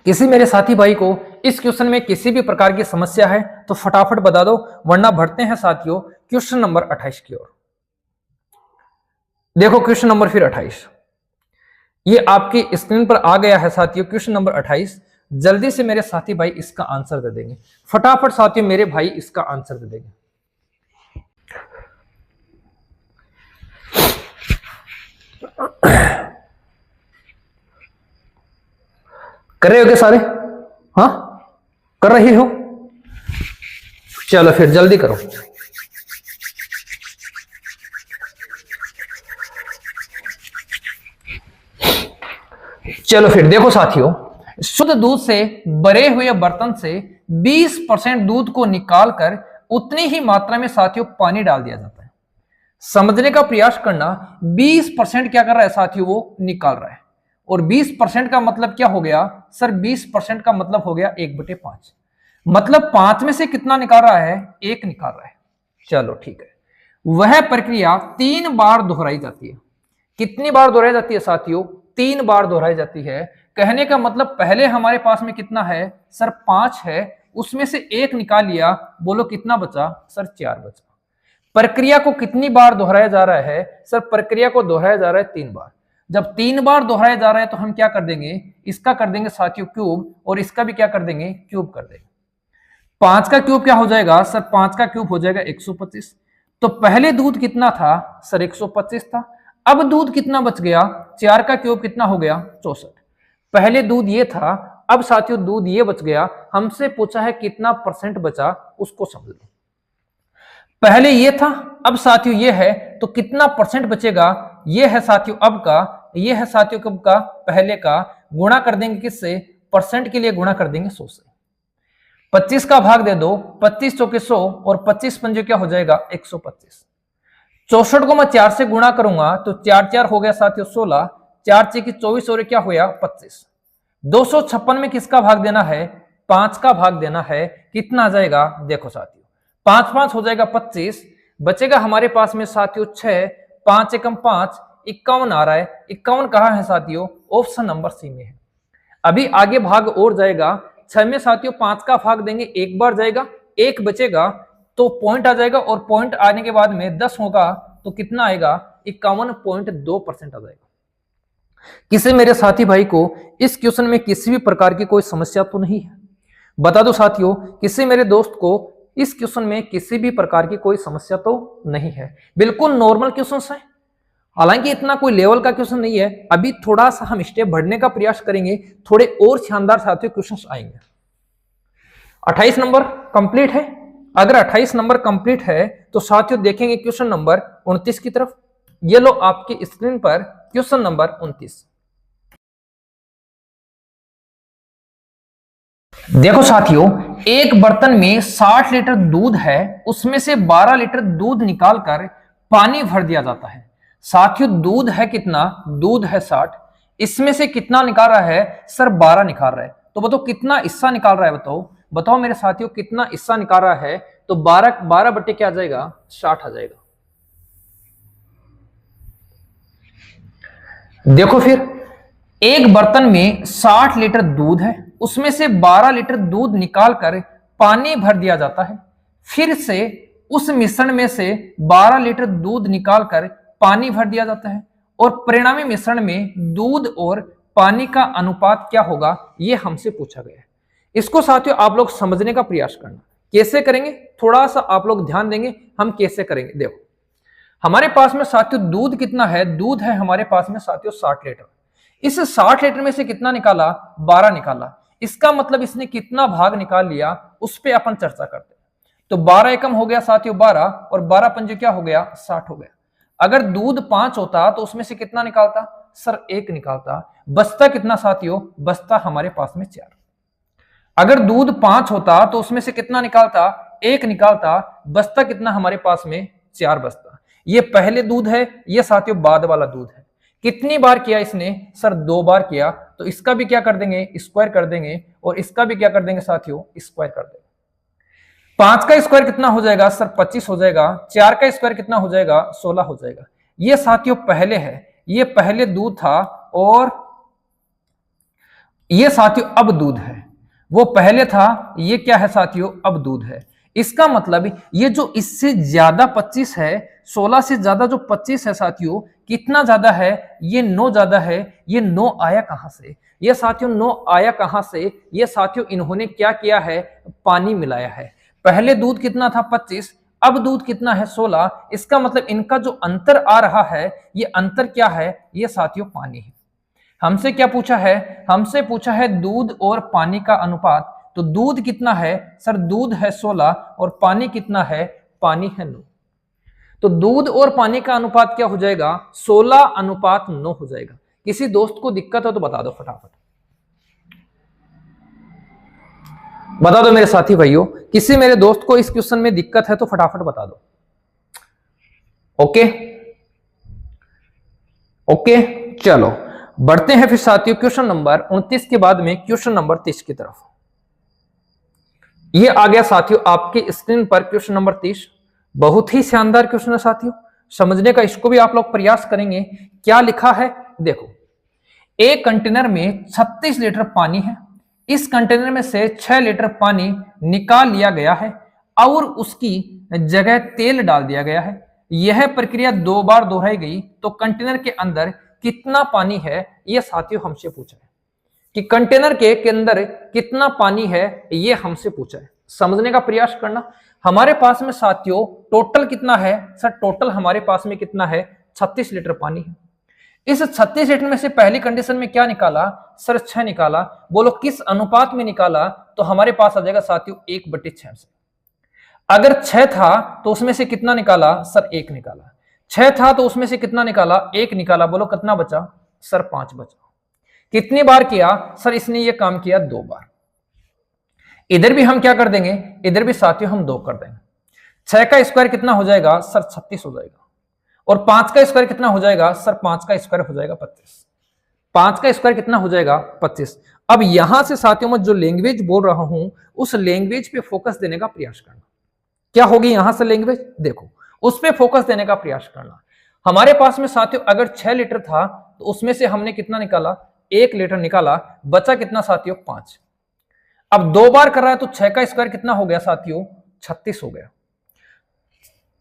किसी मेरे साथी भाई को इस क्वेश्चन में किसी भी प्रकार की समस्या है तो फटाफट बता दो, वरना बढ़ते हैं साथियों क्वेश्चन नंबर 28 की ओर। देखो क्वेश्चन नंबर फिर 28, ये आपकी स्क्रीन पर आ गया है साथियों, क्वेश्चन नंबर 28। जल्दी से मेरे साथी भाई इसका आंसर दे देंगे, फटाफट साथियों मेरे भाई इसका आंसर दे देंगे। कर रहे हो क्या सारे, हाँ कर रही हो, चलो फिर जल्दी करो। चलो फिर देखो साथियों, शुद्ध दूध से भरे हुए बर्तन से 20% दूध को निकालकर उतनी ही मात्रा में साथियों पानी डाल दिया जाता है। समझने का प्रयास करना, 20% क्या कर रहा है साथियों, वो निकाल रहा है। और 20% का मतलब क्या हो गया सर, 20% का मतलब हो गया 1/5। मतलब 5 में से कितना निकाल रहा है, 1 निकाल रहा है। चलो ठीक है, वह प्रक्रिया 3 बार दोहराई जाती है। कितनी बार दोहराई जाती है साथियों, 3 बार दोहराई जाती है। कहने का मतलब पहले हमारे पास में कितना है सर, 5 है, उसमें से 1 निकाल लिया। बोलो कितना बचा सर, 4 बचा। प्रक्रिया को कितनी बार दोहराया जा रहा है सर, प्रक्रिया को दोहराया जा रहा है 3 बार। जब 3 बार दोहराया जा रहा है तो हम क्या कर देंगे, इसका कर देंगे साथियों क्यूब, और इसका भी क्या कर देंगे, क्यूब कर देंगे। 5 का क्यूब क्या हो जाएगा सर, 5 का क्यूब हो जाएगा 125। तो पहले दूध कितना था सर, 125 था। अब दूध कितना बच गया, 4 का क्यूब कितना हो गया 64। पहले दूध ये था, अब साथियों दूध ये बच गया। हमसे पूछा है कितना परसेंट बचा, उसको समझ लो। पहले ये था, अब साथियों ये है, तो कितना परसेंट बचेगा, ये है साथियों अब का, ये है साथियों कब का, पहले का। गुणा कर देंगे किससे, परसेंट के लिए गुणा कर देंगे 100 से। 25 का भाग दे दो, 25 चौके 100 और 25 पंजे क्या हो जाएगा 125। 64 को मैं 4 से गुणा करूंगा तो 4 4 हो गया साथियों 16, 4 6 की 24 और क्या होया 25। 256 में किसका भाग देना है, 5 का भाग देना है। कितना आ जाएगा, देखो साथियों 5 5 हो जाएगा 25, बचेगा हमारे पास में साथियों 6, 5 एकम 5, 51 आ रहा है। 51 कहां है साथियों, ऑप्शन नंबर सी में है। अभी आगे भाग और जाएगा। 6 में साथियों 5 का भाग देंगे, एक बार जाएगा, एक बचेगा तो पॉइंट आ जाएगा, और पॉइंट आने के बाद में 10 होगा तो कितना आएगा, 51.2% आ जाएगा। किसी मेरे साथी भाई को इस क्वेश्चन में किसी भी प्रकार की कोई समस्या तो नहीं है? बता दो साथियों, किसी मेरे दोस्त को इस क्वेश्चन में किसी भी प्रकार की कोई समस्या तो नहीं है? बिल्कुल नॉर्मल क्वेश्चन है, हालांकि इतना कोई लेवल का क्वेश्चन नहीं है। अभी थोड़ा सा हम स्टेप बढ़ने का प्रयास करेंगे, थोड़े और शानदार साथियों क्वेश्चंस आएंगे। 28 नंबर कंप्लीट है। अगर 28 नंबर कंप्लीट है तो साथियों देखेंगे क्वेश्चन नंबर 29 की तरफ। ये लो आपकी स्क्रीन पर क्वेश्चन नंबर 29। देखो साथियों, एक बर्तन में 60 लीटर दूध है, उसमें से 12 लीटर दूध निकालकर पानी भर दिया जाता है। साथियों दूध है कितना, दूध है 60, इसमें से कितना निकाल रहा है सर, 12 निकाल रहा है। तो बताओ कितना हिस्सा निकाल रहा है, बताओ बताओ मेरे साथियों कितना हिस्सा निकाल रहा है। तो 12 बटे क्या आ जाएगा, 60 आ जाएगा। देखो फिर, एक बर्तन में 60 लीटर दूध है, उसमें से 12 लीटर दूध निकालकर पानी भर दिया जाता है। फिर से उस मिश्रण में से 12 लीटर दूध निकालकर पानी भर दिया जाता है, और परिणामी मिश्रण में दूध और पानी का अनुपात क्या होगा, यह हमसे पूछा गया है। इसको साथियों आप लोग समझने का प्रयास करना। कैसे करेंगे, थोड़ा सा आप लोग ध्यान देंगे, हम कैसे करेंगे। देखो हमारे पास में साथियों दूध कितना है, दूध है हमारे पास में साथियों 60 लीटर। इस 60 लीटर में से कितना निकाला, 12 निकाला। इसका मतलब इसने कितना भाग निकाल लिया, उस पर अपन चर्चा करते हैं। तो 12 एकम हो गया साथियों 12, और 12 पंजे क्या हो गया, 60 हो गया। अगर दूध 5 होता तो उसमें से कितना निकालता सर, 1 निकालता। बचता कितना साथियों, बचता हमारे पास में 4। अगर दूध 5 होता तो उसमें से कितना निकालता, 1 निकालता। बचता कितना हमारे पास में, 4 बचता। ये पहले दूध है, ये साथियों बाद वाला दूध है। कितनी बार किया इसने सर, 2 बार किया। तो इसका भी क्या कर देंगे, स्क्वायर कर देंगे, और इसका भी क्या कर देंगे साथियों, स्क्वायर कर देंगे। 5 का स्क्वायर कितना हो जाएगा सर, 25 हो जाएगा। 4 का स्क्वायर कितना हो जाएगा, 16 हो जाएगा। ये साथियों पहले है, ये पहले दूध था, और ये साथियों अब दूध है। वो पहले था, ये क्या है साथियों, अब दूध है। इसका मतलब ये जो इससे ज्यादा 25 है, 16 से ज्यादा जो 25 है साथियों, कितना ज्यादा है, ये 9 ज्यादा है। ये 9 आया कहां से, ये साथियों 9 आया कहां से, ये साथियों इन्होंने क्या किया है, पानी मिलाया है। पहले दूध कितना था, 25, अब दूध कितना है, 16। इसका मतलब इनका जो अंतर आ रहा है, ये अंतर क्या है, ये साथियों पानी है। हमसे क्या पूछा है, हमसे पूछा है दूध और पानी का अनुपात। तो दूध कितना है सर, दूध है 16, और पानी कितना है, पानी है 9। तो दूध और पानी का अनुपात क्या हो जाएगा, 16:9 हो जाएगा। किसी दोस्त को दिक्कत हो तो बता दो फटाफट, बता दो मेरे साथी भाइयों, किसी मेरे दोस्त को इस क्वेश्चन में दिक्कत है तो फटाफट बता दो। ओके ओके, चलो बढ़ते हैं फिर साथियों क्वेश्चन नंबर 29 के बाद में क्वेश्चन नंबर 30 की तरफ। ये आ गया साथियों आपके स्क्रीन पर क्वेश्चन नंबर 30। बहुत ही शानदार क्वेश्चन है साथियों, समझने का इसको भी आप लोग प्रयास करेंगे। क्या लिखा है देखो, एक कंटेनर में 36 लीटर पानी है। इस कंटेनर में से 6 लीटर पानी निकाल लिया गया है और उसकी जगह तेल डाल दिया गया है। यह प्रक्रिया 2 बार दोहराई गई तो कंटेनर के अंदर कितना पानी है, यह साथियों हमसे पूछा है कि कंटेनर के अंदर कितना पानी है, यह हमसे पूछा है। समझने का प्रयास करना। हमारे पास में साथियों टोटल कितना है सर, टोटल हमारे पास में कितना है, 36 लीटर पानी है। इस 36 लीटर में से पहली कंडीशन में क्या निकाला सर, 6 निकाला। बोलो किस अनुपात में निकाला, तो हमारे पास आ जाएगा साथियों 1/6 से। अगर 6 था तो उसमें से कितना निकाला सर, 1 निकाला। 6 था तो उसमें से कितना निकाला, 1 निकाला। बोलो कितना बचा सर, 5 बचा। कितनी बार किया सर, इसने ये काम किया 2 बार। इधर भी हम क्या कर देंगे, इधर भी साथियों हम 2 कर देंगे। 6 का स्क्वायर कितना हो जाएगा सर, 36 हो जाएगा। और 5 का स्क्वायर कितना हो जाएगा सर, 5 का स्क्वायर हो जाएगा 25। 5 का स्क्वायर कितना हो जाएगा, 25। अब यहां से साथियों मैं जो लैंग्वेज बोल रहा हूं, उस लैंग्वेज पे फोकस देने का प्रयास करना। क्या होगी यहां से लैंग्वेज, देखो उस पे फोकस देने का प्रयास करना। हमारे पास में साथियों अगर 6 लीटर था तो उसमें से हमने कितना निकाला, 1 लीटर निकाला, बचा कितना साथियों 5। अब 2 बार कर रहा है तो 6 का स्क्वायर कितना हो गया साथियों 36 हो गया।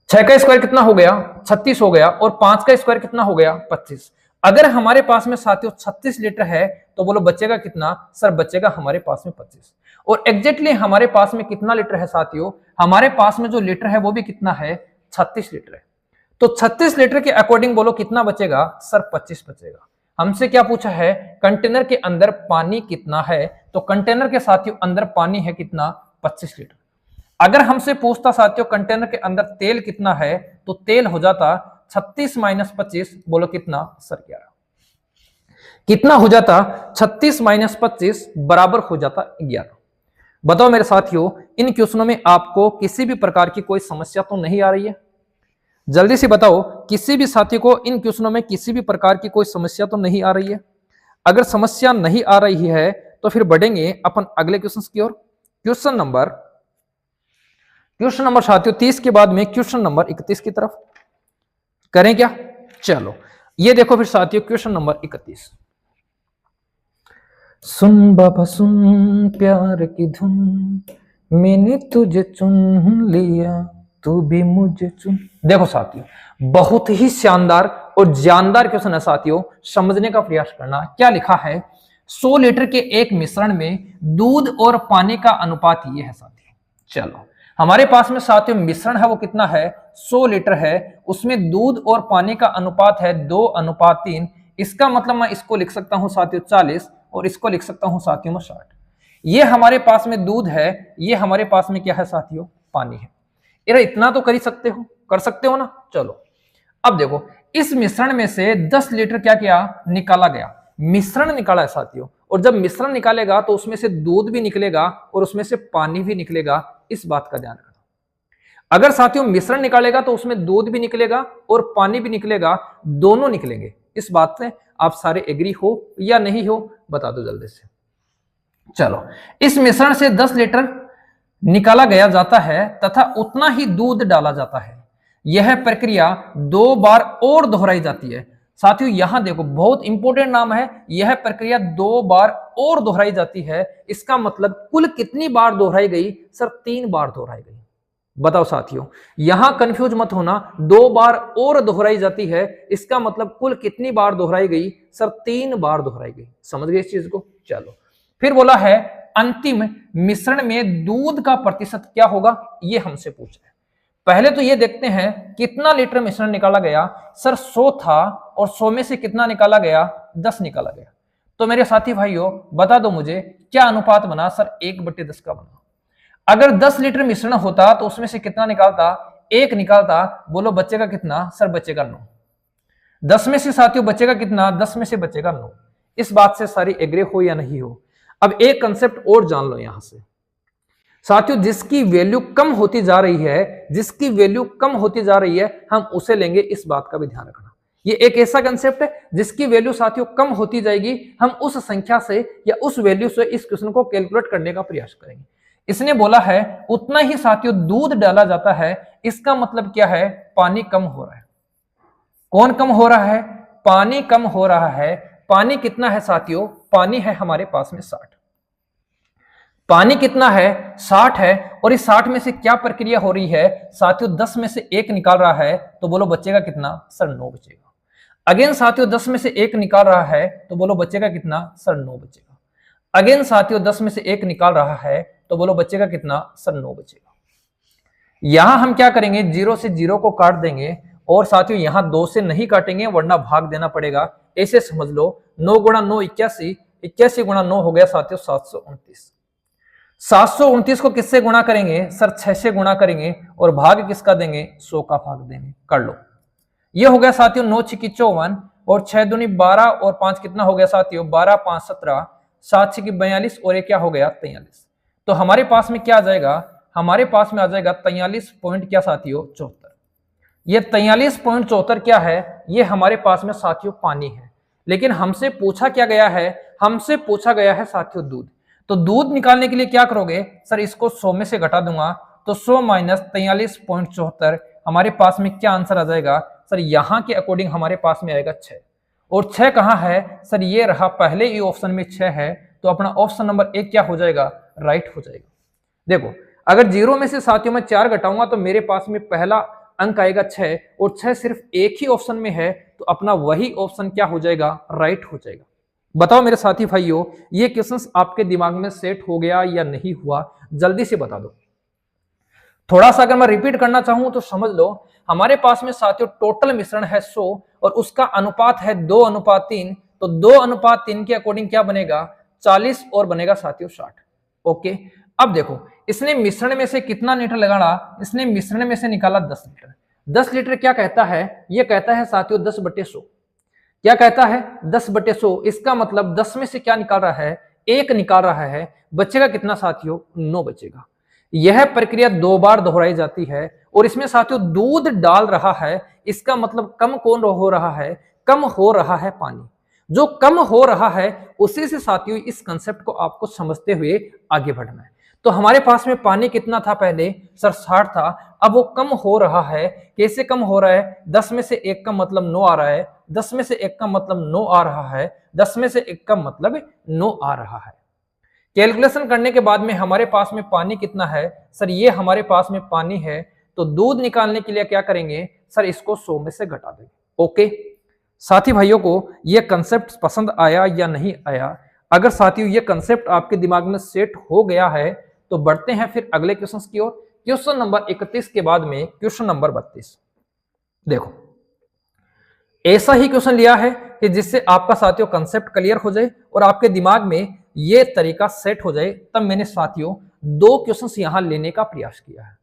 6 का स्क्वायर कितना हो गया 36 हो गया, और 5 का स्क्वायर कितना हो गया 25। अगर हमारे पास में साथियों 36 लीटर है तो बोलो बचेगा कितना, सर बचेगा हमारे पास में 25। और एग्जैक्टली हमारे पास में कितना लीटर है साथियों, हमारे पास में जो लीटर है वो भी कितना है 36 लीटर है। तो 36 लीटर के अकॉर्डिंग बोलो कितना बचेगा, सर 25 बचेगा। हमसे क्या पूछा है, कंटेनर के अंदर पानी कितना है, तो कंटेनर के साथियों अंदर पानी है कितना 25 लीटर। अगर हमसे पूछता साथियों कंटेनर के अंदर तेल कितना है, तो तेल हो जाता 36 माइनस 25, बोलो कितना, सर 11। कितना हो जाता 36 माइनस 25 बराबर हो जाता 11। बताओ मेरे साथियों, इन क्वेश्चनों में आपको किसी भी प्रकार की कोई समस्या तो नहीं आ रही है? जल्दी से बताओ, किसी भी साथी को इन क्वेश्चनों में किसी भी प्रकार की कोई समस्या तो नहीं आ रही है? अगर समस्या नहीं आ रही है तो फिर बढ़ेंगे अपन अगले क्वेश्चन की ओर। क्वेश्चन नंबर साथियों 30 के बाद में क्वेश्चन नंबर 31 की तरफ करें क्या? चलो ये देखो फिर साथियों क्वेश्चन नंबर 31। सुन बाबा सुन प्यार की धुन, मैंने तुझे चुन लिया तू भी मुझे चुन। देखो साथियों बहुत ही शानदार और जानदार क्वेश्चन है साथियों, समझने का प्रयास करना। क्या लिखा है, 100 लीटर के एक मिश्रण में दूध और पानी का अनुपात ये है साथियों। चलो हमारे पास में साथियों मिश्रण है वो कितना है 100 लीटर है, उसमें दूध और पानी का अनुपात है 2:3। इसका मतलब मैं इसको लिख सकता हूं साथियों 40 और इसको लिख सकता हूं साथियों में 60। ये हमारे पास में दूध है, ये हमारे पास में क्या है साथियों पानी है। इतना तो कर सकते हो ना। चलो अब देखो इस मिश्रण में से 10 लीटर क्या किया निकाला गया, मिश्रण निकाला है साथियों। और जब मिश्रण निकालेगा तो उसमें से दूध भी निकलेगा और उसमें से पानी भी निकलेगा, इस बात का ध्यान रखना। अगर साथियों मिश्रण निकालेगा तो उसमें दूध भी निकलेगा और पानी भी निकलेगा, दोनों निकलेंगे। इस बात से आप सारे एग्री हो या नहीं हो बता दो जल्दी से। चलो इस मिश्रण से 10 लीटर निकाला गया जाता है तथा उतना ही दूध डाला जाता है। यह प्रक्रिया 2 बार और दोहराई जाती है। साथियों यहां देखो बहुत इंपॉर्टेंट नाम है, यह प्रक्रिया 2 बार और दोहराई जाती है। इसका मतलब कुल कितनी बार दोहराई गई, सर 3 बार दोहराई गई। बताओ साथियों यहां कंफ्यूज मत होना, 2 बार और दोहराई जाती है, इसका मतलब कुल कितनी बार दोहराई गई, सर 3 बार दोहराई गई। समझ गए इस चीज को। चलो फिर बोला है अंतिम मिश्रण में दूध का प्रतिशत क्या होगा, ये हमसे पूछा है। पहले तो ये देखते हैं कितना लीटर मिश्रण निकाला गया, सर 100 था और 100 में से कितना निकाला गया 10 निकाला गया। तो मेरे साथी भाइयों बता दो मुझे क्या अनुपात बना, सर 1/10 का बना। अगर 10 लीटर मिश्रण होता तो उसमें से कितना निकालता 1 निकालता, बोलो बचेगा कितना, सर बचेगा 9। 10 में से साथियों बचेगा कितना, 10 में से बचेगा 9। इस बात से सारी एग्री हो या नहीं हो। अब एक कंसेप्ट और जान लो यहां से साथियों, जिसकी वैल्यू कम होती जा रही है, जिसकी वैल्यू कम होती जा रही है हम उसे लेंगे, इस बात का भी ध्यान रखना। ये एक ऐसा कंसेप्ट है जिसकी वैल्यू साथियों कम होती जाएगी, हम उस संख्या से या उस वैल्यू से इस क्वेश्चन को कैलकुलेट करने का प्रयास करेंगे। इसने बोला है उतना ही साथियों दूध डाला जाता है, इसका मतलब क्या है पानी कम हो रहा है। कौन कम हो रहा है, पानी कम हो रहा है। पानी कितना है साथियों, पानी है हमारे पास में 60। पानी कितना है 60 है, और इस 60 में से क्या प्रक्रिया हो रही है साथियों, 10 में से 1 निकाल रहा है, तो बोलो बचेगा कितना, सर 9 बचेगा। अगेन साथियों 10 में से 1 निकाल रहा है तो बोलो बचेगा कितना, सर 9 बचेगा। अगेन साथियों 10 में से 1 निकाल रहा है तो बोलो बचेगा कितना, सर 9 बचेगा। यहां हम क्या करेंगे 0 से 0 को काट देंगे, और साथियों यहां 2 से नहीं काटेंगे वरना भाग देना पड़ेगा। ऐसे समझ लो 9 गुणा 9 81, 81 गुणा 9 हो गया साथियों 729। 729 को किससे गुणा करेंगे, सर 6 से गुणा करेंगे, और भाग किसका देंगे, 100 का भाग देंगे। कर लो, ये हो गया साथियों 9 6 54, और 6 दूनी 12 और 5 कितना हो गया साथियों 12 5 17, 7 6 42, और ये क्या हो गया 43। तो हमारे पास में क्या आ जाएगा, हमारे पास में आ जाएगा 43 पॉइंट क्या साथियों 74। ये 43.74 क्या है, ये हमारे पास में साथियों पानी है। लेकिन हमसे पूछा क्या गया है, हमसे पूछा गया है साथियों दूध। तो दूध निकालने के लिए क्या करोगे, सर इसको 100 में से घटा दूंगा, तो 100 माइनस 43.74 हमारे पास में क्या आंसर आ जाएगा, सर यहां के अकॉर्डिंग हमारे पास में आएगा 6। और 6 कहाँ है सर, ये रहा पहले ही ऑप्शन में 6 है, तो अपना ऑप्शन नंबर 1 क्या हो जाएगा, राइट हो जाएगा। देखो अगर 0 में से साथियों मैं 4 घटाऊंगा तो मेरे पास में पहला अंक आएगा 6 और 6 सिर्फ एक ही ऑप्शन में है, तो अपना वही ऑप्शन क्या हो जाएगा, राइट हो जाएगा। बताओ मेरे साथी भाइयों, ये क्वेश्चंस आपके दिमाग में सेट हो गया या नहीं हुआ, जल्दी से बता दो। थोड़ा सा अगर मैं रिपीट करना चाहूं तो समझ लो, हमारे पास में साथियों टोटल मिश्रण है 100 और उसका अनुपात है 2:3, तो 2:3 के अकॉर्डिंग क्या बनेगा, 40 और बनेगा साथियों 60। ओके, अब देखो इसने मिश्रण में से कितना लीटर लगाना, इसने मिश्रण में से निकाला 10 लीटर। 10 लीटर क्या कहता है, ये कहता है साथियों 10/100। क्या कहता है, 10/100। इसका मतलब 10 में से क्या निकाल रहा है, 1 निकाल रहा है, बचेगा कितना साथियों, 9 बचेगा। यह प्रक्रिया 2 बार दोहराई जाती है और इसमें साथियों दूध डाल रहा है, इसका मतलब कम कौन हो रहा है, कम हो रहा है पानी। जो कम हो रहा है उसी से साथियों इस कंसेप्ट को आपको समझते हुए आगे बढ़ना है। तो हमारे पास में पानी कितना था पहले सर, 60 था, अब वो कम हो रहा है। कैसे कम हो रहा है, 10 में से 1 का मतलब 9 आ रहा है, 10 में से 1 का मतलब 9 आ रहा है, 10 में से 1 का मतलब 9 आ रहा है। कैलकुलेशन करने के बाद में हमारे पास में पानी कितना है सर, ये हमारे पास में पानी है, तो दूध निकालने के लिए क्या करेंगे सर, इसको 100 में से घटा देंगे। ओके साथी भाइयों को ये कंसेप्ट पसंद आया या नहीं आया? अगर साथियों ये कंसेप्ट आपके दिमाग में सेट हो गया है तो बढ़ते हैं फिर अगले क्वेश्चन की ओर। क्वेश्चन नंबर 31 के बाद में क्वेश्चन नंबर 32। देखो ऐसा ही क्वेश्चन लिया है कि जिससे आपका साथियों कंसेप्ट क्लियर हो जाए और आपके दिमाग में ये तरीका सेट हो जाए, तब मैंने साथियों 2 क्वेश्चंस यहां लेने का प्रयास किया है।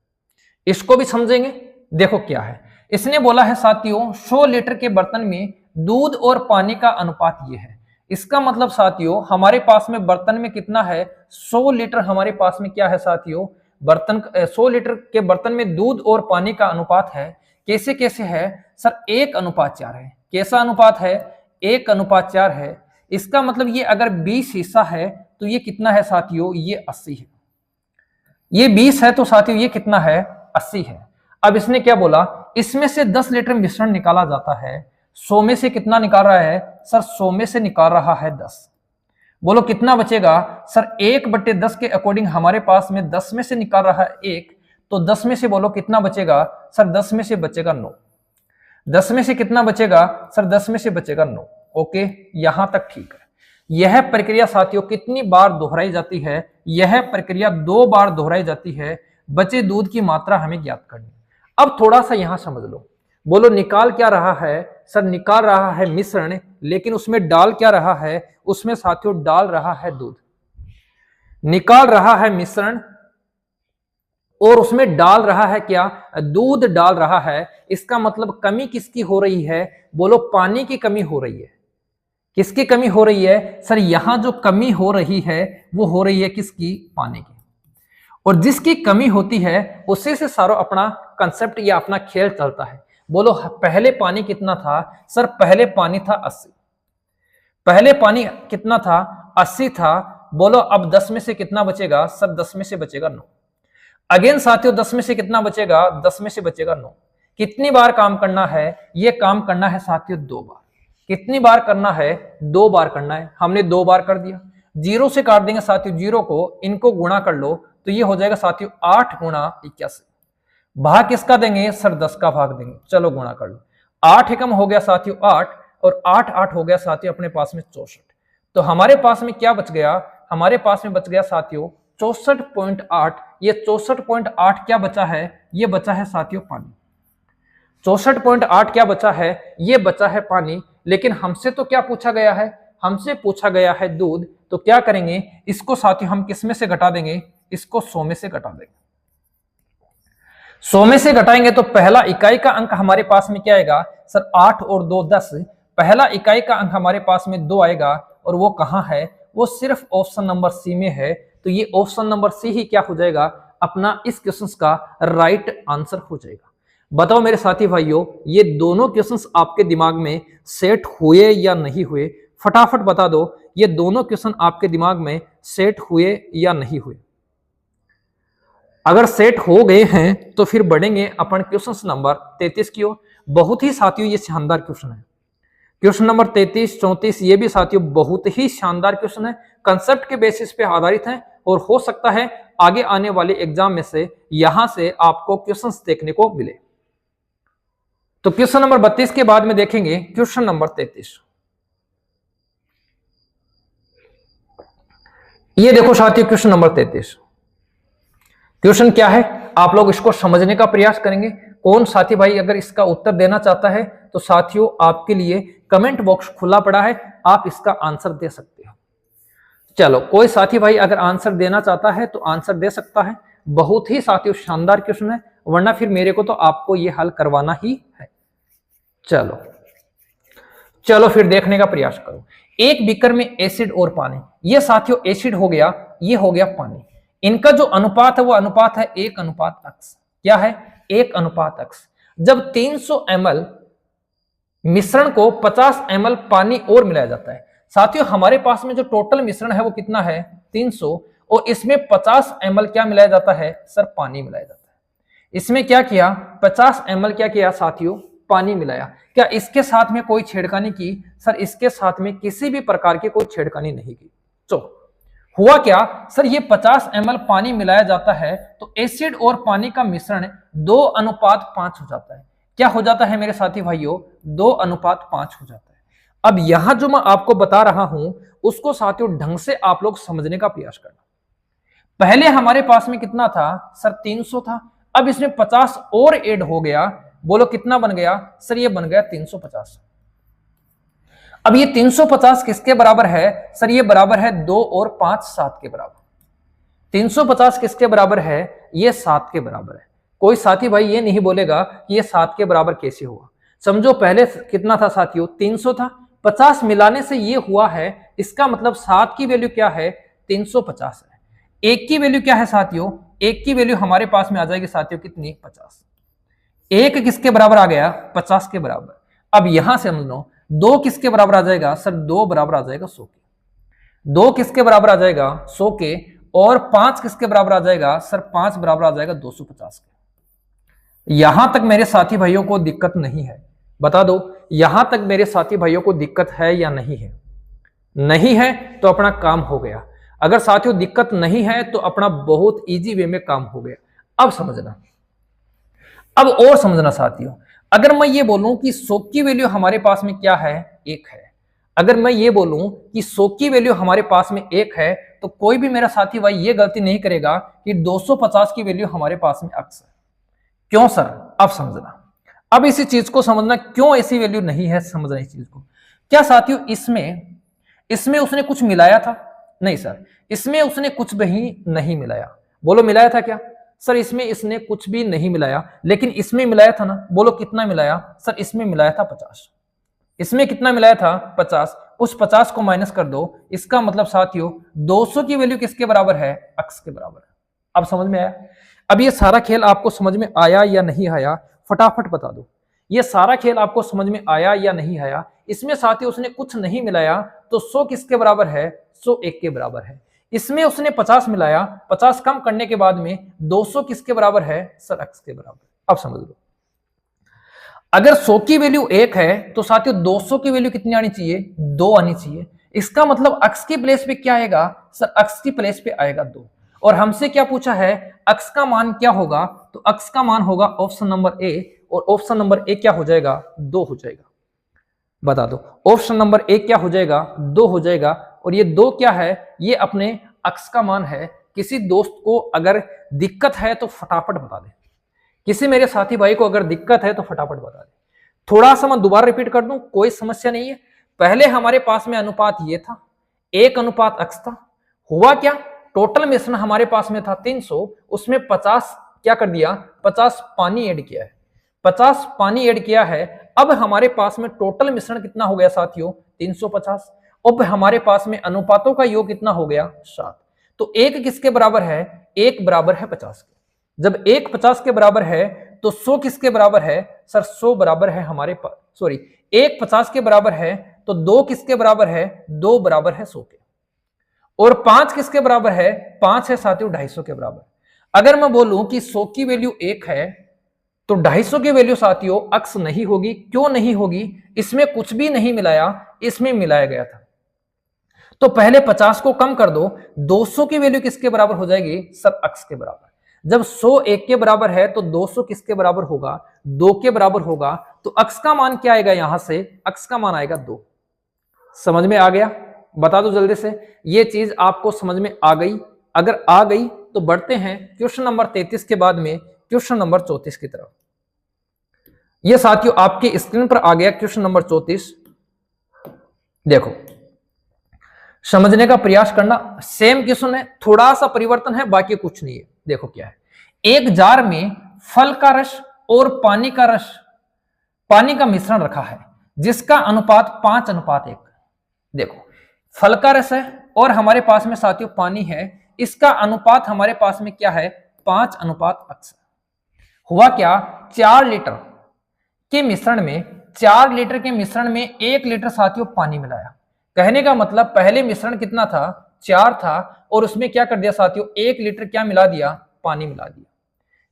इसको भी समझेंगे। देखो क्या है, इसने बोला है साथियों 100 लीटर के बर्तन में दूध और पानी का अनुपात ये है। इसका मतलब साथियों हमारे पास में बर्तन में कितना है, 100 लीटर हमारे पास में क्या है साथियों, बर्तन 100 लीटर के बर्तन में दूध और पानी का अनुपात है। कैसे कैसे है सर, 1:4 है। कैसा अनुपात है, 1:4 है। इसका मतलब ये अगर 20 हिस्सा है तो ये कितना है साथियों, ये 80 है। ये 20 है तो साथियों ये कितना है, 80 है। अब इसने क्या बोला, इसमें से 10 लीटर मिश्रण निकाला जाता है। 100 में से कितना निकाल रहा है सर, 100 में से निकाल रहा है 10। बोलो कितना बचेगा सर, 1/10 के अकॉर्डिंग हमारे पास में 10 में से निकाल रहा है 1, तो 10 में से बोलो कितना बचेगा सर, 10 में से बचेगा 9। 10 में से कितना बचेगा सर, 10 में से बचेगा 9। ओके यहां तक ठीक है। यह प्रक्रिया साथियों कितनी बार दोहराई जाती है, यह प्रक्रिया 2 बार दोहराई जाती है। बचे दूध की मात्रा हमें ज्ञात करनी। अब थोड़ा सा यहां समझ लो। बोलो निकाल क्या रहा है सर, निकाल रहा है मिश्रण, लेकिन उसमें डाल क्या रहा है, उसमें साथियों डाल रहा है दूध। निकाल रहा है मिश्रण और उसमें डाल रहा है क्या, दूध डाल रहा है। इसका मतलब कमी किसकी हो रही है, बोलो पानी की कमी हो रही है। किसकी कमी हो रही है सर, यहां जो कमी हो रही है वो हो रही है किसकी, पानी की। और जिसकी कमी होती है उसी से सारा अपना कंसेप्ट या अपना खेल चलता है। बोलो पहले पानी कितना था सर, पहले पानी था 80। पहले पानी कितना था, 80 था। बोलो अब 10 में से कितना बचेगा सर, 10 में से बचेगा 9। अगेन साथियों 10 में से कितना बचेगा, 10 में से बचेगा 9। कितनी बार काम करना है, ये काम करना है साथियों 2 बार। कितनी बार करना है, 2 बार करना है। हमने 2 बार कर दिया। 0 से काट देंगे साथियों 0 को, इनको गुणा कर लो तो ये हो जाएगा साथियों 8 × 81। भाग किसका देंगे सर, 10 का भाग देंगे। चलो गुणा कर लो। 8 एकम हो गया साथियों 8 और 8 8 हो गया साथियों अपने पास में 64। तो हमारे पास में क्या बच गया, हमारे पास में बच गया साथियों 64.8। ये 64.8 क्या बचा है, ये बचा है साथियों पानी। 64.8 क्या बचा है, ये बचा है पानी। लेकिन हमसे तो क्या पूछा गया है, हमसे पूछा गया है दूध। तो क्या करेंगे, इसको साथियों हम किस में से घटा देंगे, इसको 100 में से घटा देंगे। 100 में से घटाएंगे तो पहला इकाई का अंक हमारे पास में क्या आएगा सर, 8 और 2 10। पहला इकाई का अंक हमारे पास में 2 आएगा और वो कहां है, वो सिर्फ ऑप्शन नंबर सी में है। तो ये ऑप्शन नंबर सी ही क्या हो जाएगा, अपना इस क्वेश्चन का राइट आंसर हो जाएगा। बताओ मेरे साथी भाइयों, ये दोनों क्वेश्चंस आपके दिमाग में सेट हुए या नहीं हुए, फटाफट बता दो। ये दोनों क्वेश्चन आपके दिमाग में सेट हुए या नहीं हुए? अगर सेट हो गए हैं तो फिर बढ़ेंगे अपन क्वेश्चन नंबर 33 की ओर। बहुत ही साथियों ये शानदार क्वेश्चन है। क्वेश्चन नंबर 33, 34 ये भी साथियों बहुत ही शानदार क्वेश्चन है, कंसेप्ट के बेसिस पे आधारित है और हो सकता है आगे आने वाले एग्जाम में से यहां से आपको क्वेश्चंस देखने को मिले। तो क्वेश्चन नंबर 32 के बाद में देखेंगे क्वेश्चन नंबर 33। ये देखो साथियों क्वेश्चन नंबर 33। क्वेश्चन क्या है, आप लोग इसको समझने का प्रयास करेंगे। कौन साथी भाई अगर इसका उत्तर देना चाहता है तो साथियों आपके लिए कमेंट बॉक्स खुला पड़ा है, आप इसका आंसर दे सकते हो। चलो कोई साथी भाई अगर आंसर देना चाहता है तो आंसर दे सकता है। बहुत ही साथियों शानदार क्वेश्चन है, वरना फिर मेरे को तो आपको ये हल करवाना ही है। चलो चलो फिर देखने का प्रयास करो। एक बीकर में एसिड और पानी, ये साथियों एसिड हो गया, ये हो गया पानी। इनका जो अनुपात है वो अनुपात है 1:X। क्या है? 1:X। जब 300 ml मिश्रण को 50 ml पानी और मिलाया जाता है। साथियों हमारे पास में जो टोटल मिश्रण है वो कितना है? 300, और इसमें 50 ml क्या मिलाया जाता है? सर पानी मिलाया जाता है। इसमें क्या किया? 50 ml क्या किया साथियों? पानी मिलाया। क्या इसके साथ में कोई छेड़खानी की? सर इसके साथ में किसी भी प्रकार की कोई छेड़खानी नहीं की। तो हुआ क्या सर, ये 50 ml पानी मिलाया जाता है तो एसिड और पानी का मिश्रण 2:5 हो जाता है। क्या हो जाता है मेरे साथी भाइयों? 2:5 हो जाता है। अब यहां जो मैं आपको बता रहा हूं उसको साथियों ढंग से आप लोग समझने का प्रयास करना। पहले हमारे पास में कितना था? सर 300 था। अब इसमें 50 और ऐड हो गया। बोलो कितना बन गया? सर ये बन गया 350। अब ये 350 किसके बराबर है? सर ये बराबर है 2 और 5 7 के बराबर। 350 किसके बराबर है? ये 7 के बराबर है। कोई साथी भाई ये नहीं बोलेगा कि ये 7 के बराबर कैसे हुआ। समझो पहले कितना था साथियों? 300 था, 50 मिलाने से ये हुआ है। इसका मतलब 7 की वैल्यू क्या है? 350 है। 1 की वैल्यू क्या है साथियों? 1 की वैल्यू हमारे पास में आ जाएगी साथियों कितनी? 50। 1 किसके बराबर आ गया? 50 के बराबर। अब यहां से समझ लो 2 किसके बराबर आ जाएगा? सर 2 बराबर आ जाएगा 100 के। 2 किसके बराबर आ जाएगा? 100 के। और 5 किसके बराबर आ जाएगा? सर 5 बराबर आ जाएगा 250 के। यहां तक मेरे साथी भाइयों को दिक्कत नहीं है? बता दो यहां तक मेरे साथी भाइयों को दिक्कत है या नहीं है? नहीं है तो अपना काम हो गया। अगर साथियों दिक्कत नहीं है तो अपना बहुत इजी वे में काम हो गया। अब समझना, अब और समझना साथियों, अगर मैं ये बोलूं कि 100 की वैल्यू हमारे पास में क्या है? 1 है। अगर मैं ये बोलूं कि 100 की वैल्यू हमारे पास में 1 है तो कोई भी मेरा साथी भाई ये गलती नहीं करेगा कि 250 की वैल्यू हमारे पास में X है। क्यों सर? अब समझना, अब इसी चीज को समझना क्यों ऐसी वैल्यू नहीं है। समझना इस चीज को। क्या साथियों इसमें उसने कुछ मिलाया था? नहीं सर, इसमें उसने कुछ भी नहीं मिलाया। बोलो मिलाया था क्या? सर इसमें इसने कुछ भी नहीं मिलाया, लेकिन इसमें मिलाया था ना। बोलो कितना मिलाया? सर इसमें मिलाया था 50। इसमें कितना मिलाया था? 50। उस 50 को माइनस कर दो। इसका मतलब साथियों 200 की वैल्यू किसके बराबर है? X के बराबर है। अब समझ में आया? अब ये सारा खेल आपको समझ में आया या नहीं आया? फटाफट बता दो। ये सारा खेल आपको समझ में आया या नहीं आया? इसमें साथियों उसने कुछ नहीं मिलाया तो 100 किसके बराबर है? 100 1 के बराबर है। इसमें उसने 50 मिलाया, 50 कम करने के बाद में 200 किसके बराबर है? सर X के बराबर। अब समझ लो, अगर 100 की वैल्यू 1 है तो साथियों 200 की वैल्यू कितनी आनी चाहिए? 2 आनी चाहिए। इसका मतलब X की प्लेस पे क्या आएगा? सर X की प्लेस पे आएगा 2। और हमसे क्या पूछा है? X का मान क्या होगा? तो X का मान होगा ऑप्शन नंबर ए, और ऑप्शन नंबर ए क्या हो जाएगा? 2 हो जाएगा। बता दो ऑप्शन नंबर ए क्या हो जाएगा? 2 हो जाएगा। और ये 2 क्या है? ये अपने X का मान है। किसी दोस्त को अगर दिक्कत है तो फटाफट बता दे। किसी मेरे साथी भाई को अगर दिक्कत है तो फटाफट बता दे। थोड़ा सा मैं दोबारा रिपीट कर दूं, कोई समस्या नहीं है। पहले हमारे पास में अनुपात ये था, 1:X था। हुआ क्या? टोटल मिश्रण हमारे पास में था 300, उसमें 50 क्या कर दिया? 50 पानी ऐड किया है। 50 पानी ऐड किया है। अब हमारे पास में टोटल मिश्रण कितना हो गया साथियों? 350। अब हमारे पास में अनुपातों का योग कितना हो गया? 7। तो 1 किसके बराबर है? 1 बराबर है 50 के। जब 1 50 के बराबर है तो 100 किसके बराबर है? सर 100 बराबर है हमारे पास, सॉरी 1 50 के बराबर है तो 2 किसके बराबर है? 2 बराबर है 100 के। और 5 किसके बराबर है? 5 है साथियों 250 के बराबर। अगर मैं बोलूं कि 100 की वैल्यू 1 है तो 250 की वैल्यू साथियों अक्स नहीं होगी। क्यों नहीं होगी? इसमें कुछ भी नहीं मिलाया, इसमें मिलाया गया था। तो पहले 50 को कम कर दो, 200 की वैल्यू किसके बराबर हो जाएगी? सर अक्स के बराबर। जब 100 1 के बराबर है तो 200 किसके बराबर होगा? 2 के बराबर होगा। तो अक्स का मान क्या आएगा? यहां से अक्स का मान आएगा 2। समझ में आ गया? बता दो जल्दी से, ये चीज आपको समझ में आ गई? अगर आ गई तो बढ़ते हैं क्वेश्चन नंबर 33 के बाद में क्वेश्चन नंबर 34 की तरफ। ये साथियों आपके स्क्रीन पर आ गया क्वेश्चन नंबर 34। देखो, समझने का प्रयास करना। सेम क्वेश्चन है, थोड़ा सा परिवर्तन है, बाकी कुछ नहीं है। देखो क्या है, एक जार में फल का रस और पानी का मिश्रण रखा है जिसका अनुपात 5:1। देखो, फल का रस है और हमारे पास में साथियों पानी है, इसका अनुपात हमारे पास में क्या है? 5:8। हुआ क्या? 4 लीटर के मिश्रण में 1 लीटर साथियों पानी मिलाया। कहने का मतलब पहले मिश्रण कितना था? 4 था, और उसमें क्या कर दिया साथियों? 1 लीटर क्या मिला दिया? पानी मिला दिया।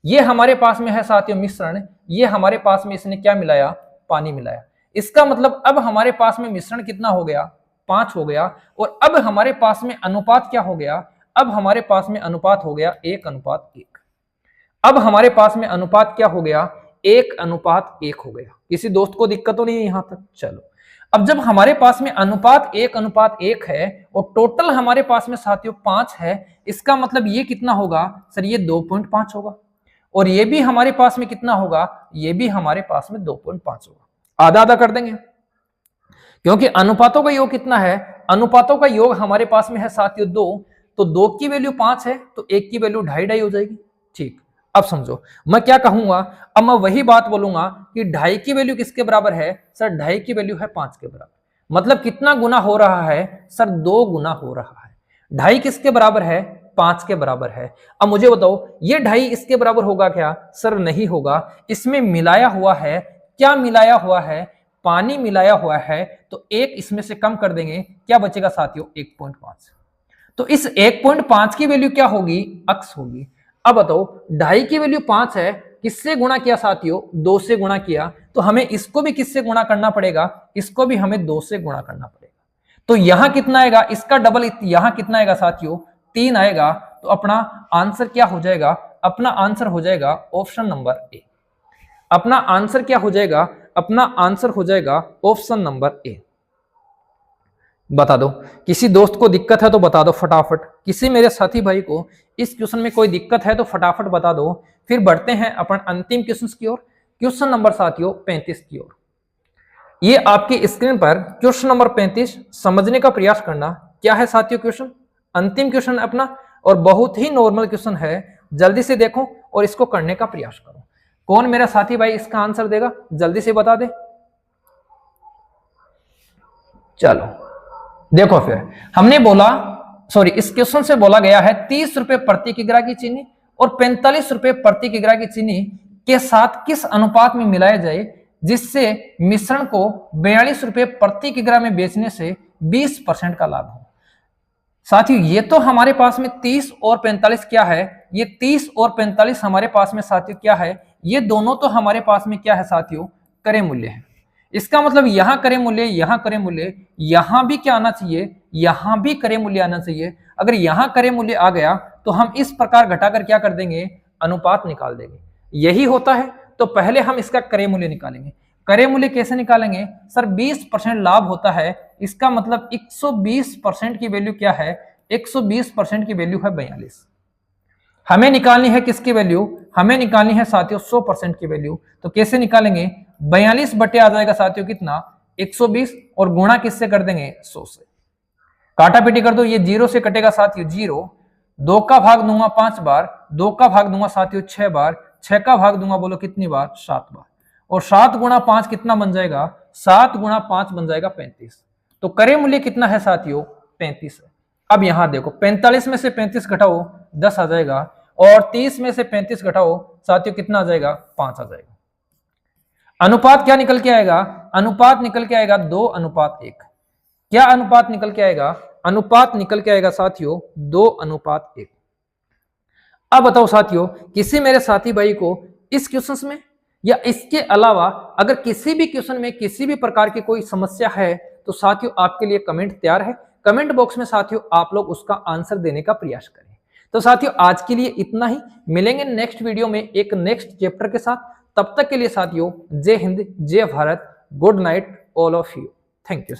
ये हमारे पास में है साथियों मिश्रण, ये हमारे पास में इसने क्या मिलाया? पानी मिलाया। इसका मतलब अब हमारे पास में मिश्रण कितना हो गया? 5 हो गया। और अब हमारे पास में अनुपात क्या हो गया? अब हमारे पास में अनुपात हो गया 1:1। अब हमारे पास में अनुपात क्या हो गया? 1:1 हो गया। किसी दोस्त को दिक्कत तो नहीं है यहां तक? चलो, अब जब हमारे पास में अनुपात 1:1 है और टोटल हमारे पास में साथियों 5 है, इसका मतलब ये कितना होगा? सर ये 2.5 होगा। और ये भी हमारे पास में कितना होगा? ये भी हमारे पास में 2.5 होगा। आधा आधा कर देंगे, क्योंकि अनुपातों का योग कितना है? अनुपातों का योग हमारे पास में है साथियों 2। तो 2 की वैल्यू 5 है, तो 1 की वैल्यू 2.5 हो जाएगी। ठीक, अब समझो मैं क्या कहूंगा। अब मैं वही बात बोलूंगा कि 2.5 की वैल्यू किसके बराबर है? सर 2.5 की वैल्यू है 5 के बराबर। मतलब कितना गुना हो रहा है? सर 2 गुना हो रहा है। 2.5 किसके बराबर है? 5 के बराबर है। अब मुझे बताओ, ये 2.5 इसके बराबर होगा क्या? सर नहीं होगा। इसमें मिलाया हुआ है, क्या मिलाया हुआ है? पानी मिलाया हुआ है। तो 1 इसमें से कम कर देंगे, क्या बचेगा साथियों? 1.5। तो इस 1.5 की वैल्यू क्या होगी? अक्स होगी। अब बताओ, 2.5 की वैल्यू 5 है, किससे गुणा किया साथियों? 2 से गुणा किया। तो हमें इसको भी किससे गुणा करना पड़ेगा? इसको भी हमें 2 से गुणा करना पड़ेगा। तो यहां कितना आएगा? इसका डबल यहां कितना आएगा साथियों? 3 आएगा। तो अपना आंसर क्या हो जाएगा? अपना आंसर हो जाएगा ऑप्शन नंबर ए। अपना आंसर क्या हो जाएगा? अपना आंसर हो जाएगा ऑप्शन नंबर ए। बता दो, किसी दोस्त को दिक्कत है तो बता दो फटाफट। किसी मेरे साथी भाई को इस क्वेश्चन में कोई दिक्कत है तो फटाफट बता दो। फिर बढ़ते हैं अपन अंतिम क्वेश्चन की ओर, क्वेश्चन नंबर साथियों 35 की ओर। ये आपकी स्क्रीन पर क्वेश्चन नंबर 35 समझने का प्रयास करना। क्या है साथियों क्वेश्चन? अंतिम क्वेश्चन अपना, और बहुत ही नॉर्मल क्वेश्चन है। जल्दी से देखो और इसको करने का प्रयास करो। कौन मेरा साथी भाई इसका आंसर देगा? जल्दी से बता दे। चलो देखो, फिर हमने बोला, सॉरी, इस क्वेश्चन से बोला गया है 30 रुपए प्रति किग्रा की चीनी और 45 रुपए प्रति किग्रा की चीनी के साथ किस अनुपात में मिलाया जाए जिससे मिश्रण को 42 रुपए प्रति किग्रा में बेचने से 20% का लाभ हो। साथियों ये तो हमारे पास में 30 और 45 क्या है? ये 30 और 45 हमारे पास में साथियों क्या है? ये दोनों तो हमारे पास में क्या है साथियों? क्रय मूल्य है। इसका मतलब यहां क्रय मूल्य, यहां क्रय मूल्य, यहां भी क्या आना चाहिए? यहां भी क्रय मूल्य आना चाहिए। अगर यहां क्रय मूल्य आ गया तो हम इस प्रकार घटाकर क्या कर देंगे? अनुपात निकाल देंगे। यही होता है। तो पहले हम इसका क्रय मूल्य निकालेंगे। क्रय मूल्य कैसे निकालेंगे? सर 20% लाभ होता है। इसका मतलब 120% की वैल्यू क्या है? 120% की वैल्यू है 42। हमें निकालनी है किसकी वैल्यू? हमें निकालनी है साथियों 100% की वैल्यू। तो कैसे निकालेंगे? 42 बटे आ जाएगा साथियों कितना? 120, और गुणा किससे कर देंगे? 100 से। काटा पीटी कर दो, ये 0 से कटेगा साथियों 0। 2 का भाग दूंगा 5 बार, 2 का भाग दूंगा साथियों 6 बार, 6 का भाग दूंगा बोलो कितनी बार? 7 बार। और 7 गुणा 5 कितना बन जाएगा? 7 गुणा 5 बन जाएगा 35। तो क्रय मूल्य कितना है साथियों? 35 है। अब यहां देखो, 45 में से 35 घटाओ 10 आ जाएगा, और 30 में से 35 घटाओ साथियों कितना आ जाएगा? 5 आ जाएगा। अनुपात क्या निकल के आएगा? अनुपात निकल के आएगा 2:1। क्या अनुपात निकल के आएगा? अनुपात निकल के आएगा साथियों 2:1। अब बताओ साथियों, किसी मेरे साथी भाई को इस क्वेश्चन में या इसके अलावा अगर किसी भी क्वेश्चन में किसी भी प्रकार की कोई समस्या है तो साथियों आपके लिए कमेंट तैयार है। कमेंट बॉक्स में साथियों आप लोग उसका आंसर देने का प्रयास करें। तो साथियों आज के लिए इतना ही, मिलेंगे नेक्स्ट वीडियो में एक नेक्स्ट चैप्टर के साथ। तब तक के लिए साथियों जय हिंद, जय Bharat, good night all of you. Thank you.